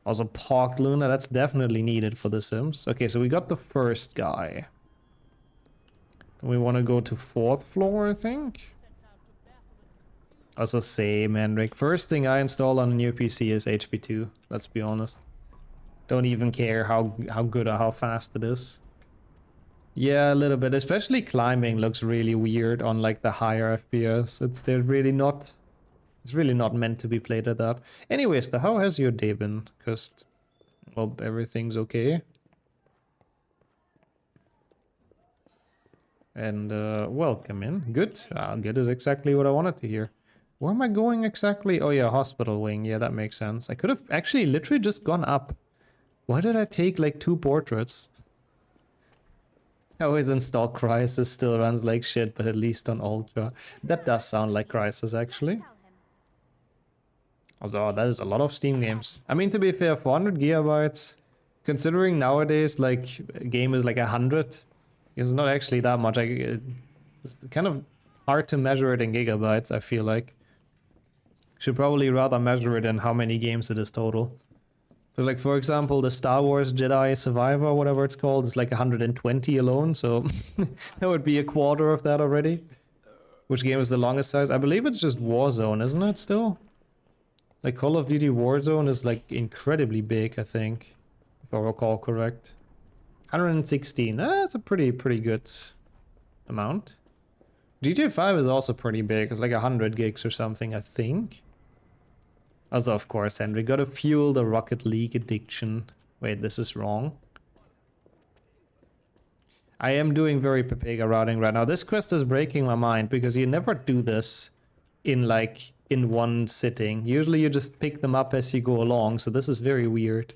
Also, Park Luna, that's definitely needed for The Sims. Okay, so we got the first guy. We want to go to 4th floor, I think. Also, same, Hendrik. First thing I install on a new PC is HP2. Let's be honest. Don't even care how good or how fast it is. Yeah, a little bit. Especially climbing looks really weird on like the higher FPS. It's really not meant to be played at that. Anyways, how has your day been? Because, well, everything's okay. And welcome in. Good. Good is exactly what I wanted to hear. Where am I going exactly? Oh yeah, hospital wing. Yeah, that makes sense. I could have actually literally just gone up. Why did I take like 2 portraits? I always install Crysis, still runs like shit, but at least on Ultra. That does sound like Crysis actually. Also, that is a lot of Steam games. I mean, to be fair, 400 gigabytes, considering nowadays like a game is like 100. It's not actually that much. It's kind of hard to measure it in gigabytes, I feel like. Should probably rather measure it in how many games it is total. So like, for example, the Star Wars Jedi Survivor, whatever it's called, is like 120 alone, so that would be a quarter of that already. Which game is the longest size? I believe it's just Warzone, isn't it, still? Like, Call of Duty Warzone is like incredibly big, I think. If I recall correct. 116, that's a pretty good amount. GTA 5 is also pretty big, it's like 100 gigs or something, I think. Also, of course, Henry, gotta fuel the Rocket League addiction. Wait, this is wrong. I am doing very Pepega routing right now. This quest is breaking my mind because you never do this in one sitting. Usually you just pick them up as you go along, so this is very weird.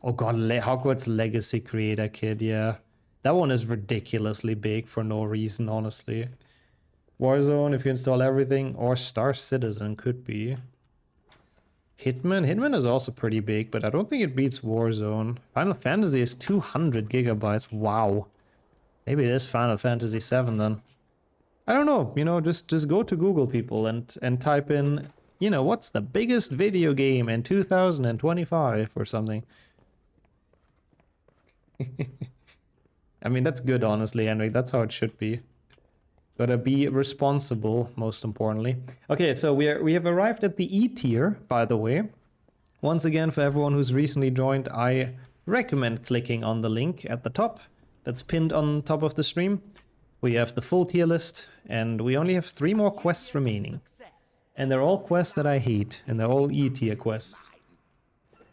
Oh god, Hogwarts Legacy Creator Kit, yeah. That one is ridiculously big for no reason, honestly. Warzone, if you install everything, or Star Citizen could be. Hitman is also pretty big, but I don't think it beats Warzone. Final Fantasy is 200 gigabytes, wow. Maybe it is Final Fantasy 7 then. I don't know, you know, just go to Google, people, and type in, you know, what's the biggest video game in 2025 or something. I mean, that's good, honestly, Henrik. That's how it should be. Gotta be responsible, most importantly. Okay, so we have arrived at the E tier, by the way. Once again, for everyone who's recently joined, I recommend clicking on the link at the top that's pinned on top of the stream. We have the full tier list, and we only have 3 more quests remaining. And they're all quests that I hate, and they're all E tier quests.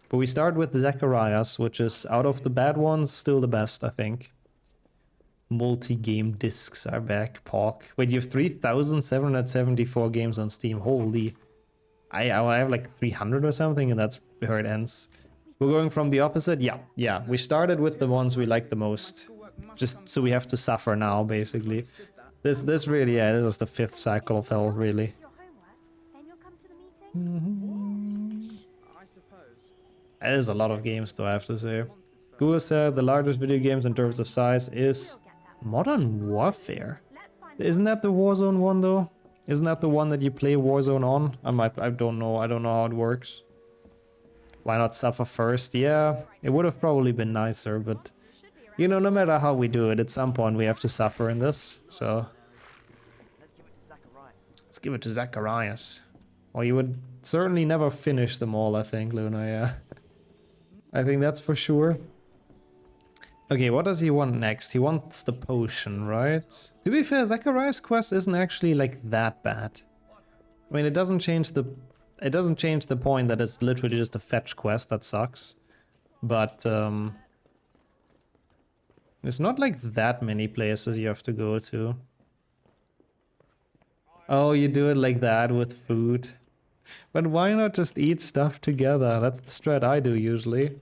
But we start with Zacharias, which is, out of the bad ones, still the best, I think. Multi-game discs are back, POC. Wait, you have 3,774 games on Steam, holy. I have like 300 or something, and that's where it ends. We're going from the opposite? Yeah. We started with the ones we like the most. Just so we have to suffer now, basically. This really, yeah, this is the 5th cycle of hell, really. Your homework, then you'll come to the meeting. I suppose. That is a lot of games, though, I have to say. Google said the largest video games in terms of size is Modern Warfare. Isn't that the Warzone one, though? Isn't that the one that you play Warzone on? I don't know how it works. Why not suffer first? Yeah, it would have probably been nicer, but you know, no matter how we do it, at some point we have to suffer in this, so... Let's give it to Zacharias. Let's give it to Zacharias. Well, you would certainly never finish them all, I think, Luna, yeah. I think that's for sure. Okay, what does he want next? He wants the potion, right? To be fair, Zachariah's quest isn't actually like that bad. I mean, it doesn't change the point that it's literally just a fetch quest that sucks. But it's not like that many places you have to go to. Oh, you do it like that with food. But why not just eat stuff together? That's the strat I do usually.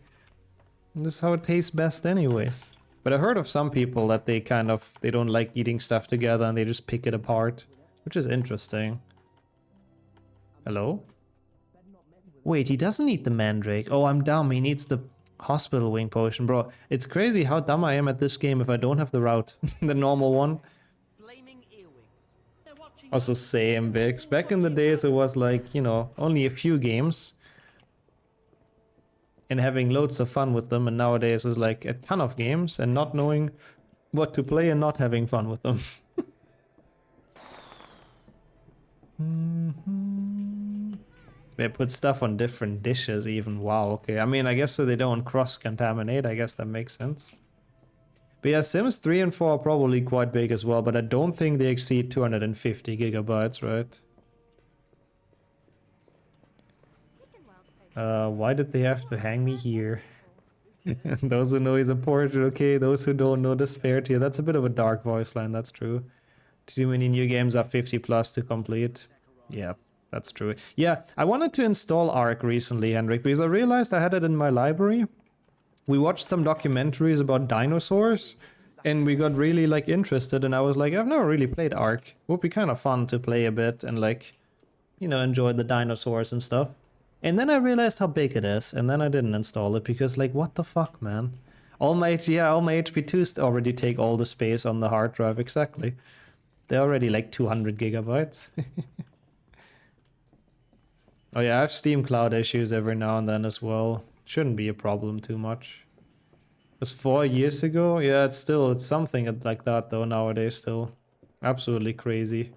And this is how it tastes best anyways. But I heard of some people that they don't like eating stuff together and they just pick it apart, which is interesting. Hello? Wait, he doesn't need the mandrake. Oh, I'm dumb. He needs the hospital wing potion, bro. It's crazy how dumb I am at this game if I don't have the route, the normal one. Flaming earwigs. Also same, Vix. Back in the days it was like, you know, only a few games and having loads of fun with them, and nowadays it's like a ton of games and not knowing what to play and not having fun with them. They put stuff on different dishes even. Wow, okay. I mean, I guess so they don't cross-contaminate. I guess that makes sense. But yeah, Sims 3 and 4 are probably quite big as well, but I don't think they exceed 250 gigabytes, right? Why did they have to hang me here? Those who know he's a portrait, okay. Those who don't know the spare tier. That's a bit of a dark voice line, that's true. Too many new games are 50 plus to complete. Yeah, that's true. Yeah, I wanted to install Ark recently, Henrik, because I realized I had it in my library. We watched some documentaries about dinosaurs, and we got really like interested, and I was like, I've never really played Ark. Would be kind of fun to play a bit and like, you know, enjoy the dinosaurs and stuff. And then I realized how big it is, and then I didn't install it because like, what the fuck, man? All my HP2s already take all the space on the hard drive, exactly. They're already like 200 gigabytes. Oh yeah, I have Steam Cloud issues every now and then as well. Shouldn't be a problem too much. It was 4 years ago? Yeah, it's something like that though nowadays still. Absolutely crazy.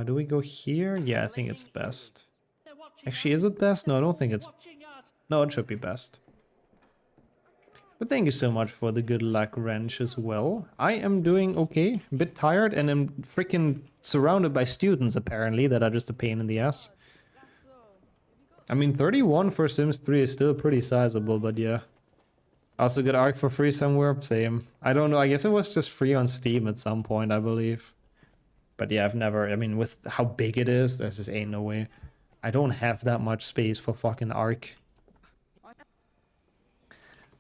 Do we go here? Yeah, I think it's best. Actually, is it best? No, I don't think it's... No, it should be best. But thank you so much for the good luck wrench as well. I am doing okay, a bit tired, and I'm freaking surrounded by students apparently that are just a pain in the ass. I mean, 31 for Sims 3 is still pretty sizable, but yeah. Also got Ark for free somewhere, same. I don't know, I guess it was just free on Steam at some point, I believe. But yeah, I mean, with how big it is, there just ain't no way. I don't have that much space for fucking Ark.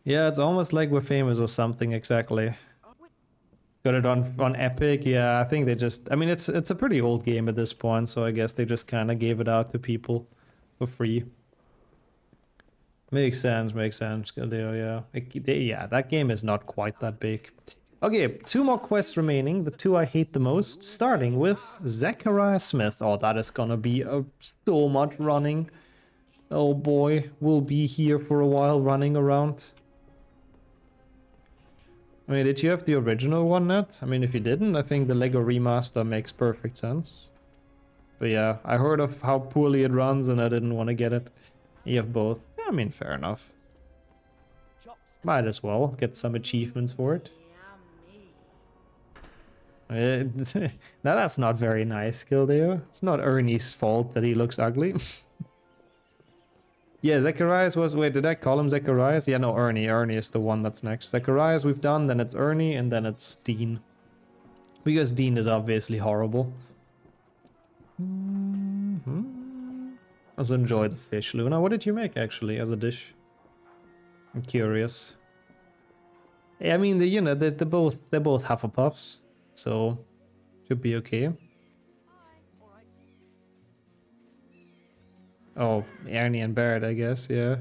Yeah, it's almost like we're famous or something, exactly. Got it on Epic, yeah, I think they just... I mean, it's a pretty old game at this point, so I guess they just kind of gave it out to people for free. Makes sense, yeah. Yeah, that game is not quite that big. Okay, 2 more quests remaining, the 2 I hate the most, starting with Zachariah Smith. Oh, that is gonna be so much running. Oh boy, we'll be here for a while running around. I mean, did you have the original one, Nat? I mean, if you didn't, I think the Lego remaster makes perfect sense. But yeah, I heard of how poorly it runs and I didn't want to get it. You have both. Yeah, I mean, fair enough. Might as well get some achievements for it. Now that's not very nice, Kildeo. It's not Ernie's fault that he looks ugly. Yeah, Zacharias was... Wait, did I call him Zacharias? Yeah, no, Ernie. Ernie is the one that's next. Zacharias we've done, then it's Ernie, and then it's Dean. Because Dean is obviously horrible. Also enjoy the fish, Luna. What did you make, actually, as a dish? I'm curious. Yeah, I mean, they're both Hufflepuffs. So, should be okay. Oh, Ernie and Barrett, I guess, yeah.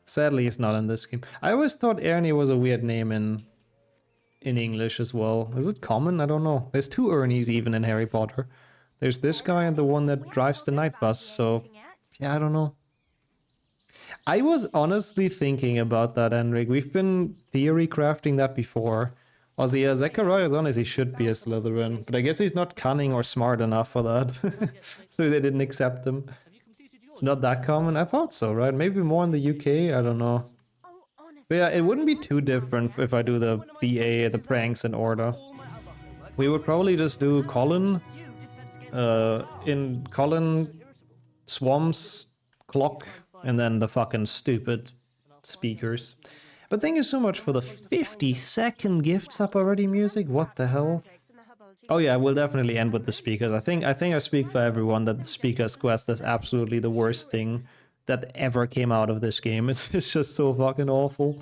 Sadly, he's not in this game. I always thought Ernie was a weird name in English as well. Is it common? I don't know. There's 2 Ernies even in Harry Potter. There's this guy and the one that drives the night bus, so... Yeah, I don't know. I was honestly thinking about that, Henrik. We've been theory crafting that before. Also, yeah, Zacharias honestly should be a Slytherin, but I guess he's not cunning or smart enough for that. So they didn't accept him. It's not that common. I thought so, right? Maybe more in the UK, I don't know. Oh, honestly, But yeah, it wouldn't be too different if I do the VA, the pranks in order. We would probably just do Colin, in Colin, Swamps, Clock, and then the fucking stupid speakers. But thank you so much for the 50-second gift sub already, music. What the hell? Oh yeah, we'll definitely end with the speakers. I think I speak for everyone that the speakers quest is absolutely the worst thing that ever came out of this game. It's just so fucking awful.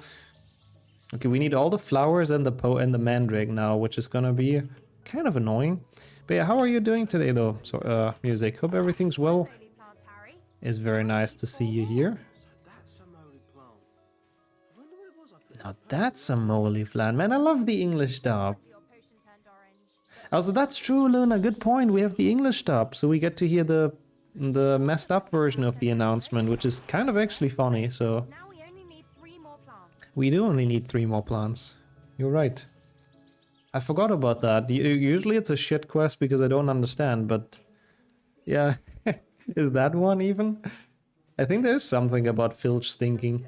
Okay, we need all the flowers and the mandrake now, which is gonna be kind of annoying. But yeah, how are you doing today though? So music, hope everything's well. It's very nice to see you here. Now that's a moly flan, man. I love the English dub. Also, that's true, Luna. Good point. We have the English dub, so we get to hear the messed up version of the announcement, which is kind of actually funny. So Now we only need 3 more plants. we do only need 3 more plants. You're right. I forgot about that. Usually it's a shit quest because I don't understand, but yeah, is that one even? I think there's something about Filch stinking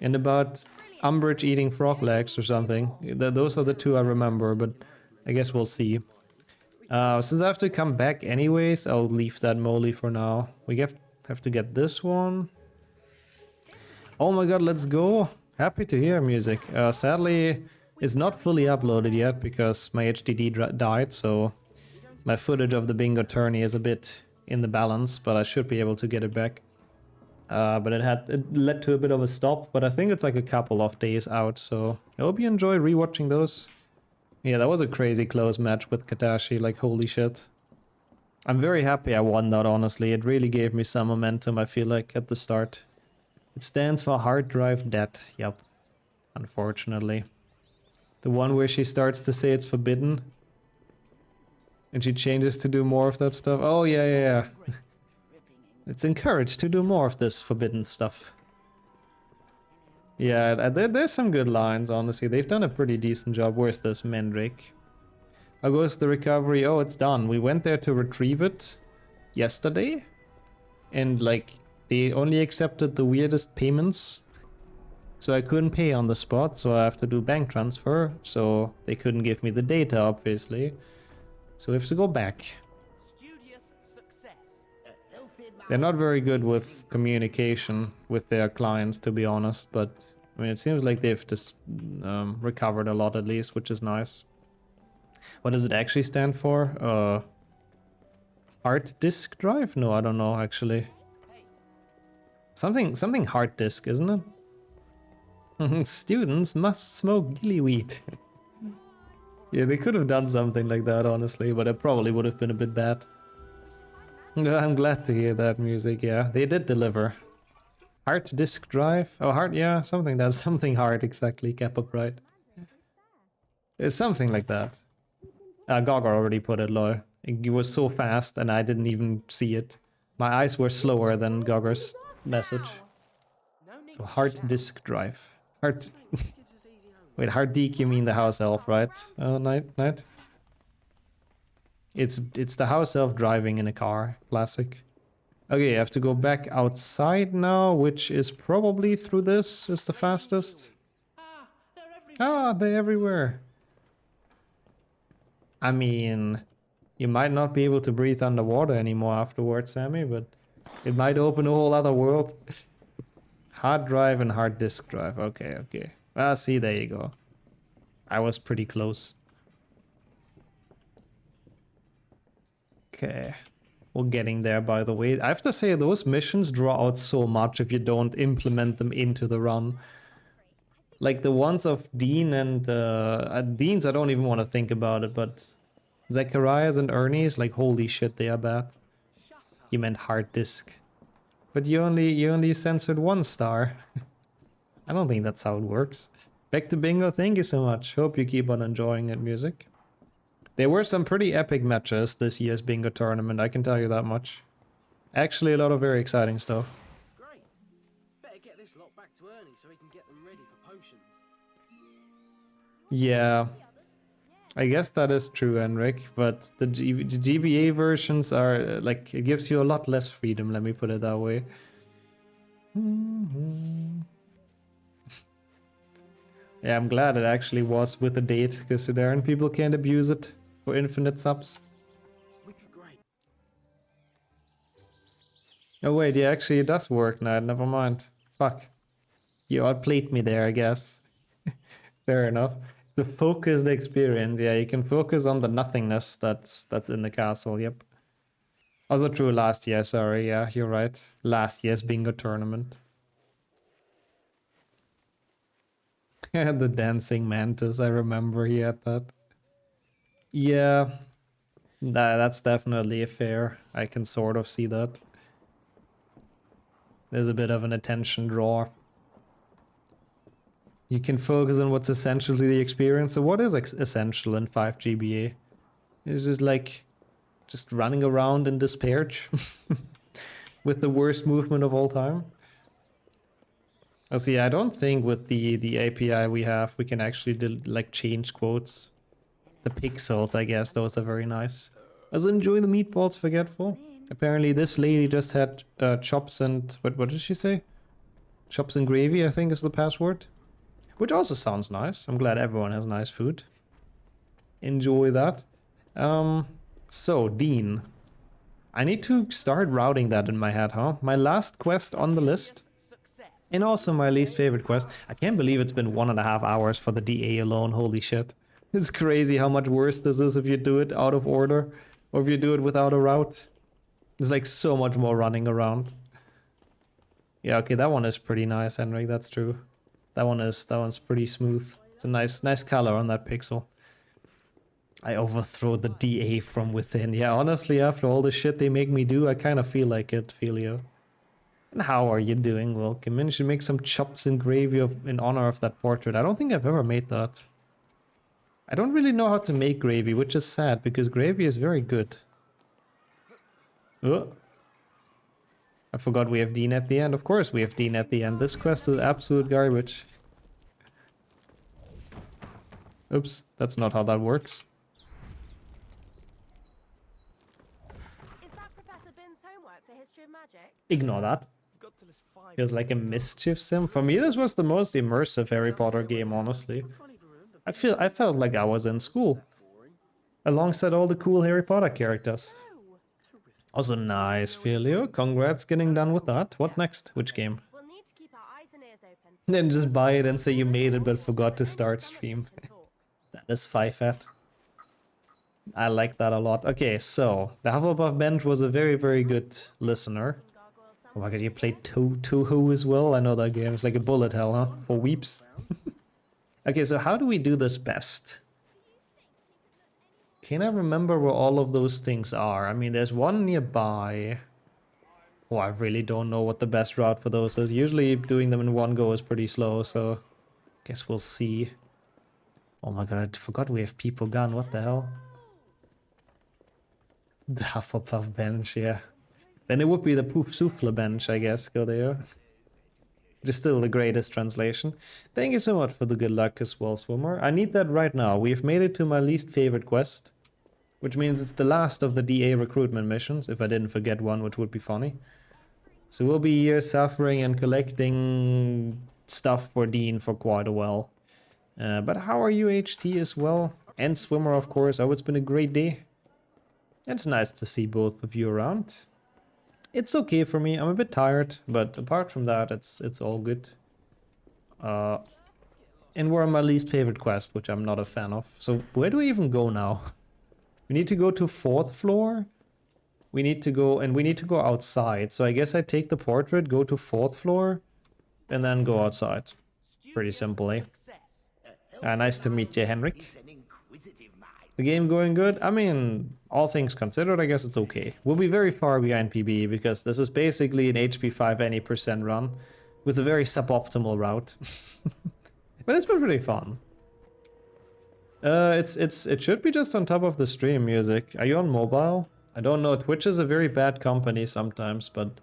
and about Umbridge eating frog legs or something. Those are the 2 I remember, but I guess we'll see. Since I have to come back anyways, I'll leave that moly for now. We have to get this one. Oh my god, let's go. Happy to hear music. Sadly, it's not fully uploaded yet because my HDD died, so my footage of the bingo tourney is a bit in the balance, but I should be able to get it back. But it led to a bit of a stop, but I think it's like a couple of days out, so I hope you enjoy rewatching those. Yeah, that was a crazy close match with Katashi, like holy shit. I'm very happy I won that, honestly. It really gave me some momentum, I feel like, at the start. It stands for hard drive dead, yep. Unfortunately. The one where she starts to say it's forbidden. And she changes to do more of that stuff. Oh, yeah. It's encouraged to do more of this forbidden stuff. Yeah, there's some good lines, honestly. They've done a pretty decent job. Where's this Mandrake? How goes the recovery? Oh, it's done. We went there to retrieve it yesterday. And, like, they only accepted the weirdest payments. So I couldn't pay on the spot, so I have to do bank transfer. So they couldn't give me the data, obviously. So we have to go back. Studious success. They're not very good with communication with their clients, to be honest, but I mean, it seems like they've just recovered a lot at least, which is nice. What does it actually stand for? Hard disk drive? No, I don't know, actually. Something hard disk, isn't it? Students must smoke gillyweed. Yeah, they could have done something like that, honestly, but it probably would have been a bit bad. I'm glad to hear that music, yeah. They did deliver. Hard disk drive? Oh, hard, yeah, something hard, exactly, Kappa Pride. It's something like that. Gaga already put it, lol. It was so fast and I didn't even see it. My eyes were slower than Gaga's message. So hard disk drive. Hard... Wait, hard deek, you mean the house elf, right? Oh, night. It's the house elf driving in a car. Classic. Okay, I have to go back outside now, which is probably through this is the fastest. They're everywhere. I mean, you might not be able to breathe underwater anymore afterwards, Sammy, but it might open a whole other world. Hard drive and hard disk drive. Okay. Ah, see, there you go. I was pretty close. Okay. We're getting there, by the way. I have to say, those missions draw out so much if you don't implement them into the run. Like the ones of Dean and... Dean's, I don't even want to think about it, but... Zacharias and Ernie's, like, holy shit, they are bad. You meant hard disk. But you only censored 1 star. I don't think that's how it works. Back to bingo, thank you so much. Hope you keep on enjoying it, music. There were some pretty epic matches this year's bingo tournament, I can tell you that much. Actually, a lot of very exciting stuff. Great. Better get this lot back to Ernie so he can get them ready for potions. Yeah. I guess that is true, Henrik, but the GBA versions are, like, it gives you a lot less freedom, let me put it that way. Yeah, I'm glad it actually was with a date, because then people can't abuse it for infinite subs. Wicked great. Oh wait, yeah, actually it does work now, never mind. Fuck. You outplayed me there, I guess. Fair enough. The focused experience, yeah, you can focus on the nothingness that's in the castle, yep. Also true last year, sorry, yeah, you're right. Last year's bingo tournament. The dancing mantis, I remember he had that. Yeah, that's definitely a fair. I can sort of see that. There's a bit of an attention draw. You can focus on what's essential to the experience. So what is essential in 5GBA? It's just like just running around in despair with the worst movement of all time. Oh, see, I don't think with the API we have, we can actually like change quotes. The pixels, I guess, those are very nice. Also enjoy the meatballs, forgetful. Apparently this lady just had chops and... What did she say? Chops and gravy, I think is the password. Which also sounds nice. I'm glad everyone has nice food. Enjoy that. So, Dean. I need to start routing that in my head, huh? My last quest on the list. And also my least favorite quest. I can't believe it's been 1.5 hours for the DA alone, holy shit. It's crazy how much worse this is if you do it out of order. Or if you do it without a route. There's like so much more running around. Yeah, okay, that one is pretty nice, Henrik, that's true. That one's pretty smooth. It's a nice color on that pixel. I overthrow the DA from within. Yeah, honestly, after all the shit they make me do, I kind of feel like it, Filio. And how are you doing, Welcome? You should make some chops and gravy in honor of that portrait. I don't think I've ever made that. I don't really know how to make gravy, which is sad, because gravy is very good. Oh. I forgot we have Dean at the end. Of course we have Dean at the end. This quest is absolute garbage. Oops, that's not how that works. Is that Professor Bin's homework for History of Magic? Ignore that. Feels like a mischief sim. For me, this was the most immersive Harry Potter game, honestly. I felt like I was in school. Alongside all the cool Harry Potter characters. Also nice, Filio. Congrats getting done with that. What next? Which game? We'll need to keep our eyes and ears open. Then just buy it and say you made it but forgot to start stream. That is 5-at. I like that a lot. Okay, so the Hufflepuff bench was a very, very good listener. Oh my god, you played Toho as well? I know that game. It's like a bullet hell, huh? For weeps. Okay, so how do we do this best? Can I remember where all of those things are? I mean, there's one nearby. Oh, I really don't know what the best route for those is. Usually doing them in one go is pretty slow, so guess we'll see. Oh my god, I forgot we have people gone. What the hell? The Hufflepuff bench, yeah. Then it would be the Poof Souffle bench, I guess, go there. Which is still the greatest translation. Thank you so much for the good luck as well, Swimmer. I need that right now. We've made it to my least favorite quest. Which means it's the last of the DA recruitment missions, if I didn't forget one, which would be funny. So we'll be here suffering and collecting stuff for Dean for quite a while. But how are you, HT, as well? And Swimmer, of course. Oh, it's been a great day. It's nice to see both of you around. It's okay for me. I'm a bit tired, but apart from that, it's all good. And we're on my least favorite quest, which I'm not a fan of. So where do we even go now? We need to go to 4th floor. We need to go outside. So I guess I take the portrait, go to 4th floor, and then go outside. Pretty simple, eh? Nice to meet you, Henrik. The game going good? I mean, all things considered, I guess it's okay. We'll be very far behind PB because this is basically an HP 5 any % run with a very suboptimal route. But it's been pretty fun. It should be just on top of the stream music. Are you on mobile? I don't know. Twitch is a very bad company sometimes, but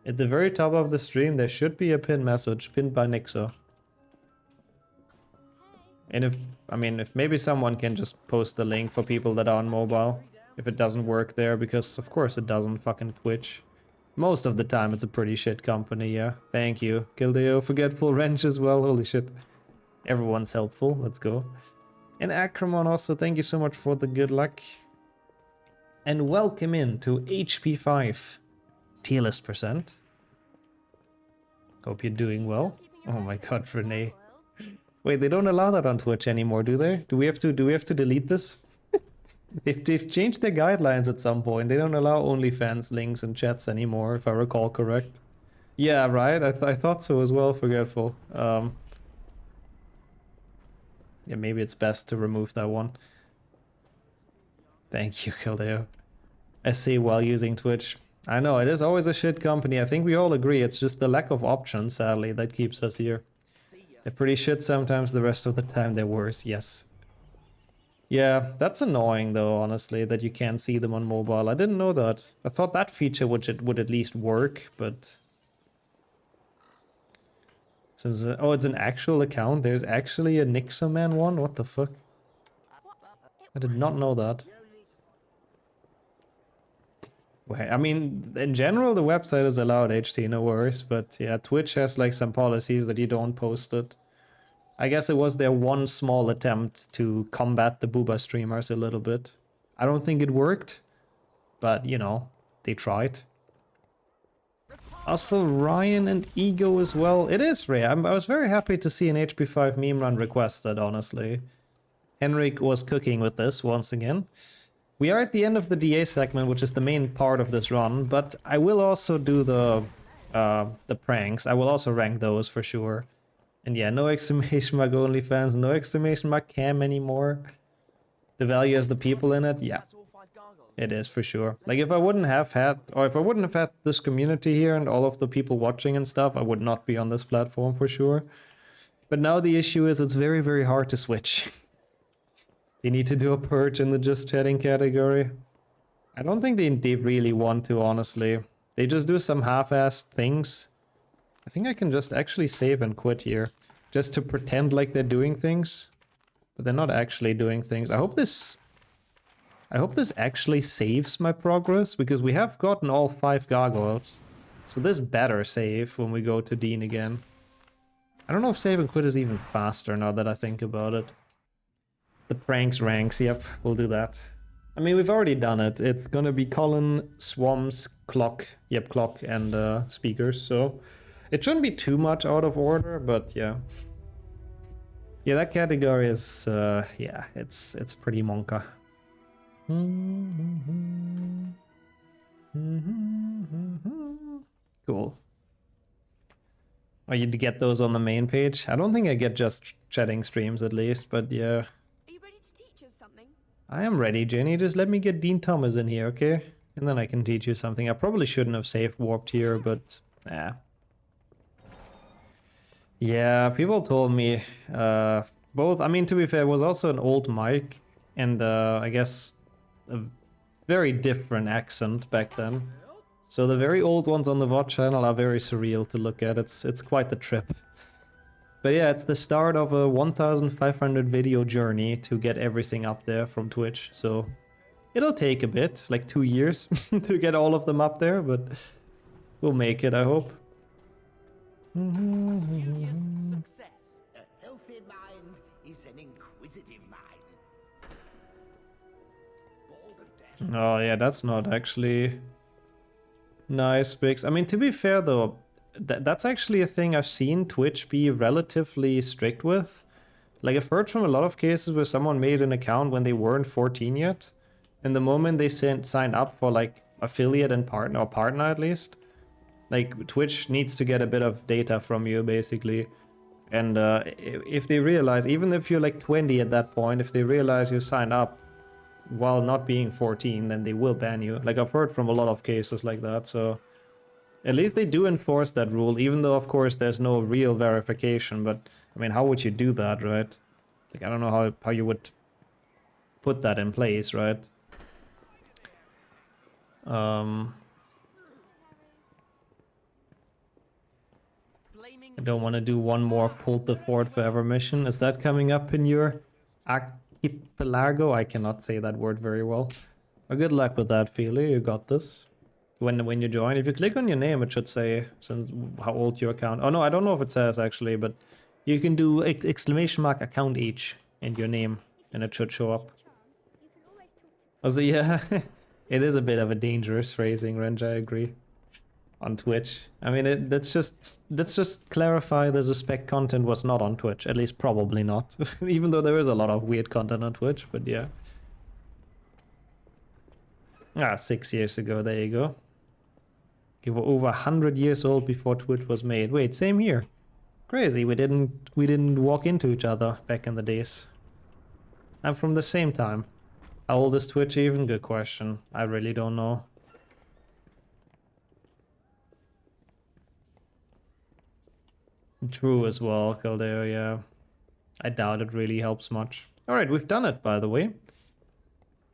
at the very top of the stream there should be a pin message pinned by Nixo. And if maybe someone can just post the link for people that are on mobile, if it doesn't work there, because of course it doesn't, fucking Twitch. Most of the time it's a pretty shit company, yeah. Thank you. Kildeo, Forgetful Wrench as well, holy shit. Everyone's helpful. Let's go. And Acromon also, thank you so much for the good luck. And welcome in to HP5 Tierlist percent. Hope you're doing well. Oh my god, Renee. Wait, they don't allow that on Twitch anymore, do they? Do we have to delete this? They've changed their guidelines at some point. They don't allow OnlyFans links and chats anymore, if I recall correct. Yeah, right? I thought so as well, Forgetful. Yeah, maybe it's best to remove that one. Thank you, Kildeo. I see while using Twitch. I know, it is always a shit company. I think we all agree. It's just the lack of options, sadly, that keeps us here. They're pretty shit sometimes, the rest of the time they're worse, yes. Yeah, that's annoying though, honestly, that you can't see them on mobile. I didn't know that. I thought that feature would at least work, but... Since, oh, it's an actual account? There's actually a Nixoman one? What the fuck? I did not know that. Wait, I mean, in general, the website is allowed HT, no worries, but yeah, Twitch has like some policies that you don't post it. I guess it was their one small attempt to combat the booba streamers a little bit. I don't think it worked, but you know, they tried. Also, Ryan and Ego as well. It is rare. I was very happy to see an HP5 meme run requested, honestly. Henrik was cooking with this once again. We are at the end of the DA segment, which is the main part of this run, but I will also do the pranks. I will also rank those for sure. And yeah, no exclamation mark OnlyFans, no exclamation mark cam anymore. The value has the people in it, yeah. It is for sure. Like if I wouldn't have had, or if I wouldn't have had this community here and all of the people watching and stuff, I would not be on this platform for sure. But now the issue is it's very, very hard to switch. They need to do a purge in the just chatting category. I don't think they really want to, honestly. They just do some half-assed things. I think I can just actually save and quit here. Just to pretend like they're doing things. But they're not actually doing things. I hope this actually saves my progress, because we have gotten all 5 gargoyles. So this better save when we go to Dean again. I don't know if save and quit is even faster now that I think about it. The pranks ranks, yep, we'll do that. I mean, we've already done it. It's gonna be Colin, Swamps, Clock, yep, Clock, and Speakers, so... It shouldn't be too much out of order, but yeah. Yeah, that category is, yeah, it's pretty monka. Cool. Oh, you get those on the main page? I don't think I get just chatting streams at least, but yeah. Are you ready to teach us something? I am ready, Jenny. Just let me get Dean Thomas in here, okay? And then I can teach you something. I probably shouldn't have safe warped here, but yeah. Yeah, people told me both. I mean, to be fair, it was also an old mic and I guess a very different accent back then. So the very old ones on the VOD channel are very surreal to look at. It's quite the trip. But yeah, it's the start of a 1,500 video journey to get everything up there from Twitch. So it'll take a bit, like 2 years to get all of them up there, but we'll make it, I hope. Studious success. A healthy mind is an inquisitive mind. Bald of death. Oh yeah, that's not actually nice, Bix. I mean, to be fair though, that's actually a thing I've seen Twitch be relatively strict with. Like, I've heard from a lot of cases where someone made an account when they weren't 14 yet, and the moment they signed up for like affiliate and partner, or partner at least, like Twitch needs to get a bit of data from you basically. And if they realize, even if you're like 20 at that point, if they realize you signed up while not being 14, then they will ban you. Like, I've heard from a lot of cases like that, so at least they do enforce that rule, even though of course there's no real verification. But I mean, how would you do that, right? Like, I don't know how you would put that in place, right? I don't want to do one more Hold the Fort Forever mission. Is that coming up in your archipelago? I cannot say that word very well. Well, good luck with that, Feely. You got this. When you join, if you click on your name, it should say since how old your account. Oh no, I don't know if it says actually, but You can do exclamation mark account H and your name, and it should show up. Also, yeah, it is a bit of a dangerous phrasing, Renj, I agree. On Twitch. I mean, let's just clarify the suspect content was not on Twitch. At least probably not. Even though there is a lot of weird content on Twitch, but yeah. Ah, 6 years ago, there you go. You were over 100 years old before Twitch was made. Wait, same here. Crazy, we didn't walk into each other back in the days. I'm from the same time. How old is Twitch even? Good question. I really don't know. True as well, Caldeo, yeah. I doubt it really helps much. Alright, we've done it, by the way.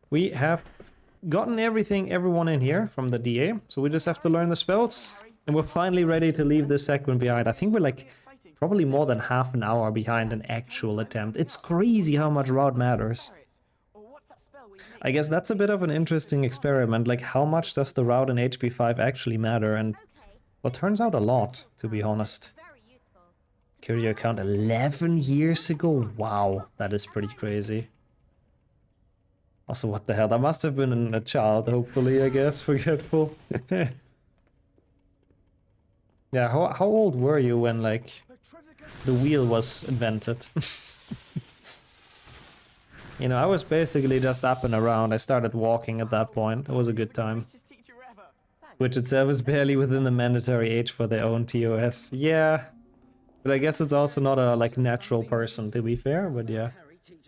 We have gotten everyone in here from the DA, so we just have to learn the spells. And we're finally ready to leave this segment behind. I think we're like probably more than half an hour behind an actual attempt. It's crazy how much route matters. I guess that's a bit of an interesting experiment, like how much does the route in HP5 actually matter, and well, turns out a lot, to be honest. Curio account 11 years ago? Wow, that is pretty crazy. Also, what the hell, that must have been a child, hopefully, I guess, forgetful. Yeah, how old were you when, like, the wheel was invented? You know, I was basically just up and around. I started walking at that point. It was a good time. Which itself is barely within the mandatory age for their own TOS. Yeah. But I guess it's also not a, like, natural person, to be fair. But yeah.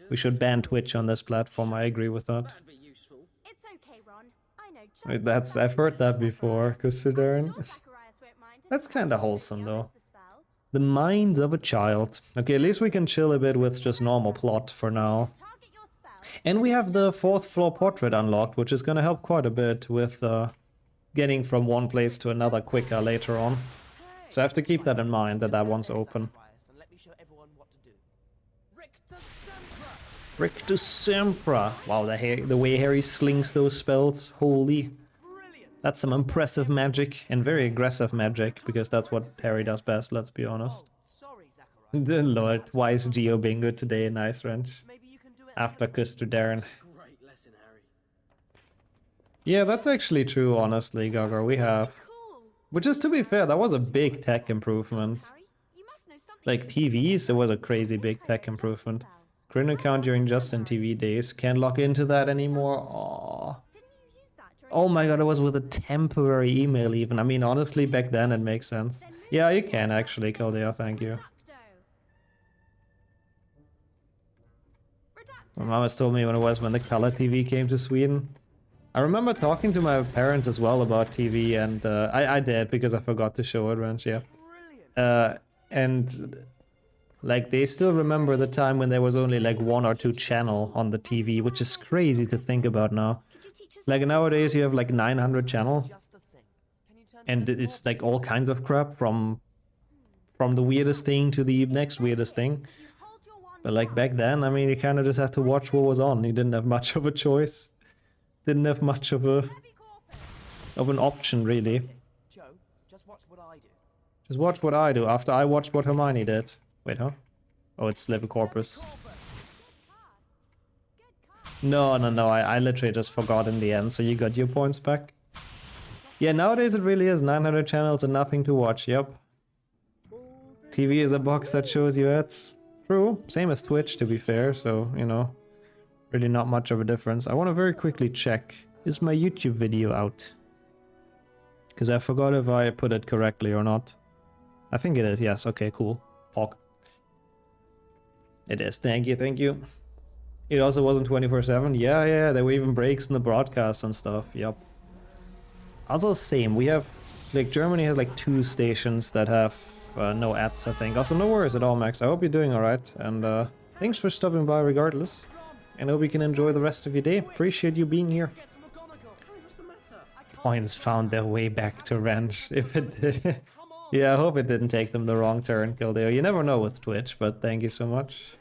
We should ban Twitch on this platform. I agree with that. It's okay, Ron. I know just Wait, I've heard that before. Considering. That's kind of wholesome, though. The minds of a child. Okay, at least we can chill a bit with just normal plot for now. And we have the 4th floor portrait unlocked, which is going to help quite a bit with getting from one place to another quicker later on. So I have to keep that in mind, that one's open. Rictus Sempra. Wow, the way Harry slings those spells. Holy. That's some impressive magic and very aggressive magic, because that's what Harry does best, let's be honest. The Lord, wise Geo Bingo today, nice wrench. After Custer Darren. Yeah, that's actually true, honestly, Gaga. We have. Which is, to be fair, that was a big tech improvement. Like TVs, it was a crazy big tech improvement. Grin account during Justin TV days. Can't log into that anymore. Aww. Oh my god, it was with a temporary email even. I mean, honestly, back then it makes sense. Yeah, you can actually, Caldea, thank you. My mom has told me when it was when the color TV came to Sweden. I remember talking to my parents as well about TV, and I did because I forgot to show it, Ranch, yeah. And like they still remember the time when there was only like 1 or 2 channel on the TV, which is crazy to think about now. Like nowadays you have like 900 channel, and it's like all kinds of crap from the weirdest thing to the next weirdest thing. But like back then, I mean, you kind of just had to watch what was on. You didn't have much of a choice. Didn't have much of an option, really. Just watch what I do after I watched what Hermione did. Wait, huh? Oh, it's Level Corpus. No, I literally just forgot in the end, so you got your points back. Yeah, nowadays it really is 900 channels and nothing to watch, yep. TV is a box that shows you ads. True, same as Twitch to be fair, so, you know, really not much of a difference. I want to very quickly check, is my YouTube video out? Because I forgot if I put it correctly or not. I think it is, yes, okay, cool. Pog. It is, thank you. It also wasn't 24/7, yeah, there were even breaks in the broadcast and stuff, yep. Also same, we have, like Germany has like 2 stations that have no ads, I think. Also, no worries at all, Max. I hope you're doing alright. And thanks for stopping by regardless. And hope you can enjoy the rest of your day. Appreciate you being here. Points found their way back to Ranch. If it did. Yeah, I hope it didn't take them the wrong turn, Kildeo. You never know with Twitch, but thank you so much.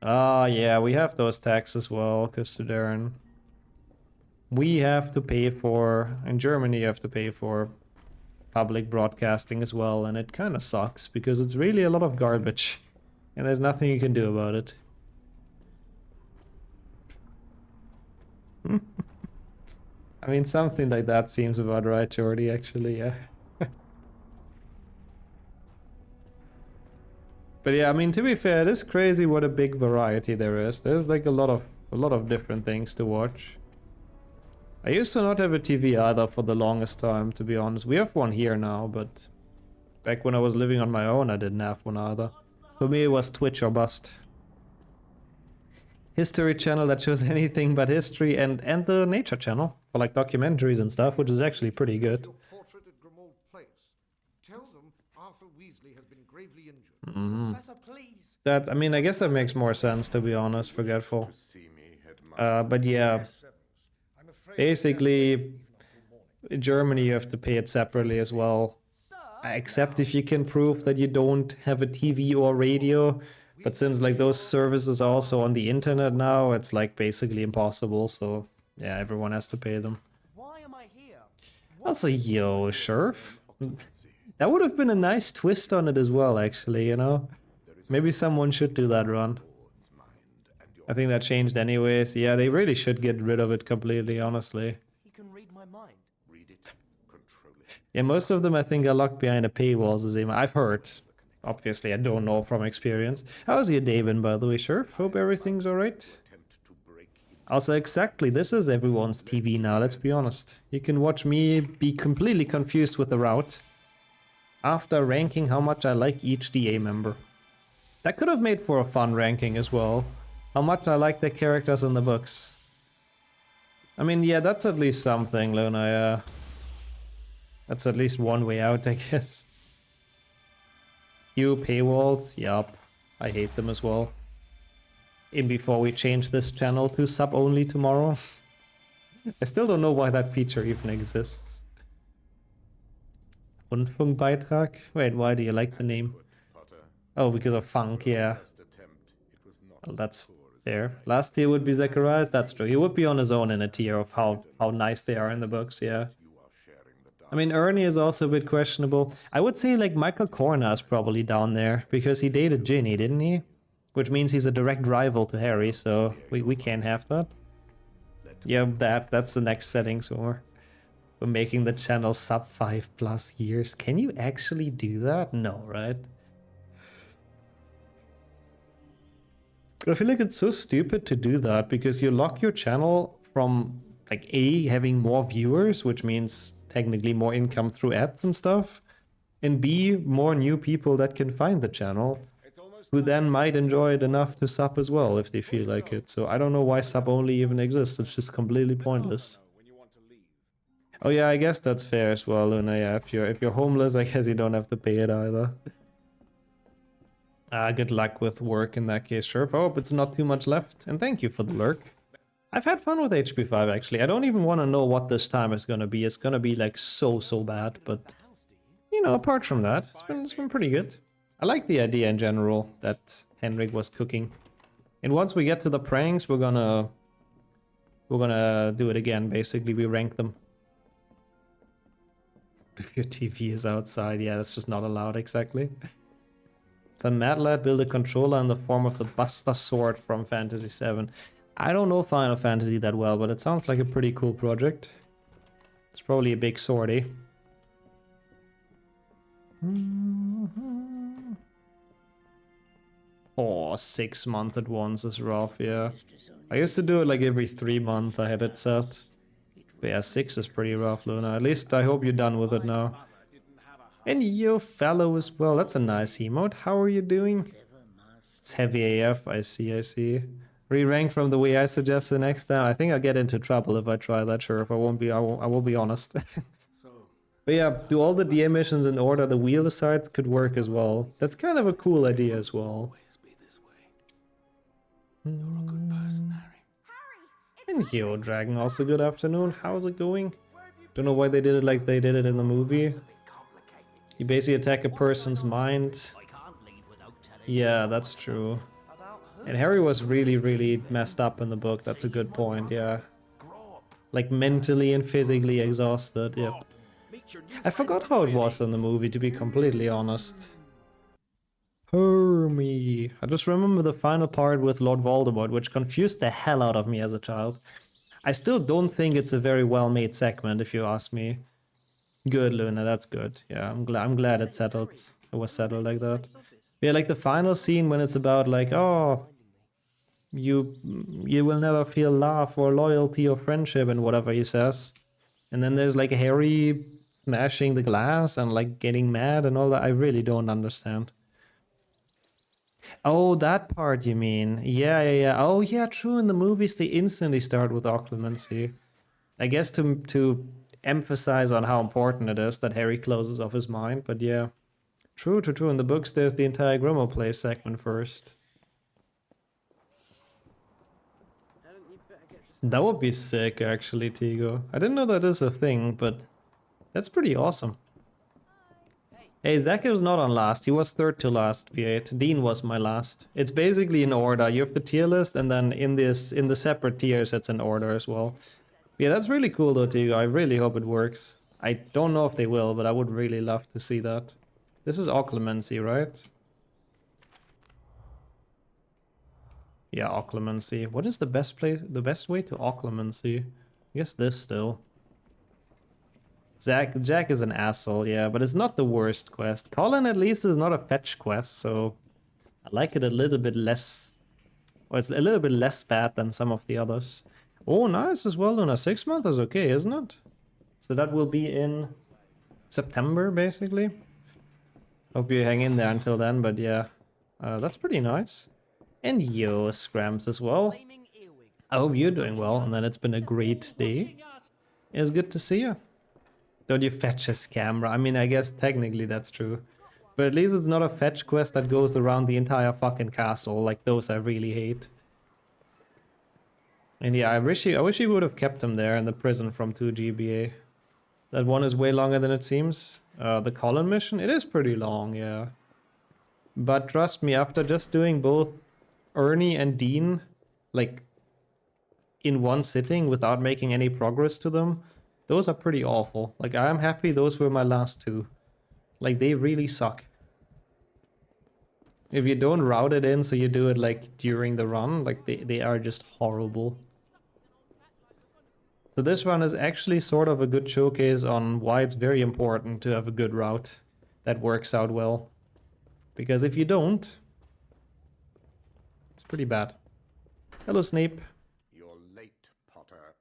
Ah, yeah, we have those tax as well, Custer Darren. We have to pay for... In Germany, you have to pay for public broadcasting as well, and it kind of sucks because it's really a lot of garbage, and there's nothing you can do about it. I mean, something like that seems about right, Jordy, actually, yeah. But yeah, I mean, to be fair, it is crazy what a big variety there is. There's like a lot of different things to watch. I used to not have a TV either for the longest time, to be honest. We have one here now, but back when I was living on my own, I didn't have one either. For me, it was Twitch or bust. History channel that shows anything but history, and the nature channel for like documentaries and stuff, which is actually pretty good. Professor, please. That, I mean, I guess that makes more sense, to be honest, forgetful. But yeah, basically, in Germany you have to pay it separately as well. Except if you can prove that you don't have a TV or radio. But since like those services are also on the internet now, it's like basically impossible. So yeah, everyone has to pay them. Why am I here? Also, yo, Sheriff. That would have been a nice twist on it as well, actually, you know? Maybe someone should do that run. I think that changed anyways. Yeah, they really should get rid of it completely, honestly. He can read my mind. Read it. Control it. Yeah, most of them I think are locked behind a paywall, Zima. I've heard. Obviously, I don't know from experience. How's your day been, by the way, Sheriff? Hope everything's alright. Also, exactly, this is everyone's TV now, let's be honest. You can watch me be completely confused with the route after ranking how much I like each DA member. That could have made for a fun ranking as well. How much I like the characters in the books. I mean, yeah, that's at least something, Luna, yeah. That's at least one way out, I guess. You paywalls, yup. I hate them as well. In before we change this channel to sub only tomorrow. I still don't know why that feature even exists. Rundfunkbeitrag? Wait, why do you like the name? Oh, because of funk, yeah. Well, that's fair. Last tier would be Zacharias, that's true. He would be on his own in a tier of how nice they are in the books, yeah. I mean, Ernie is also a bit questionable. I would say like Michael Corner is probably down there, because he dated Ginny, didn't he? Which means he's a direct rival to Harry, so we can't have that. Yeah, that's the next setting, so we're making the channel sub 5+ years. Can you actually do that? No, right? I feel like it's so stupid to do that, because you lock your channel from like A, having more viewers, which means technically more income through ads and stuff, and B, more new people that can find the channel, who then might enjoy it enough to sub as well if they feel like it. So I don't know why sub only even exists. It's just completely pointless. Oh yeah, I guess that's fair as well, Luna. Yeah, if you're homeless, I guess you don't have to pay it either. Good luck with work in that case, sure. I hope it's not too much left, and thank you for the lurk. I've had fun with HP5 actually. I don't even want to know what this time is gonna be. It's gonna be like so bad, but you know, apart from that, it's been pretty good. I like the idea in general that Henrik was cooking. And once we get to the pranks, we're gonna do it again. Basically, we rank them. If your TV is outside, yeah, that's just not allowed exactly. So Mad Lad build a controller in the form of the Buster Sword from Fantasy VII. I don't know Final Fantasy that well, but it sounds like a pretty cool project. It's probably a big sword, eh? Oh, 6 months at once is rough, yeah. I used to do it like every 3 months, I had it set. But yeah, 6 is pretty rough, Luna. At least I hope you're done with it now. And yo, fellow as well. That's a nice emote. How are you doing? It's heavy AF. I see. Re-rank from the way I suggested next time. I think I'll get into trouble if I try that, sure. If I won't be, I will be honest. But yeah, do all the DA missions in order. The wheel sides could work as well. That's kind of a cool idea as well. And yo, Dragon, also good afternoon. How's it going? Don't know why they did it like they did it in the movie. You basically attack a person's mind. Yeah, that's true. And Harry was really messed up in the book. That's a good point, yeah. Like mentally and physically exhausted, yep. I forgot how it was in the movie, to be completely honest. Hermie. I just remember the final part with Lord Voldemort, which confused the hell out of me as a child. I still don't think it's a very well-made segment, if you ask me. Good, Luna, that's good. Yeah, I'm glad it settled. It was settled like that. Yeah, like the final scene when it's about like, oh, you will never feel love or loyalty or friendship and whatever he says. And then there's like Harry smashing the glass and like getting mad and all that. I really don't understand. Oh, that part you mean? Yeah. Oh, yeah, true. In the movies, they instantly start with occlumency. I guess to emphasize on how important it is that Harry closes off his mind. But yeah, true. In the books, there's the entire Grimmauld Place segment first. That would be sick, actually, Tigo. I didn't know that is a thing, but that's pretty awesome. Hey, Zach is not on last. He was third to last, V8. Dean was my last. It's basically in order. You have the tier list, and then in the separate tiers, it's in order as well. Yeah, that's really cool though, Tigo. I really hope it works. I don't know if they will, but I would really love to see that. This is occlumency, right? Yeah, occlumency. What is the best way to occlumency? I guess this still. Jack is an asshole, yeah, but it's not the worst quest. Colin at least is not a fetch quest, so I like it a little bit less. Well, it's a little bit less bad than some of the others. Oh, nice as well, Luna. 6 months is okay, isn't it? So that will be in September, basically. Hope you hang in there until then, but yeah. That's pretty nice. And yo, Scrams as well. I hope you're doing well, and then it's been a great day. It's good to see you. Don't you fetch his camera? I mean, I guess technically that's true. But at least it's not a fetch quest that goes around the entire fucking castle, like those I really hate. And yeah, I wish he would have kept him there in the prison from 2 GBA. That one is way longer than it seems. The Colin mission? It is pretty long, yeah. But trust me, after just doing both Ernie and Dean, like, in one sitting without making any progress to them, those are pretty awful. Like, I am happy those were my last two. Like, they really suck. If you don't route it in, so you do it, like, during the run, like, they are just horrible. So this one is actually sort of a good showcase on why it's very important to have a good route that works out well. Because if you don't, it's pretty bad. Hello, Snape. You're late, Potter.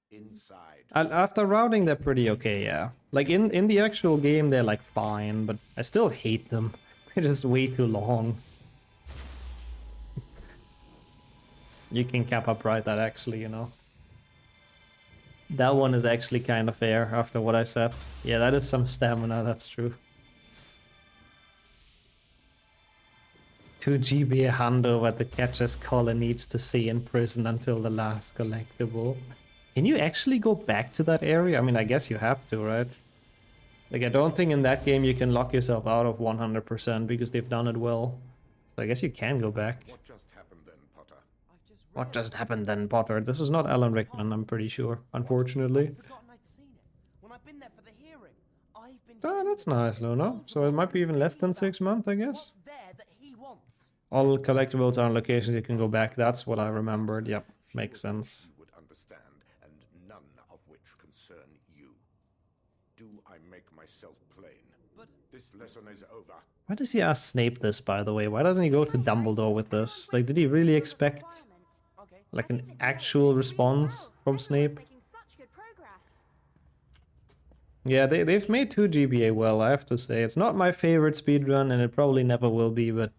Inside. After routing, they're pretty okay, yeah. Like, in the actual game, they're, like, fine, but I still hate them. They're just way too long. You can cap up right that, actually, you know. That one is actually kind of fair after what I said. Yeah, that is some stamina, that's true. 2 GB handover the catcher's Colin needs to see in prison until the last collectible. Can you actually go back to that area? I mean, I guess you have to, right? Like, I don't think in that game you can lock yourself out of 100% because they've done it well. So I guess you can go back. What just happened then, Potter? What just happened then, Potter? This is not Alan Rickman, I'm pretty sure, unfortunately. Oh, that's nice, Luna. So it might be even less than 6 months, I guess. All collectibles are on locations you can go back. That's what I remembered. Yep, makes sense. Would understand, and none of which concern you. Do I make myself plain? But this lesson is over. Why does he ask Snape this, by the way? Why doesn't he go to Dumbledore with this? Like, did he really expect, like, an actual response from Snape? Yeah, they've made 2 GBA well, I have to say. It's not my favorite speedrun, and it probably never will be, but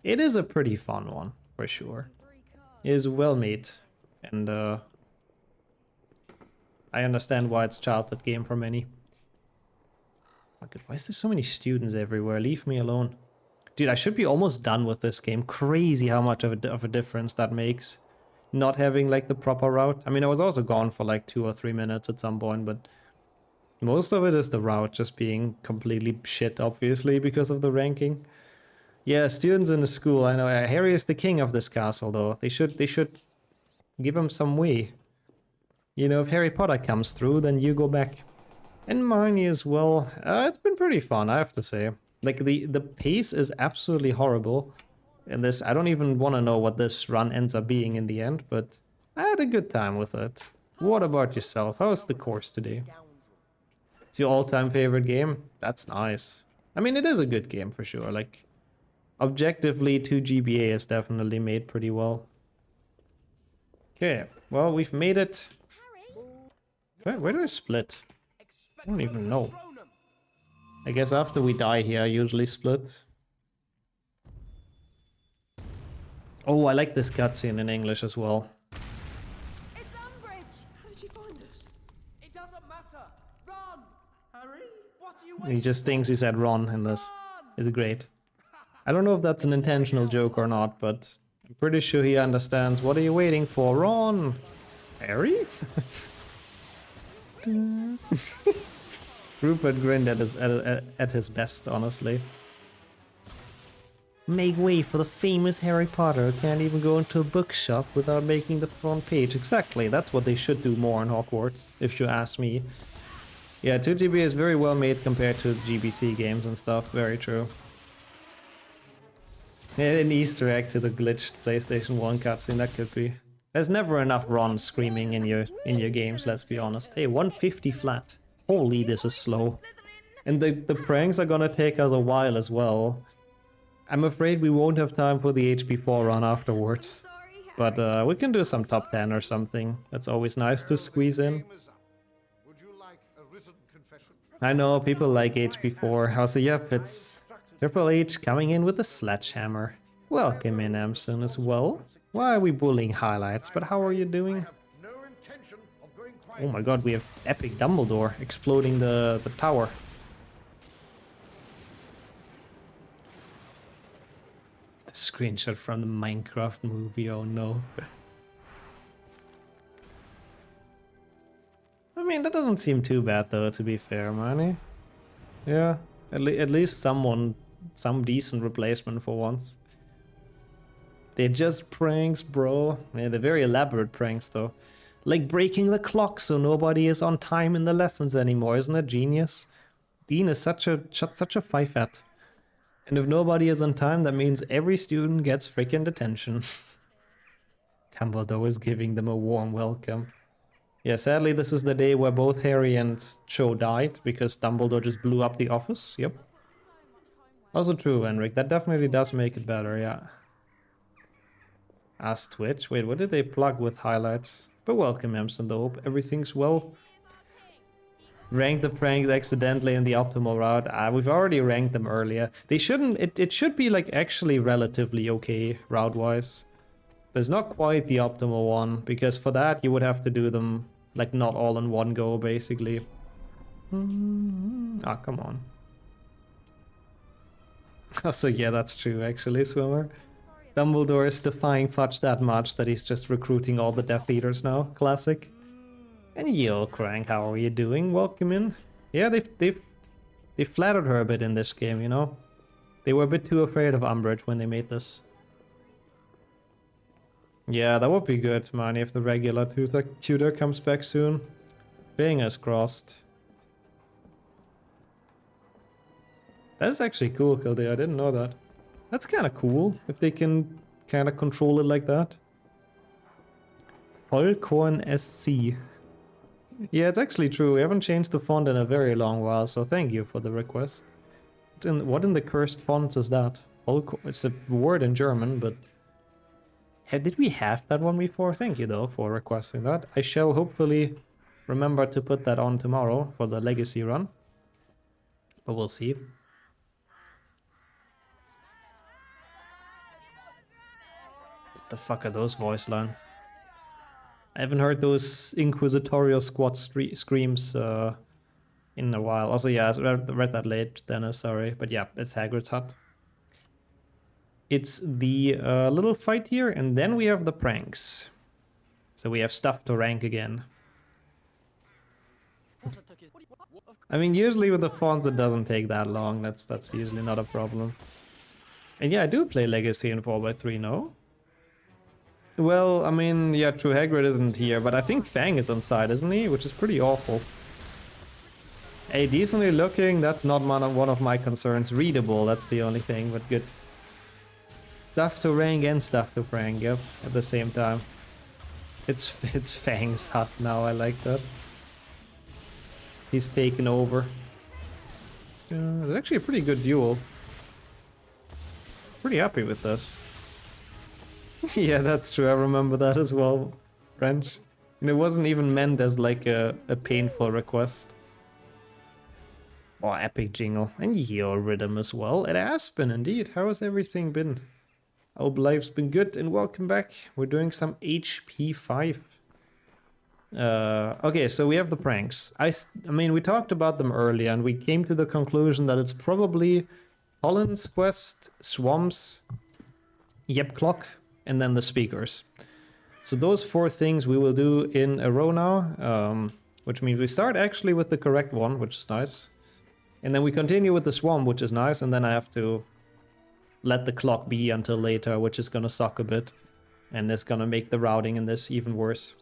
it is a pretty fun one, for sure. It is well made, and I understand why it's a childhood game for many. Oh, God, why is there so many students everywhere? Leave me alone. Dude, I should be almost done with this game. Crazy how much of a difference that makes. Not having, like, the proper route. I mean, I was also gone for, like, 2 or 3 minutes at some point, but most of it is the route just being completely shit, obviously, because of the ranking. Yeah, students in the school, I know. Harry is the king of this castle, though. They should give him some way. You know, if Harry Potter comes through, then you go back. And Miney as well. It's been pretty fun, I have to say. Like, the pace is absolutely horrible. And this, I don't even want to know what this run ends up being in the end, but I had a good time with it. What about yourself? How's the course today? It's your all-time favorite game? That's nice. I mean, it is a good game for sure. Like, objectively, 2GBA is definitely made pretty well. Okay, well, we've made it. Where do I split? I don't even know. I guess after we die here, I usually split. Oh, I like this cutscene in English as well. It's Umbridge! How did you find us? It doesn't matter. Run! Harry? What are you waiting He just thinks he said Ron in this. It's great. I don't know if that's an intentional joke or not, but I'm pretty sure he understands. What are you waiting for? Ron! Harry? Rupert grinned at his best, honestly. Make way for the famous Harry Potter. Can't even go into a bookshop without making the front page. Exactly, that's what they should do more in Hogwarts, if you ask me. Yeah, 2GB is very well made compared to GBC games and stuff, very true. An Easter egg to the glitched PlayStation 1 cutscene, that could be. There's never enough Ron screaming in your games, let's be honest. Hey, 150 flat. Holy, this is slow. And the pranks are gonna take us a while as well. I'm afraid we won't have time for the HP4 run afterwards. But we can do some top 10 or something. That's always nice to squeeze in. Would you like a written confession? I know, people like HP4. Also, yep, it's Triple H coming in with a sledgehammer. Welcome in, Amson, as well. Why are we bullying highlights? But how are you doing? No intention of going quiet. Oh my god, we have epic Dumbledore exploding the tower. The screenshot from the Minecraft movie, oh no. I mean, that doesn't seem too bad though, to be fair, Manny. Yeah, at least some decent replacement for once. They're just pranks, bro. Yeah, they're very elaborate pranks though. Like breaking the clock so nobody is on time in the lessons anymore, isn't that genius? Dean is such a five-at. And if nobody is on time, that means every student gets freaking detention. Dumbledore is giving them a warm welcome. Yeah, sadly this is the day where both Harry and Cho died, because Dumbledore just blew up the office, yep. Also true, Henrik, that definitely does make it better, yeah. Ask Twitch, wait, what did they plug with highlights? But welcome, Emson, though, hope everything's well. Rank the pranks accidentally in the optimal route. We've already ranked them earlier. They shouldn't, it should be like actually relatively okay route-wise. But it's not quite the optimal one, because for that you would have to do them like not all in one go, basically. Ah, come on. So yeah, that's true actually, Swimmer. Dumbledore is defying Fudge that much that he's just recruiting all the Death Eaters now. Classic. And yo, Crank, how are you doing? Welcome in. Yeah, they flattered her a bit in this game, you know? They were a bit too afraid of Umbridge when they made this. Yeah, that would be good, man, if the regular tutor comes back soon. Fingers crossed. That's actually cool, Kildare. I didn't know that. That's kind of cool, if they can kind of control it like that. Vollkorn SC. Yeah, it's actually true. We haven't changed the font in a very long while, so thank you for the request. What in the cursed fonts is that? It's a word in German, but... Did we have that one before? Thank you, though, for requesting that. I shall hopefully remember to put that on tomorrow for the Legacy run. But we'll see. What the fuck are those voice lines? I haven't heard those inquisitorial squad screams in a while. Also, yeah, I read that late, Dennis, sorry. But yeah, it's Hagrid's hut. It's the little fight here, and then we have the pranks. So we have stuff to rank again. I mean, usually with the fonts it doesn't take that long. That's usually not a problem. And yeah, I do play Legacy in 4x3, no? Well, I mean, yeah, true, Hagrid isn't here, but I think Fang is on side, isn't he? Which is pretty awful. Hey, decently looking, that's not one of my concerns. Readable, that's the only thing, but good. Stuff to rank and stuff to prank, yep, at the same time. It's Fang's hut now, I like that. He's taken over. It's actually a pretty good duel. Pretty happy with this. Yeah, that's true, I remember that as well, French. And it wasn't even meant as like a painful request. Oh, epic jingle. And your rhythm as well. It has been indeed. How has everything been? I hope life's been good and welcome back. We're doing some HP 5. Okay, so we have the pranks. I mean, we talked about them earlier and we came to the conclusion that it's probably Colin's quest, Swamps, Yep Clock, and then the speakers. So those 4 things we will do in a row now, which means we start actually with the correct one, which is nice. And then we continue with the swamp, which is nice, and then I have to let the clock be until later, which is gonna suck a bit. And it's gonna make the routing in this even worse.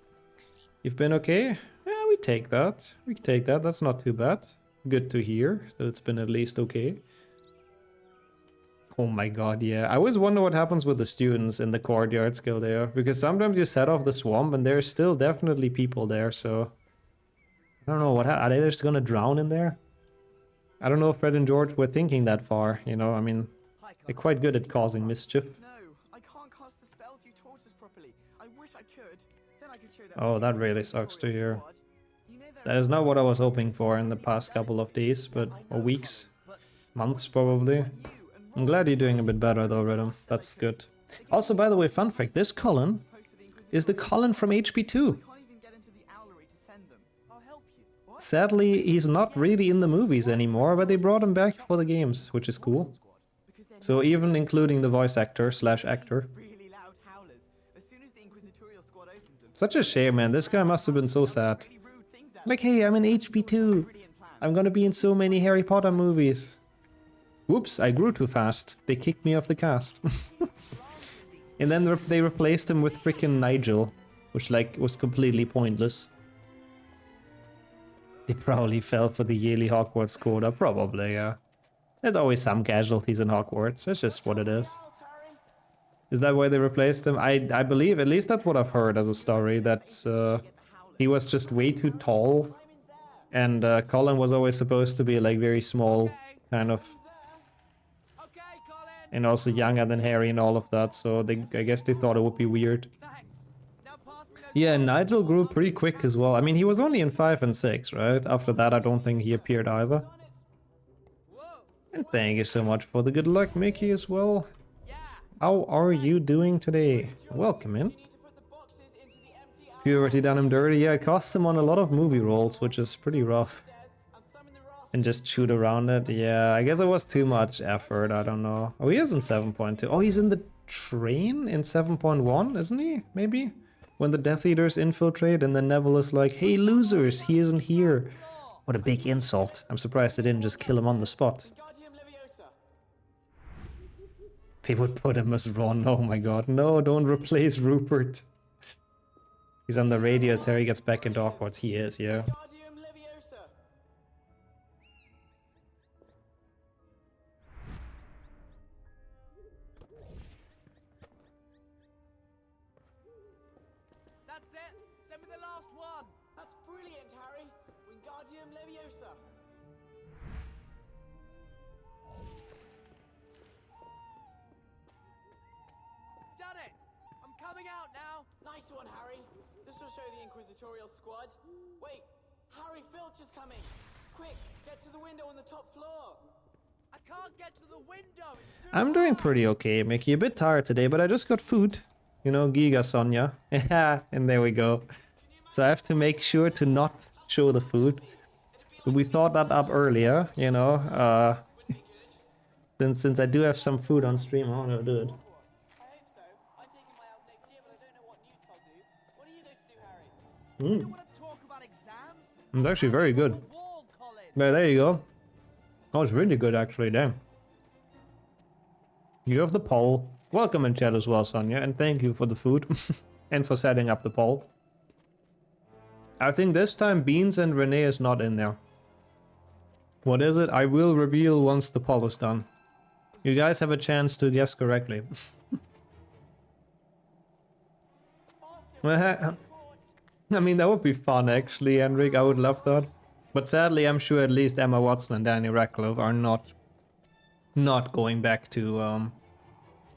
You've been okay? Yeah, we take that. We take that, that's not too bad. Good to hear that it's been at least okay. Oh my god, yeah. I always wonder what happens with the students in the courtyard skill there. Because sometimes you set off the swamp and there's still definitely people there, so... I don't know, what are they just gonna drown in there? I don't know if Fred and George were thinking that far, you know, I mean, they're quite good at causing mischief. No, I can't cast the spells you taught us properly. I wish I could. Then I could show that. Oh, that really sucks to hear. That is not what I was hoping for in the past couple of days, but or weeks, months probably. I'm glad you're doing a bit better though, Rhythm. That's good. Also, by the way, fun fact, this Colin is the Colin from HP2. Sadly, he's not really in the movies anymore, but they brought him back for the games, which is cool. So even including the voice actor / actor. Such a shame, man. This guy must have been so sad. Like, hey, I'm in HP2. I'm gonna be in so many Harry Potter movies. Whoops, I grew too fast. They kicked me off the cast. And then they replaced him with freaking Nigel, which like was completely pointless. They probably fell for the yearly Hogwarts quota, probably, yeah. There's always some casualties in Hogwarts, that's just what it is. Is that why they replaced him? I believe, at least that's what I've heard as a story, that he was just way too tall. And Colin was always supposed to be like very small, kind of. And also younger than Harry and all of that, so I guess they thought it would be weird. Yeah, Nigel grew pretty quick as well. I mean, he was only in 5 and 6, right? After that, I don't think he appeared either. And thank you so much for the good luck, Mickey, as well. How are you doing today? Welcome in. Puberty done him dirty. Yeah, it cost him on a lot of movie roles, which is pretty rough. And just shoot around it. Yeah, I guess it was too much effort. I don't know. Oh, he is in 7.2. Oh, he's in the train in 7.1, isn't he? Maybe? When the Death Eaters infiltrate and then Neville is like, hey losers, he isn't here. What a big insult. I'm surprised they didn't just kill him on the spot. They would put him as Ron. Oh my god. No, don't replace Rupert. He's on the radio as Harry gets back into Hogwarts. He is, yeah. That's it. Send me the last one. That's brilliant, Harry. Wingardium Leviosa. Done it. I'm coming out now. Nice one, Harry. This will show the Inquisitorial squad. Wait, Harry Filch is coming. Quick, get to the window on the top floor. I can't get to the window. I'm doing pretty okay, Mickey. A bit tired today, but I just got food. You know, Giga Sonia. And there we go. So I have to make sure to not show the food. But we thought that up earlier, you know. Since I do have some food on stream, I want to do it. I hope so. I'm taking my house next year, but I don't know what newts I'll do. What are you going to do, Harry? You don't want to talk about exams? It's actually very good. But there you go. Oh, it's really good actually, damn. You have the poll. Welcome in chat as well, Sonia, and thank you for the food. And for setting up the poll. I think this time Beans and Renee is not in there. What is it? I will reveal once the poll is done. You guys have a chance to guess correctly. I mean, that would be fun, actually, Henrik. I would love that. But sadly, I'm sure at least Emma Watson and Danny Radcliffe are not going back to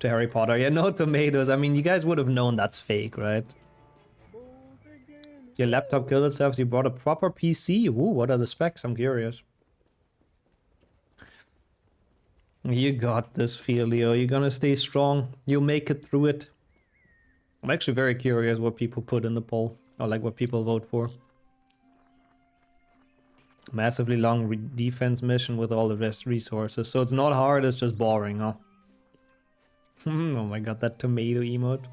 Harry Potter. Yeah, no tomatoes. I mean, you guys would have known that's fake, right? Your laptop killed itself, so you bought a proper PC? Ooh, what are the specs? I'm curious. You got this, Filio. You're gonna stay strong. You'll make it through it. I'm actually very curious what people put in the poll, or like what people vote for. Massively long defense mission with all the rest resources. So it's not hard, it's just boring, huh? Oh my god, that tomato emote.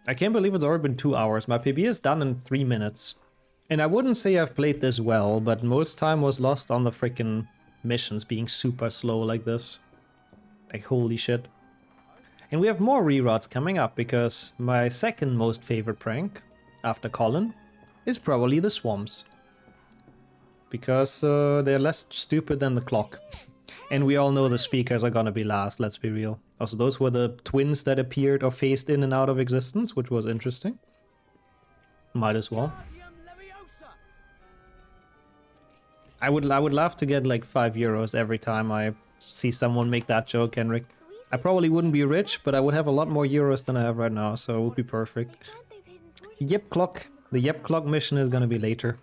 I can't believe it's already been 2 hours. My PB is done in 3 minutes. And I wouldn't say I've played this well, but most time was lost on the freaking missions being super slow like this. Like, holy shit. And we have more reroutes coming up, because my second most favorite prank, after Colin, is probably the swamps. Because they're less stupid than the clock. And we all know the speakers are gonna be last, let's be real. Also, those were the twins that appeared or phased in and out of existence, which was interesting. Might as well. I would love to get like €5 every time I see someone make that joke, Henrik. I probably wouldn't be rich, but I would have a lot more euros than I have right now, so it would be perfect. Yep clock. The Yep clock mission is gonna be later.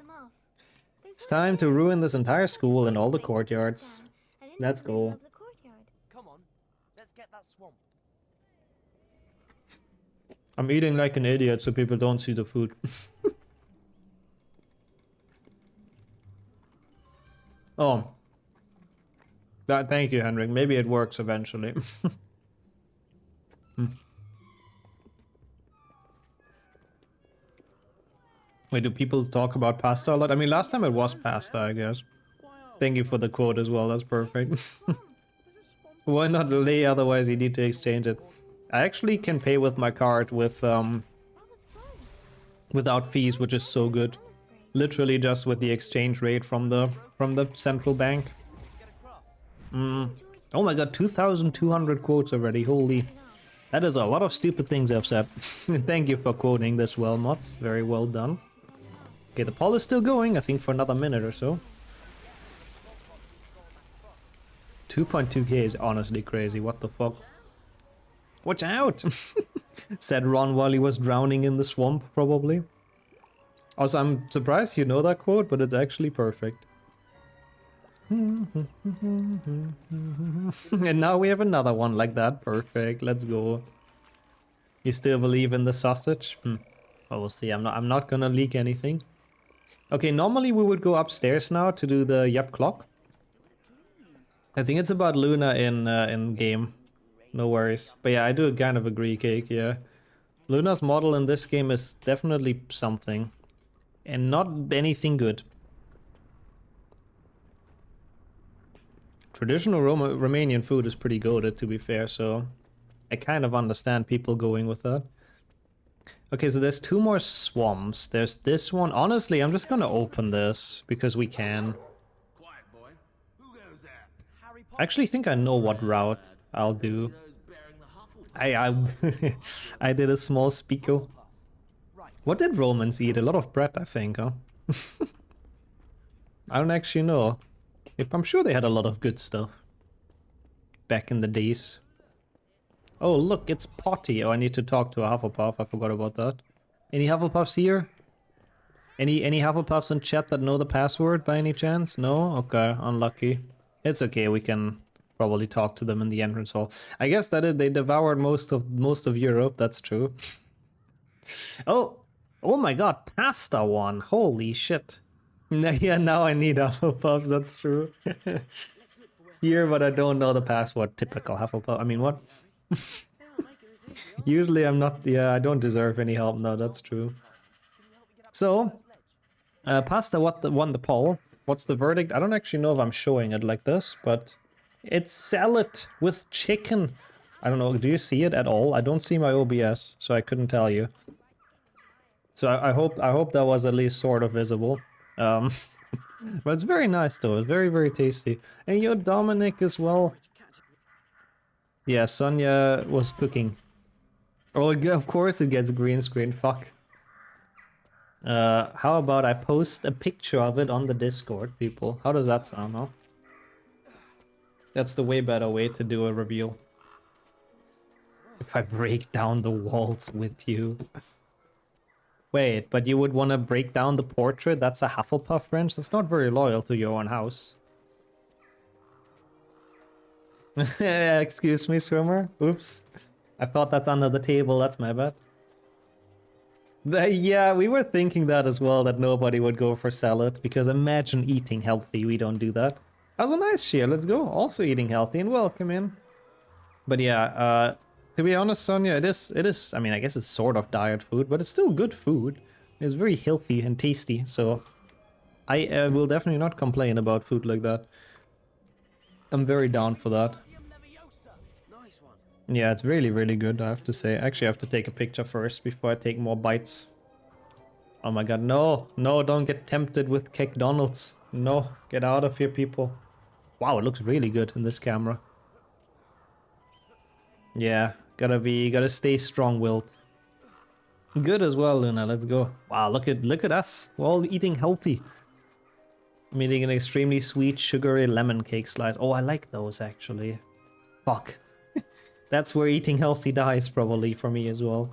It's time to ruin this entire school and all the courtyards. Let's go. Come on, let's get that swamp. I'm eating like an idiot so people don't see the food. Oh. Thank you, Henrik. Maybe it works eventually. Wait, do people talk about pasta a lot? I mean, last time it was pasta, I guess. Thank you for the quote as well, that's perfect. Why not delay, otherwise you need to exchange it. I actually can pay with my card with without fees, which is so good. Literally just with the exchange rate from the central bank. Oh my god, 2,200 quotes already, holy. That is a lot of stupid things I've said. Thank you for quoting this well, mods. Very well done. Okay, the poll is still going, I think for another minute or so. 2.2k is honestly crazy, what the fuck? Watch out! Said Ron while he was drowning in the swamp, probably. Also, I'm surprised you know that quote, but it's actually perfect. And now we have another one like that, perfect, let's go. You still believe in the sausage? Well, we'll see, I'm not gonna leak anything. Okay, normally we would go upstairs now to do the Yep clock. I think it's about Luna in game. No worries. But yeah, I do kind of agree, Cake, yeah. Luna's model in this game is definitely something. And not anything good. Traditional Romanian food is pretty goated, to be fair, so I kind of understand people going with that. Okay, so there's 2 more swamps. There's this one. Honestly, I'm just gonna open this, because we can. I actually think I know what route I'll do. I I did a small speako. What did Romans eat? A lot of bread, I think, huh? I don't actually know. I'm sure they had a lot of good stuff back in the days. Oh, look, it's Potty. Oh, I need to talk to a Hufflepuff. I forgot about that. Any Hufflepuffs here? Any Hufflepuffs in chat that know the password by any chance? No? Okay, unlucky. It's okay, we can probably talk to them in the entrance hall. I guess that they devoured most of Europe, that's true. Oh my god, pasta one. Holy shit. Yeah, now I need Hufflepuffs, that's true. Here, but I don't know the password. Typical Hufflepuff. I mean, what? Usually I'm not, yeah, I don't deserve any help. No, that's true. So, pasta won the poll. What's the verdict? I don't actually know if I'm showing it like this, but it's salad with chicken. I don't know, do you see it at all? I don't see my OBS, so I couldn't tell you. So I hope that was at least sort of visible. But it's very nice though. It's very, very tasty. And you're Dominic as well. Yeah, Sonia was cooking. Oh, of course it gets green screen. Fuck. How about I post a picture of it on the Discord, people? How does that sound, huh? That's the way better way to do a reveal. If I break down the walls with you. Wait, but you would want to break down the portrait? That's a Hufflepuff French? That's not very loyal to your own house. Excuse me, swimmer. Oops. I thought that's under the table, that's my bad. Yeah, we were thinking that as well, that nobody would go for salad, because imagine eating healthy, we don't do that. That was a nice share, let's go. Also eating healthy and welcome in. But yeah, to be honest, Sonia, it is, I mean, I guess it's sort of diet food, but it's still good food. It's very healthy and tasty, so I will definitely not complain about food like that. I'm very down for that. Yeah, it's really, really good, I have to say. Actually, I have to take a picture first before I take more bites. Oh my god, no. No, don't get tempted with McDonald's. No, get out of here, people. Wow, it looks really good in this camera. Yeah, gotta stay strong-willed. Good as well, Luna, let's go. Wow, look at us. We're all eating healthy. I'm eating an extremely sweet, sugary lemon cake slice. Oh, I like those, actually. Fuck. That's where eating healthy dies, probably, for me as well.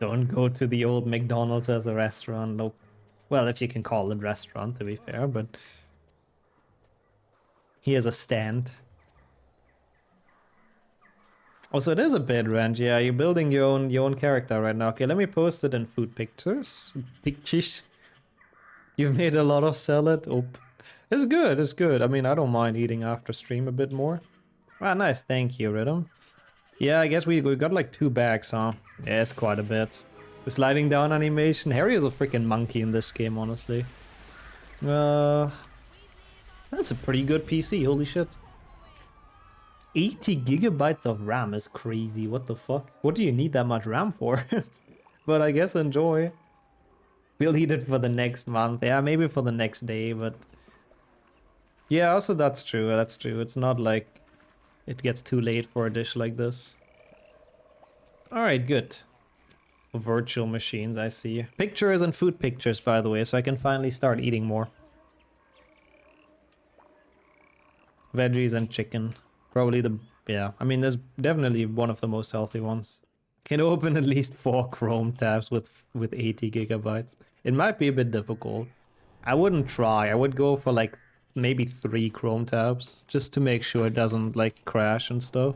Don't go to the old McDonald's as a restaurant, nope. Well, if you can call it restaurant, to be fair, but... He has a stand. Also, it is a bit ranch, yeah, you're building your own character right now. Okay, let me post it in food pictures. Pictures. You've made a lot of salad. Oh, it's good, it's good. I mean, I don't mind eating after stream a bit more. Ah, nice, thank you, Rhythm. Yeah, I guess we got like 2 bags, huh? Yeah, it's quite a bit. The sliding down animation. Harry is a freaking monkey in this game, honestly. That's a pretty good PC, holy shit. 80 gigabytes of RAM is crazy, what the fuck? What do you need that much RAM for? But I guess enjoy. We'll eat it for the next month. Yeah, maybe for the next day, but... Yeah, also that's true, that's true. It's not like it gets too late for a dish like this. Alright, good. Virtual machines, I see. Pictures and food pictures, by the way, so I can finally start eating more. Veggies and chicken. Probably the... yeah, I mean, there's definitely one of the most healthy ones. Can open at least 4 Chrome tabs with 80 gigabytes. It might be a bit difficult. I wouldn't try. I would go for like maybe 3 Chrome tabs just to make sure it doesn't like crash and stuff.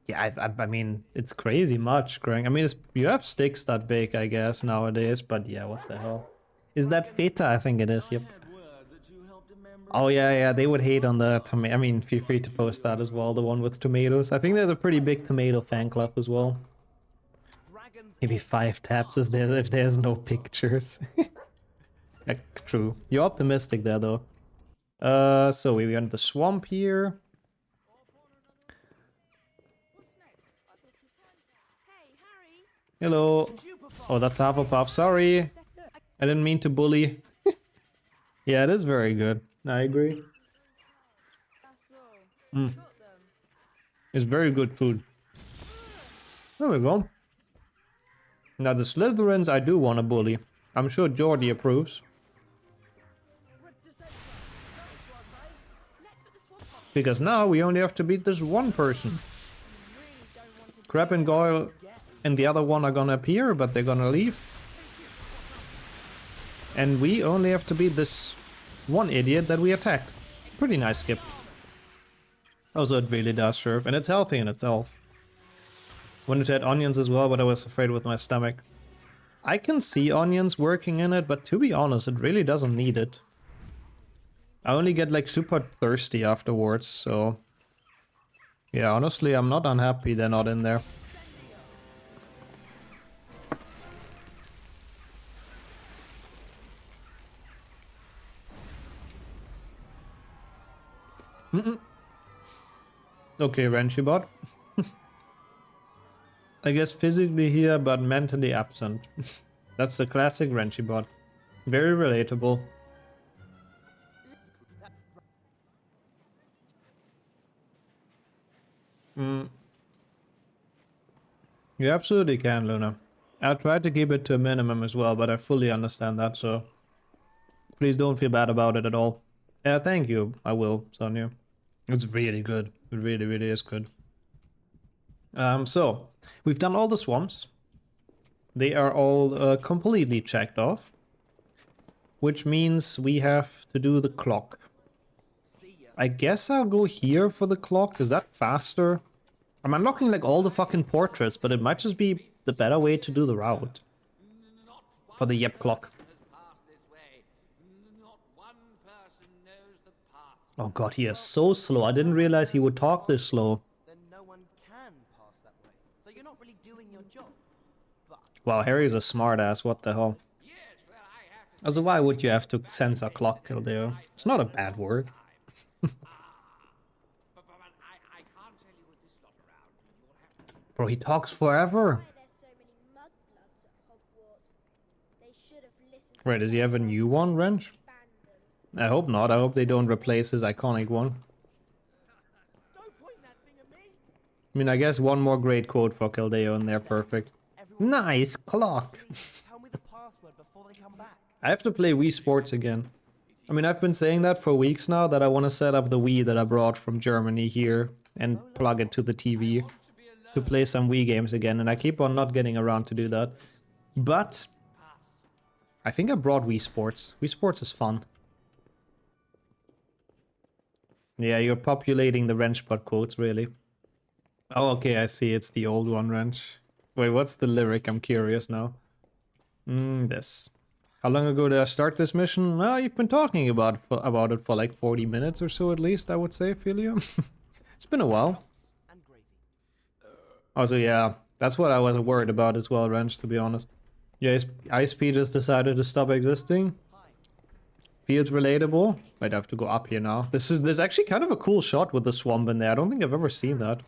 Yeah, I mean, it's crazy much, Greg. I mean, you have sticks that big, I guess, nowadays, but yeah, what the hell. Is that feta? I think it is, yep. Oh yeah, they would hate on the tomato. I mean, feel free to post that as well, the one with tomatoes. I think there's a pretty big tomato fan club as well. Maybe 5 taps is there if there's no pictures. True. You're optimistic there, though. So we went the swamp here. Hello. Oh, that's Hufflepuff. Sorry. I didn't mean to bully. Yeah, it is very good. I agree. It's very good food. There we go. Now the Slytherins I do want to bully. I'm sure Jordy approves. Because now we only have to beat this one person. Crab and Goyle and the other one are gonna appear, but they're gonna leave. And we only have to beat this one idiot that we attacked. Pretty nice skip. Also, it really does serve, and it's healthy in itself. Wanted to add onions as well, but I was afraid with my stomach. I can see onions working in it, but to be honest, it really doesn't need it. I only get like super thirsty afterwards, so... yeah, honestly, I'm not unhappy they're not in there. Okay, Renchibot. I guess physically here, but mentally absent. That's the classic Renchi bot. Very relatable. You absolutely can, Luna. I'll try to keep it to a minimum as well, but I fully understand that, so please don't feel bad about it at all. Yeah, thank you. I will, Sonia. It's really good. It really, really is good. So, we've done all the swamps. They are all completely checked off. Which means we have to do the clock. I guess I'll go here for the clock. Is that faster? I'm unlocking like all the fucking portraits, but it might just be the better way to do the route. For the yep clock. Oh god, he is so slow. I didn't realize he would talk this slow. Then no one can pass that way. So you're not really doing your job. But Wow, Harry's a smartass. What the hell? Also, why would you have to censor clock, Kildeo? It's not a bad word. Bro, he talks forever. Wait, does he have a new one, Wrench? I hope not. I hope they don't replace his iconic one. don't point that thing at me. I mean, I guess one more great quote for Kildeo and they're perfect. Nice clock! Tell me the password before they come back. I have to play Wii Sports again. I mean, I've been saying that for weeks now, that I want to set up the Wii that I brought from Germany here and plug it to the TV to play some Wii games again, and I keep on not getting around to do that. But I think I brought Wii Sports. Wii Sports is fun. Yeah, you're populating the Wrenchbot quotes, really. Oh, okay, I see. It's the old one, Wrench. Wait, what's the lyric? I'm curious now. This. How long ago did I start this mission? Well, you've been talking about it for like 40 minutes or so at least, I would say, Filio. It's been a while. And gravy. Also, yeah, that's what I was worried about as well, Wrench, to be honest. Yeah, ISP just decided to stop existing. Feels relatable. Might have to go up here now. There's actually kind of a cool shot with the swamp in there. I don't think I've ever seen that.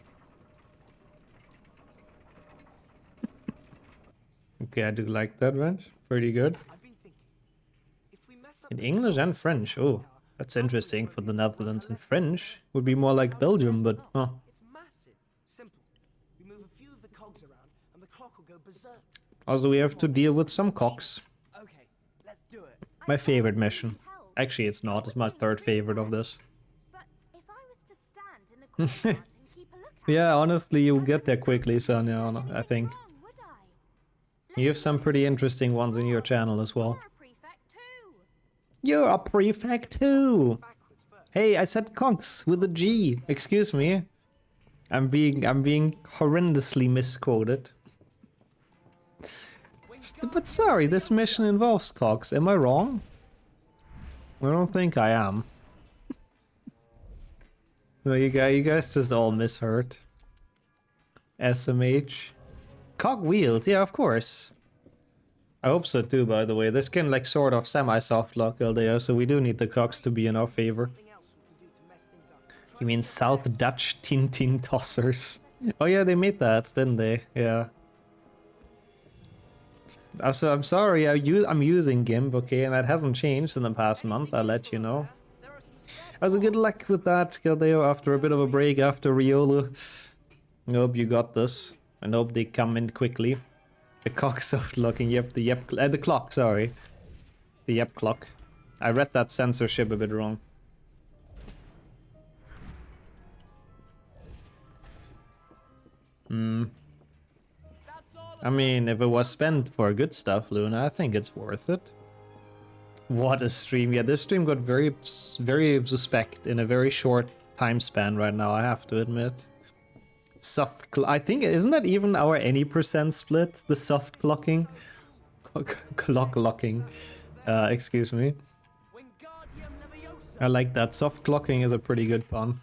Okay, I do like that, Wrench. Pretty good. I've been thinking. If we mess up In English and French. Oh, that's interesting for the Netherlands. And French would be more like Belgium, but huh. it's massive. Simple. We move a few of the cogs around and the clock will go berserk. Also, we have to deal with some cocks. Okay, let's do it. My favorite mission. Actually, it's not. It's my third favorite of this. But if I was to stand in the courtyard and keep a lookout, Yeah, honestly, you'll get there quickly, Sonia, I think. wrong, would I? You have some pretty interesting ones in your channel as well. You're a prefect You're a prefect too. too! Hey, I said conks with a G. Excuse me. I'm being horrendously misquoted. But sorry, this mission involves cocks. Am I wrong? I don't think I am. No, you guys just all misheard. SMH. Cog wheels, yeah, of course. I hope so too, by the way. This can like sort of semi-soft lock LDO, so we do need the cogs to be in our favor. Something else we can do to mess things up. You mean South Dutch Tintin tossers? Oh yeah, they made that, didn't they? Yeah. Also, I'm sorry, I'm using GIMP, okay, and that hasn't changed in the past month, I'll let you know. Also, good luck with that, Galdeo, after a bit of a break after Riolu. I hope you got this, and hope they come in quickly. The cock soft locking, yep, the clock, sorry. The yep clock. I read that censorship a bit wrong. I mean, if it was spent for good stuff, Luna, I think it's worth it. What a stream. Yeah, this stream got very suspect in a very short time span right now, I have to admit. I think, isn't that even our any percent split? The soft clocking? Clock locking. Excuse me. I like that. Soft clocking is a pretty good pun.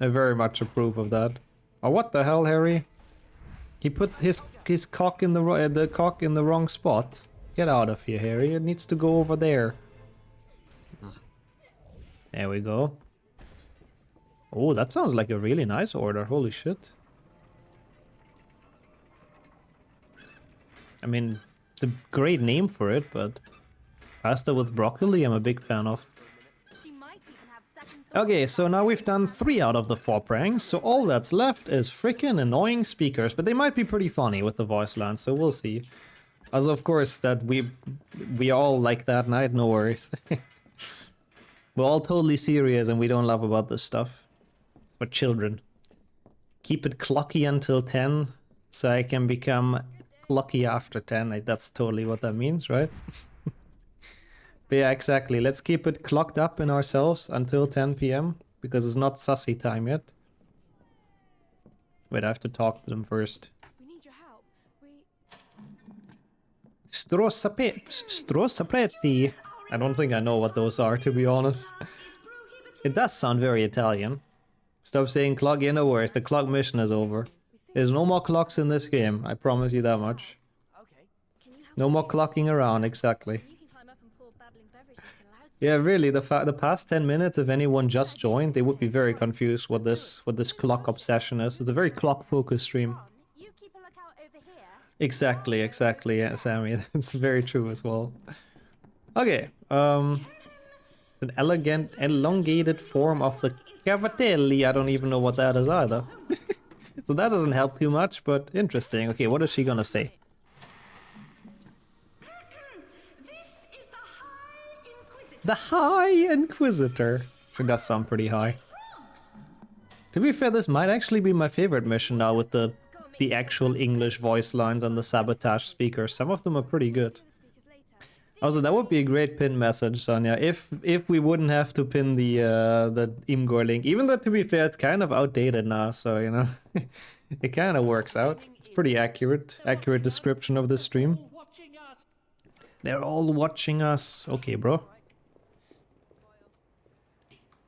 I very much approve of that. Oh, what the hell, Harry? He put his cock in the cock in the wrong spot. Get out of here, Harry. It needs to go over there. There we go. Oh, that sounds like a really nice order. Holy shit. I mean, it's a great name for it, but pasta with broccoli I'm a big fan of. She might even have second Okay, so now we've done 3 out of the 4 pranks, so all that's left is freaking annoying speakers, but they might be pretty funny with the voice lines, so we'll see. Also, of course, that we all like that night, no worries. We're all totally serious and we don't laugh about this stuff. It's for children. Keep it clocky until 10, so I can become clocky after 10. Like, that's totally what that means, right? But yeah, exactly. Let's keep it clocked up in ourselves until 10 PM, because it's not sussy time yet. Wait, I have to talk to them first. We need your help. Strossapretti. I don't think I know what those are, to be honest. It does sound very Italian. Stop saying clock in, no worries. The clock mission is over. There's no more clocks in this game, I promise you that much. No more clocking around, exactly. Yeah, really, the past 10 minutes, if anyone just joined, they would be very confused what this clock obsession is. It's a very clock-focused stream. You keep a lookout over here. Exactly, yeah, Sammy. That's very true as well. Okay, an elegant, elongated form of the cavatelli. I don't even know what that is either. So that doesn't help too much, but interesting. Okay, what is she gonna say? The High Inquisitor. She does sound pretty high. To be fair, this might actually be my favorite mission now with the actual English voice lines and the sabotage speakers. Some of them are pretty good. Also, that would be a great pin message, Sonia, if we wouldn't have to pin the Imgur link. Even though, to be fair, it's kind of outdated now, so, you know, it kind of works out. It's pretty accurate description of the stream. They're all watching us. Okay, bro.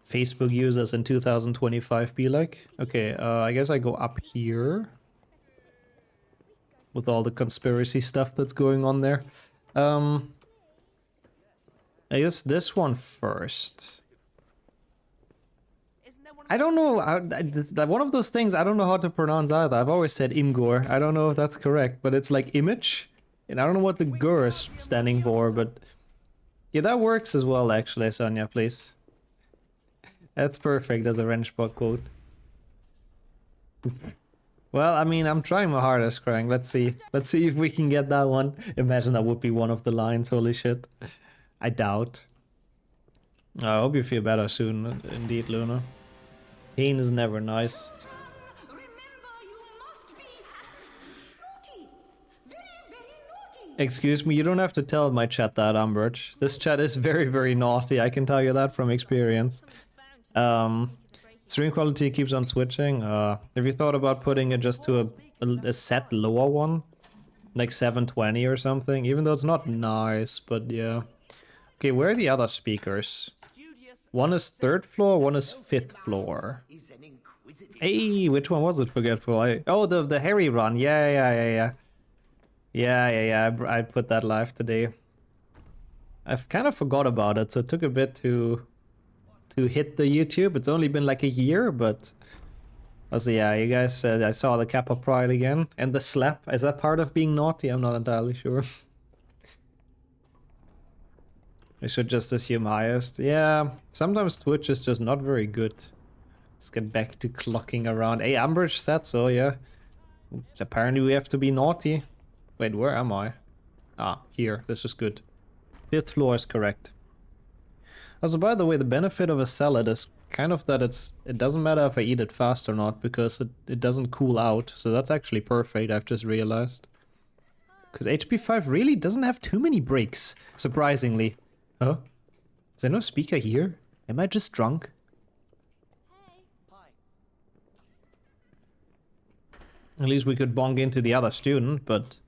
Facebook users in 2025 be like. Okay, I guess I go up here. With all the conspiracy stuff that's going on there. I guess this one first. I don't know, it's one of those things I don't know how to pronounce either. I've always said Imgur. I don't know if that's correct, but it's like image. And I don't know what the Gur is standing for, but... Yeah, that works as well, actually, Sonia, please. That's perfect as a Wrenchbot quote. Well, I mean, I'm trying my hardest, Krang. Let's see. Let's see if we can get that one. Imagine that would be one of the lines, holy shit. I doubt. I hope you feel better soon, indeed, Luna. Pain is never nice. Excuse me, you don't have to tell my chat that, Umbridge. This chat is very, very naughty, I can tell you that from experience. Stream quality keeps on switching. Have you thought about putting it just to a set lower one? Like 720 or something? Even though it's not nice, but yeah. Okay, where are the other speakers? One is 3rd floor, one is 5th floor. Hey, which one was it, Forgetful? Oh, the Harry run. Yeah. I put that live today. I've kind of forgot about it, so it took a bit to hit the YouTube. It's only been like a year, but also, yeah, you guys said I saw the Kappa Pride again. And the slap, is that part of being naughty? I'm not entirely sure. I should just assume highest. Yeah, sometimes Twitch is just not very good. Let's get back to clocking around. Hey, Umbridge said so, yeah. Apparently we have to be naughty. Wait, where am I? Ah, here. This is good. 5th floor is correct. Also, by the way, the benefit of a salad is kind of that it doesn't matter if I eat it fast or not, because it doesn't cool out. So that's actually perfect, I've just realized. Because HP5 really doesn't have too many breaks, surprisingly. Huh? Is there no speaker here? Am I just drunk? At least we could bonk into the other student, but...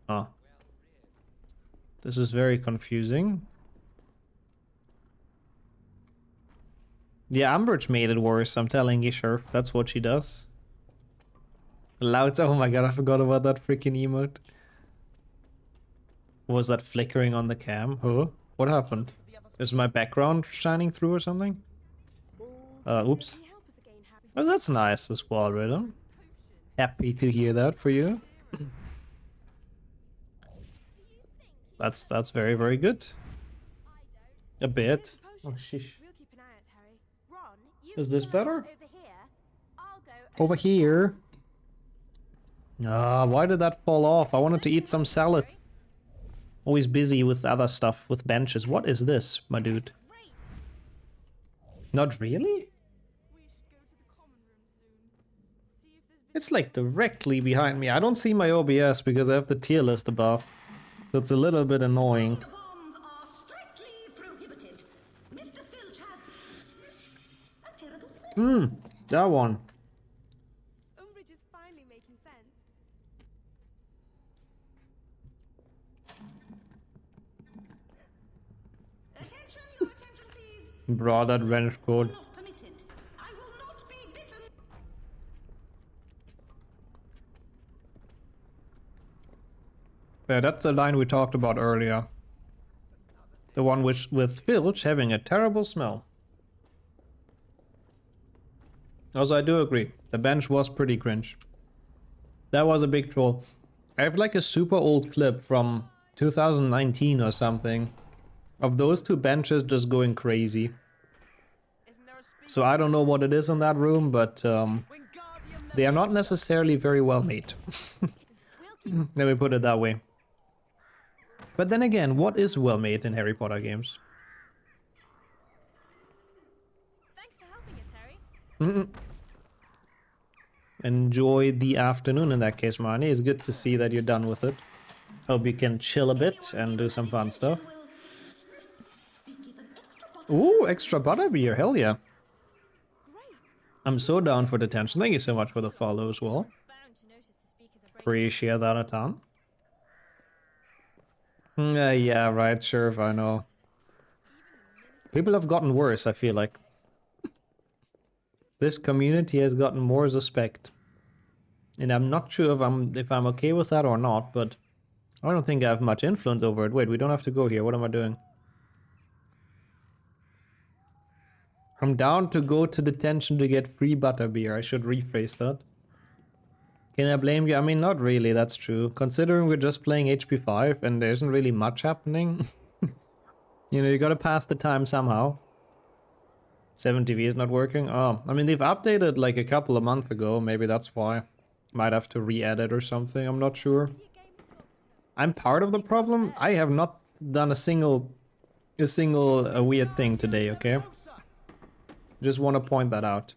Oh. This is very confusing. Yeah, Umbridge made it worse, I'm telling you, sure. That's what she does. Loud, oh my god, I forgot about that freaking emote. Was that flickering on the cam? Huh? What happened? Is my background shining through or something? Oops. Oh, that's nice as well, Rhythm. Happy to hear that for you. That's very, very good. A bit. Oh, sheesh. We'll keep an eye out, Harry. Ron, you Is this go better? over here. I'll go Over here. Ah, why did that fall off? I wanted to eat some salad. Always busy with other stuff, with benches. What is this, my dude? Not really? It's like directly behind me. I don't see my OBS because I have the tier list above. So it's a little bit annoying. Bombs are strictly prohibited. Mr. Filch has a terrible smell. That one. Umbridge is finally making sense. Attention, your attention, please. Bro, that wrench code. Not permitted. I will not be bitten. Yeah, that's the line we talked about earlier. The one with Filch having a terrible smell. Also, I do agree. The bench was pretty cringe. That was a big troll. I have like a super old clip from 2019 or something of those two benches just going crazy. Isn't there a speed So I don't know what it is in that room, but Wingardium they are not necessarily very well made. Let me put it that way. But then again, what is well made in Harry Potter games? Thanks for helping us, Harry. Enjoy the afternoon in that case, Marnie. It's good to see that you're done with it. Hope you can chill a bit and do some fun stuff. Ooh, extra butterbeer, hell yeah. I'm so down for the tension. Thank you so much for the follow as well. Bound to notice the speakers are breaking. Appreciate that a ton. Yeah, right, sure, if I know. People have gotten worse, I feel like. This community has gotten more suspect. And I'm not sure if I'm okay with that or not, but I don't think I have much influence over it. Wait, we don't have to go here. What am I doing? I'm down to go to detention to get free butterbeer. I should rephrase that. Can I blame you? I mean, not really, that's true. Considering we're just playing HP 5 and there isn't really much happening. You know, you gotta pass the time somehow. 7TV is not working? Oh, I mean, they've updated like a couple of months ago. Maybe that's why. Might have to re-edit or something, I'm not sure. I'm part of the problem. I have not done a single weird thing today, okay? Just want to point that out.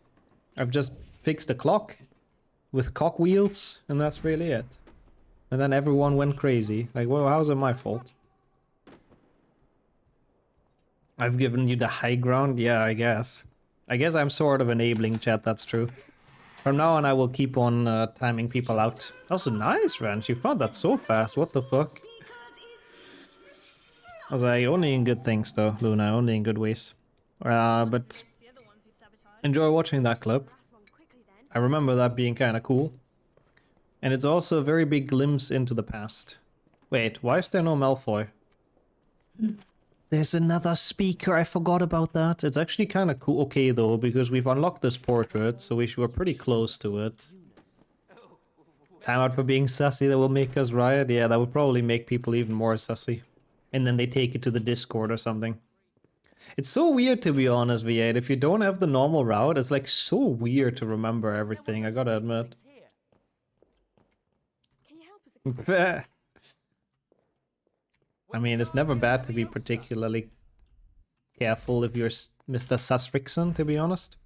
I've just fixed the clock with cogwheels, and that's really it. And then everyone went crazy. Like, well, how's it my fault? I've given you the high ground? Yeah, I guess. I guess I'm sort of enabling chat, that's true. From now on, I will keep on timing people out. Also, nice, Ranch. You found that so fast. What the fuck? I was like, only in good things, though, Luna. Only in good ways. But enjoy watching that clip. I remember that being kind of cool. And it's also a very big glimpse into the past. Wait, why is there no Malfoy? There's another speaker, I forgot about that. It's actually kind of cool. Okay, though, because we've unlocked this portrait, so we're pretty close to it. Time out for being sussy, that will make us riot? Yeah, that would probably make people even more sussy. And then they take it to the Discord or something. It's so weird, to be honest, V8. If you don't have the normal route, it's like so weird to remember everything, I gotta admit. Can you help us? I mean, it's never bad to be particularly careful if you're Mr. Susrickson, to be honest.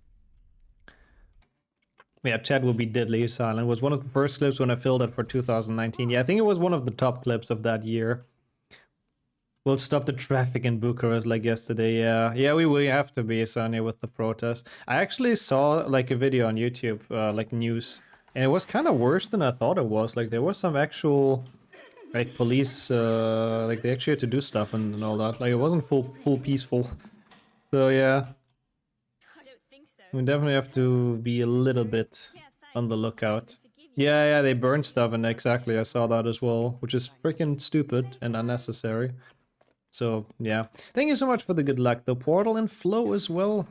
Yeah, chat will be deadly silent. It was one of the first clips when I filled it for 2019. Yeah, I think it was one of the top clips of that year. We'll stop the traffic in Bucharest like yesterday. Yeah, we have to be, Sonia, with the protest. I actually saw like a video on YouTube, like news, and it was kind of worse than I thought it was. Like there was some actual, like police, like they actually had to do stuff and all that. Like it wasn't full peaceful. So yeah, I don't think so. we definitely have to be a little bit on the lookout. Yeah, they burned stuff, and exactly, I saw that as well, which is freaking stupid and unnecessary. So, yeah. Thank you so much for the good luck, though. Portal and Flow as well.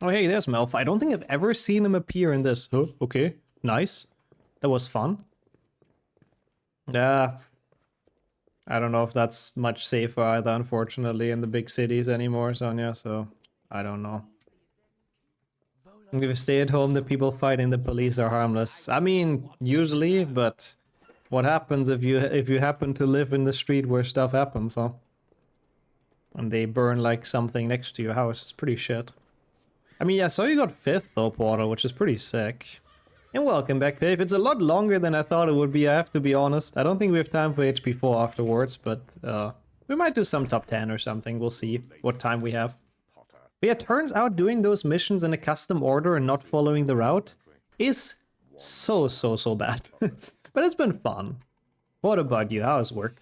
Oh, hey, there's Malfoy. I don't think I've ever seen him appear in this. Oh, okay. Nice. That was fun. I I don't know if that's much safer either, unfortunately, in the big cities anymore, Sonia, so I don't know. If you stay at home, the people fighting the police are harmless. I mean, usually, but what happens if you happen to live in the street where stuff happens, huh? And they burn like something next to your house. It's pretty shit. I mean, yeah, so you got 5th though, Portal, which is pretty sick. And welcome back, Pave. It's a lot longer than I thought it would be, I have to be honest. I don't think we have time for HP4 afterwards, but we might do some top 10 or something. We'll see what time we have. But yeah, turns out doing those missions in a custom order and not following the route is so bad. But it's been fun. What about you? How's work?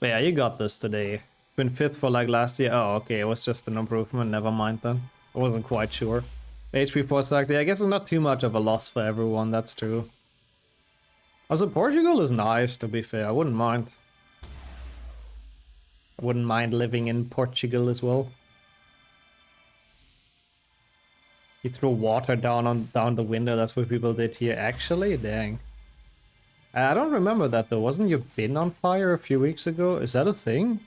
But yeah, you got this today. Been 5th for like last year. Oh, okay, it was just an improvement. Never mind then. I wasn't quite sure. HP4 sucks. Yeah, I guess it's not too much of a loss for everyone. That's true. Also, Portugal is nice, to be fair. I wouldn't mind. I wouldn't mind living in Portugal as well. You throw water down the window. That's what people did here. Actually, dang. I don't remember that though. Wasn't your bin on fire a few weeks ago? Is that a thing?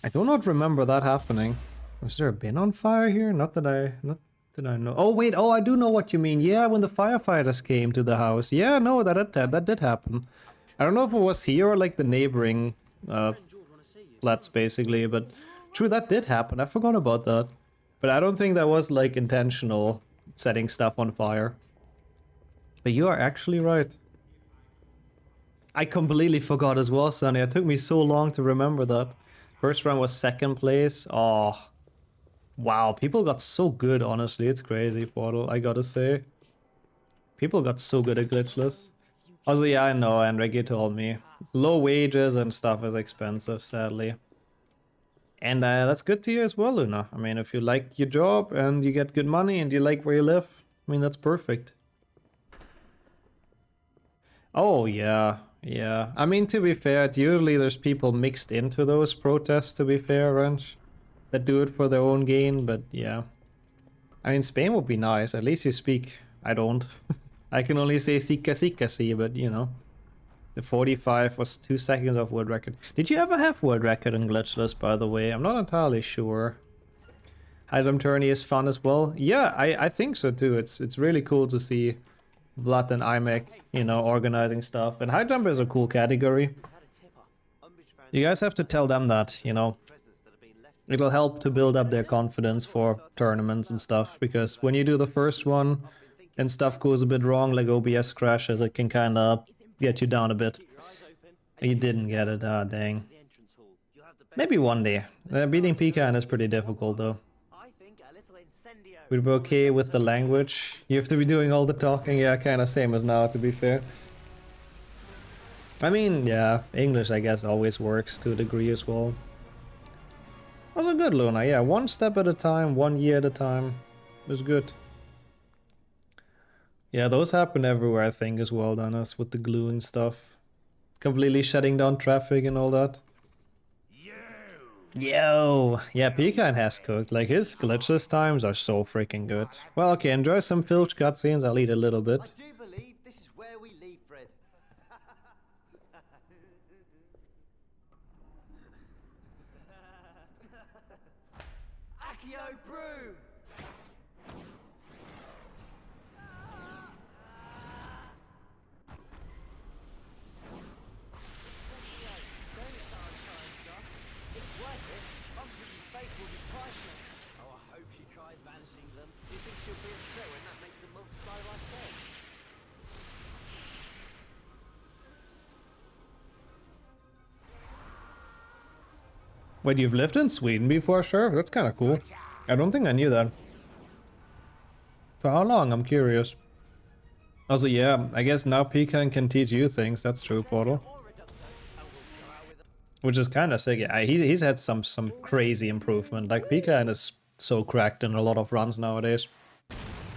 I do not remember that happening. Was there a bin on fire here? Not that I know. Oh wait, oh I do know what you mean. Yeah, when the firefighters came to the house. Yeah, no, that did happen. I don't know if it was here or like the neighboring flats basically, but true, that did happen. I forgot about that. But I don't think that was like intentional setting stuff on fire. But you are actually right. I completely forgot as well, Sonny. It took me so long to remember that. First round was 2nd place. Oh. Wow, people got so good, honestly. It's crazy, Portal, I gotta say. People got so good at glitchless. Also, yeah, I know, Enric, you told me. Low wages and stuff is expensive, sadly. And that's good to you as well, Luna. I mean, if you like your job and you get good money and you like where you live, I mean, that's perfect. Oh, yeah. Yeah. I mean, to be fair, it's usually there's people mixed into those protests, to be fair, Wrench, that do it for their own gain, but yeah. I mean, Spain would be nice. At least you speak. I don't. I can only say sika sika si, but you know. The 45 was 2 seconds of world record. Did you ever have world record in glitchless, by the way? I'm not entirely sure. High jump tourney is fun as well. Yeah, I think so too. It's really cool to see Vlad and IMEC, you know, organizing stuff. And high jump is a cool category. You guys have to tell them that, you know. It'll help to build up their confidence for tournaments and stuff, because when you do the first one and stuff goes a bit wrong, like OBS crashes, it can kind of get you down a bit. You didn't get it, ah dang. Maybe one day. Beating Pecan is pretty difficult though. We'd be okay with the language. You have to be doing all the talking, yeah, kind of same as now, to be fair. I mean, yeah, English I guess always works to a degree as well. Also good, Luna, yeah, 1 step at a time, 1 year at a time. It was good. Yeah, those happen everywhere, I think, as well, Dennis, with the glue and stuff. Completely shutting down traffic and all that. Yo! Yeah, Pecan has cooked. Like, his glitchless times are so freaking good. Well, okay, enjoy some filch cutscenes. I'll eat a little bit. I do believe this is where we leave Fred. Accio Broom! Wait, you've lived in Sweden before, Sheriff? That's kind of cool. I don't think I knew that. For how long? I'm curious. Also, yeah, I guess now Pecan can teach you things. That's true, Portal. Which is kind of sick. Yeah, he's had some crazy improvement. Like, Pecan is so cracked in a lot of runs nowadays.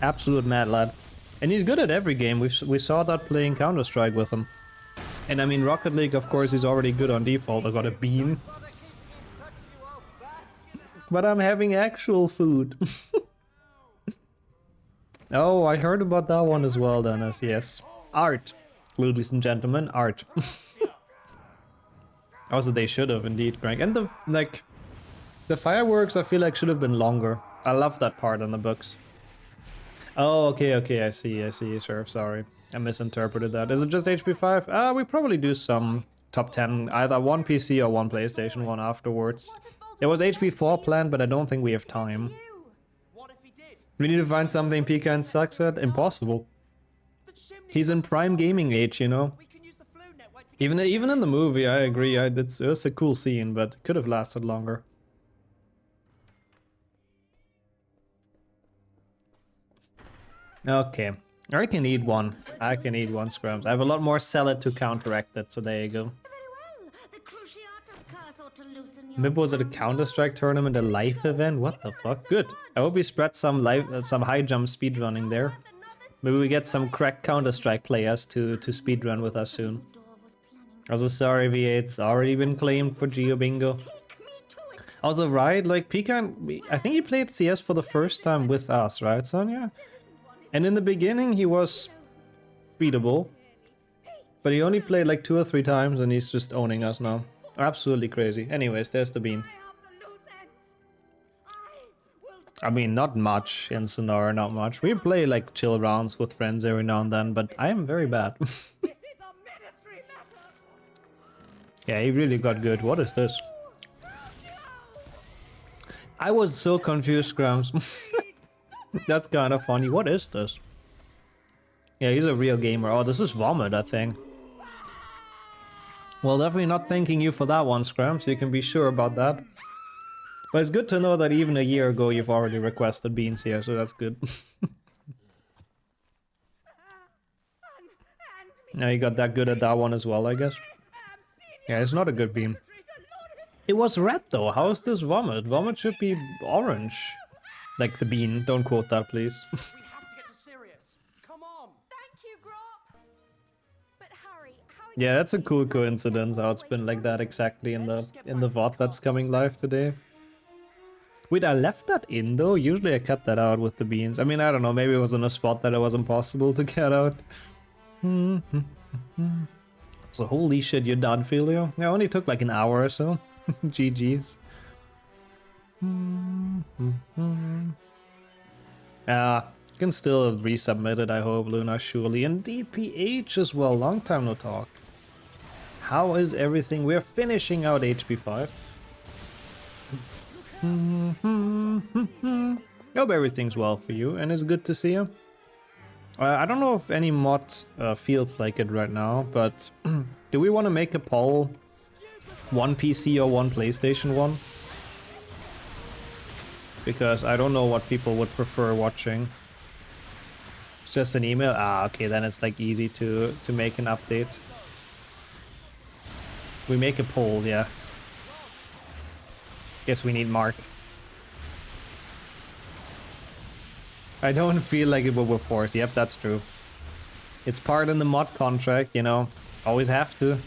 Absolute mad lad. And he's good at every game. We saw that playing Counter-Strike with him. And I mean, Rocket League, of course, he's already good on default. I got a bean. But I'm having actual food. Oh, I heard about that one as well, Dennis. Yes. Art. Ladies and gentlemen, art. Also, they should have indeed, Greg. And the fireworks, I feel like should have been longer. I love that part in the books. Oh, okay, I see, sure, sorry. I misinterpreted that. Is it just HP 5? We probably do some top 10, either one PC or one PlayStation one afterwards. There was HP 4 planned, but I don't think we have time. We need to find something Pecan sucks at. Impossible. He's in prime gaming age, you know. Even in the movie, I agree. It was a cool scene, but it could have lasted longer. Okay, I can eat one. I can eat one, Scrums. I have a lot more salad to counteract it, so there you go. Maybe was it a Counter-Strike tournament, a live event? What the fuck? Good. I hope we spread some high jump speedrunning there. Maybe we get some cracked Counter-Strike players to speedrun with us soon. Also, sorry, V8, it's already been claimed for Geo Bingo. Also, right, like Pecan, I think he played CS for the first time with us, right, Sonia? And in the beginning, he was beatable. But he only played like 2 or 3 times and he's just owning us now. Absolutely crazy. Anyways, there's the bean. I mean, not much in Sonora, not much. We play like chill rounds with friends every now and then, but I am very bad. Yeah, he really got good. What is this? I was so confused, Grams. That's kind of funny. What is this? Yeah, he's a real gamer. Oh, this is Vomit, I think. Well, definitely not thanking you for that one, Scrams. You can be sure about that. But it's good to know that even a year ago you've already requested beans here, so that's good. Now you got that good at that one as well, I guess. Yeah, it's not a good bean. It was red though. How is this Vomit? Vomit should be orange. Like the bean. Don't quote that, please. We have to get to Sirius. Come on. Thank you, Grop. But Harry, how Yeah, that's a cool coincidence how it's been like that exactly in the VOD that's coming live today. Wait, I left that in though? Usually I cut that out with the beans. I mean, I don't know, maybe it was in a spot that it was impossible to cut out. So holy shit, you're done, Filio? Yeah, it only took like an hour or so. GG's. You can still resubmit it, I hope, Luna, surely. And DPH as well, long time no talk. How is everything? We're finishing out HP5. Hope everything's well for you, and it's good to see you. I don't know if any mod feels like it right now, but do we want to make a poll? One PC or one PlayStation 1? Because I don't know what people would prefer watching. It's just an email? Ah, okay, then it's like easy to make an update. We make a poll, yeah. Guess we need Mark. I don't feel like it will be forced. Yep, that's true. It's part in the mod contract, you know. Always have to.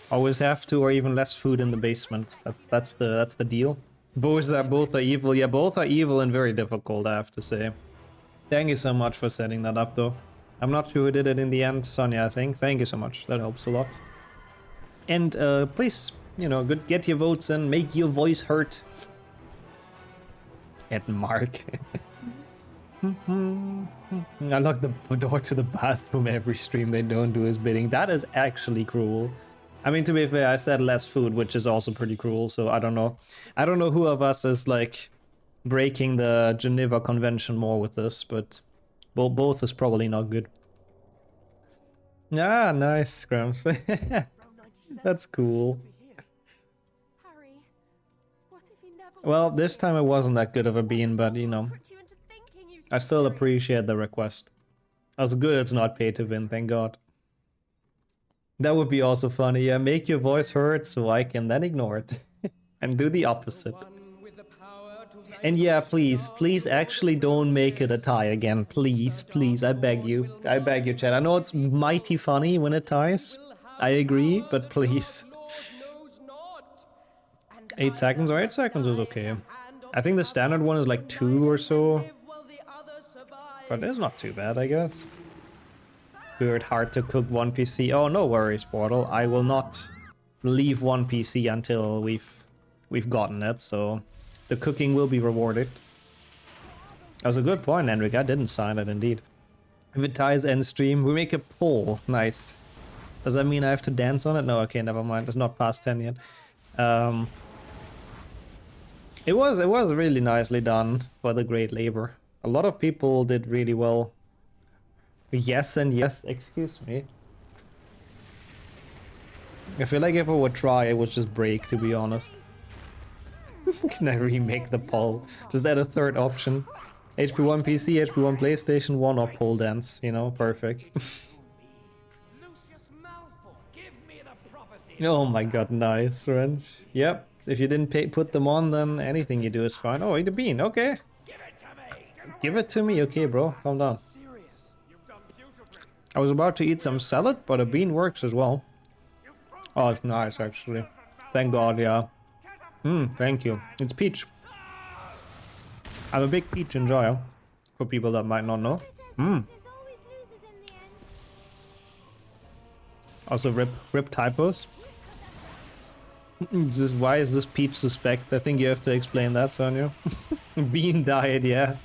Always have to, or even less food in the basement. That's the deal. Both are evil. Yeah, both are evil and very difficult, I have to say. Thank you so much for setting that up, though. I'm not sure who did it in the end. Sonia, I think. Thank you so much. That helps a lot. And please, you know, get your votes in. Make your voice heard. And Mark. I lock the door to the bathroom every stream. They don't do his bidding. That is actually cruel. I mean, to be fair, I said less food, which is also pretty cruel. So I don't know. I don't know who of us is like breaking the Geneva Convention more with this, but both is probably not good. Ah, nice, Grams. That's cool. Harry, what if you never Well, this time it wasn't that good of a bean, but you know, tricked you into thinking you I still appreciate the request. As good it's not pay to win, thank God. That would be also funny, yeah, make your voice heard so I can then ignore it. And do the opposite. And yeah, please actually don't make it a tie again. Please, I beg you, chat. I know it's mighty funny when it ties. I agree, but please. 8 seconds or 8 seconds is okay. I think the standard one is like 2 or so. But it's not too bad, I guess. Weird, hard to cook one PC. Oh, no worries, Portal. I will not leave one PC until we've gotten it, so the cooking will be rewarded. That was a good point, Henrik. I didn't sign it, indeed. If it ties end stream, we make a poll. Nice. Does that mean I have to dance on it? No, okay, never mind. It's not past 10 yet. It was really nicely done for the great labor. A lot of people did really well. Yes and yes, excuse me. I feel like if I would try, it would just break, to be honest. Can I remake the poll? Just add a third option. HP1 PC, HP1 PlayStation 1 or pole dance, you know, perfect. Oh my god, nice, Wrench. Yep, if you didn't put them on, then anything you do is fine. Oh, eat a bean, okay. Give it to me, okay, bro, calm down. I was about to eat some salad, but a bean works as well. Oh, it's nice, actually. Thank God, yeah. Thank you. It's peach. I'm a big peach enjoyer, for people that might not know. Also, rip typos. Why is this peach suspect? I think you have to explain that, Sonia. Bean diet, yeah.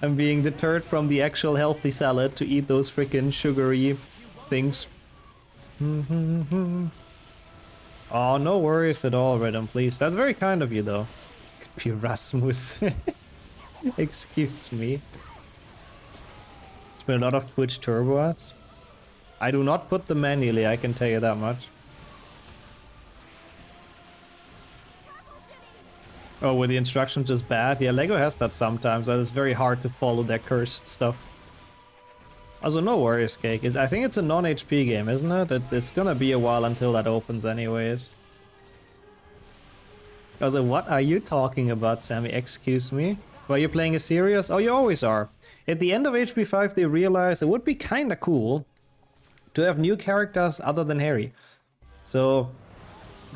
I'm being deterred from the actual healthy salad to eat those freaking sugary things. Oh, no worries at all, Rhythm, please. That's very kind of you, though. Could be Rasmus. Excuse me. There's been a lot of Twitch turbo ads. I do not put them manually, I can tell you that much. Oh, were the instructions just bad? Yeah, Lego has that sometimes, but it's very hard to follow their cursed stuff. Also, no worries, Cake. I think it's a non-HP game, isn't it? It's gonna be a while until that opens anyways. Also, what are you talking about, Sammy? Excuse me? Were you playing a series? Oh, you always are. At the end of HP 5, they realized it would be kinda cool to have new characters other than Harry. So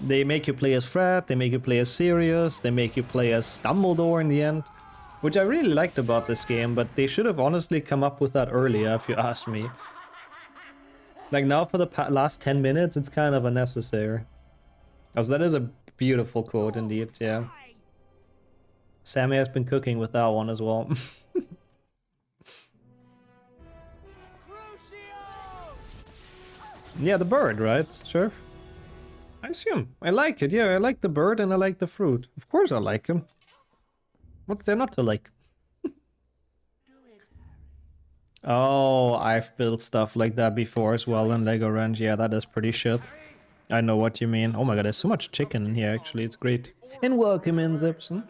they make you play as Fred, they make you play as Sirius, they make you play as Dumbledore in the end. Which I really liked about this game, but they should have honestly come up with that earlier, if you ask me. Like now for the last 10 minutes, it's kind of unnecessary. Because that is a beautiful quote indeed, yeah. Sammy has been cooking with that one as well. Yeah, the bird, right, Sheriff? I assume. I like it, yeah, I like the bird and I like the fruit. Of course I like him. What's there not to like? Oh, I've built stuff like that before as well in Lego Ranch. Yeah, that is pretty shit. I know what you mean. Oh my god, there's so much chicken in here actually, it's great. And welcome in, Zipson.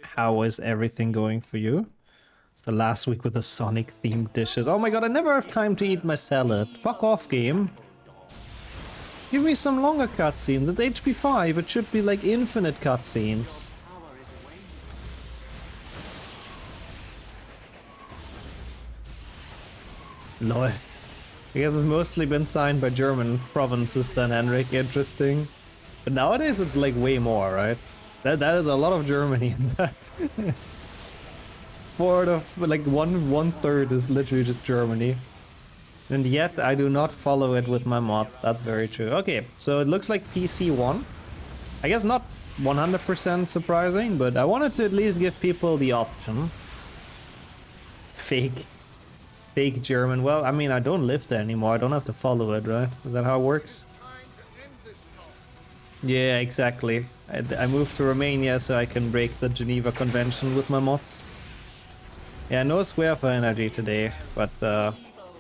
How is everything going for you? It's the last week with the Sonic themed dishes. Oh my god, I never have time to eat my salad. Fuck off, game. Give me some longer cutscenes. It's HP 5, it should be like infinite cutscenes. Lol. I guess it's mostly been signed by German provinces then, Henrik. Interesting. But nowadays it's like way more, right? That is a lot of Germany in that. One third is literally just Germany. And yet I do not follow it with my mods. That's very true. Okay, so it looks like PC 1. I guess not 100% surprising, but I wanted to at least give people the option. Fake German. Well, I mean, I don't live there anymore. I don't have to follow it, right? Is that how it works? Yeah, exactly. I moved to Romania so I can break the Geneva Convention with my mods. Yeah, no swear for energy today, but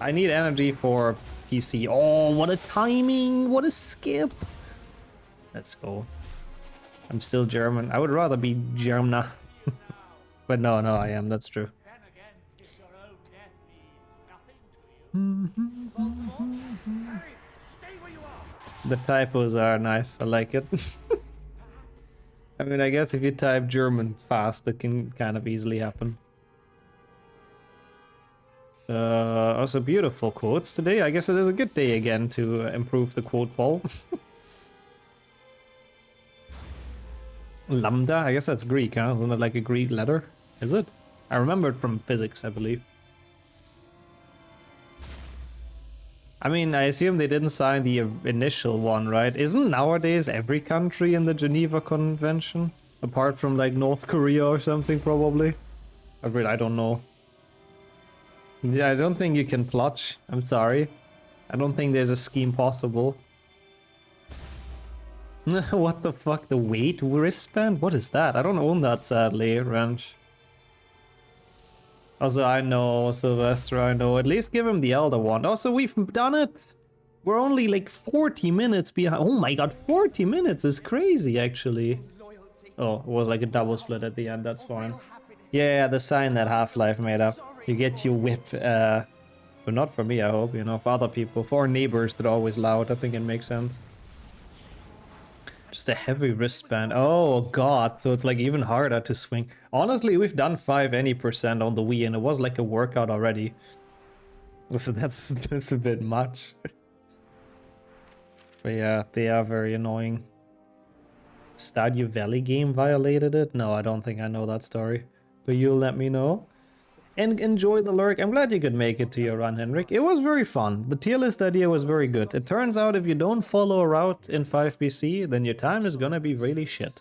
I need energy for PC. Oh, what a timing! What a skip! Let's go. I'm still German. I would rather be Germna. But no, I am. That's true. The typos are nice. I like it. I mean, I guess if you type German fast, it can kind of easily happen. Also beautiful quotes today. I guess it is a good day again to improve the quote poll. Lambda? I guess that's Greek, huh? Isn't it like a Greek letter? Is it? I remember it from physics, I believe. I mean, I assume they didn't sign the initial one, right? Isn't nowadays every country in the Geneva Convention? Apart from like North Korea or something, probably. I don't know. Yeah, I don't think you can clutch. I'm sorry. I don't think there's a scheme possible. What the fuck? The weight wristband? What is that? I don't own that, sadly, Wrench. Also, I know, Sylvester, I know. At least give him the Elder Wand. Also, we've done it! We're only like 40 minutes behind. Oh my god, 40 minutes is crazy, actually. Oh, it was like a double split at the end, that's fine. Yeah, the sign that Half-Life made up. You get your whip, but not for me, I hope, you know, for other people. For our neighbors that are always loud, I think it makes sense. Just a heavy wristband. Oh god, so it's like even harder to swing. Honestly, we've done 5 any % on the Wii and it was like a workout already. So that's a bit much. But yeah, they are very annoying. Stardew Valley game violated it? No, I don't think I know that story. But you'll let me know. And enjoy the lurk. I'm glad you could make it to your run, Henrik. It was very fun. The tier list idea was very good. It turns out if you don't follow a route in 5BC, then your time is gonna be really shit.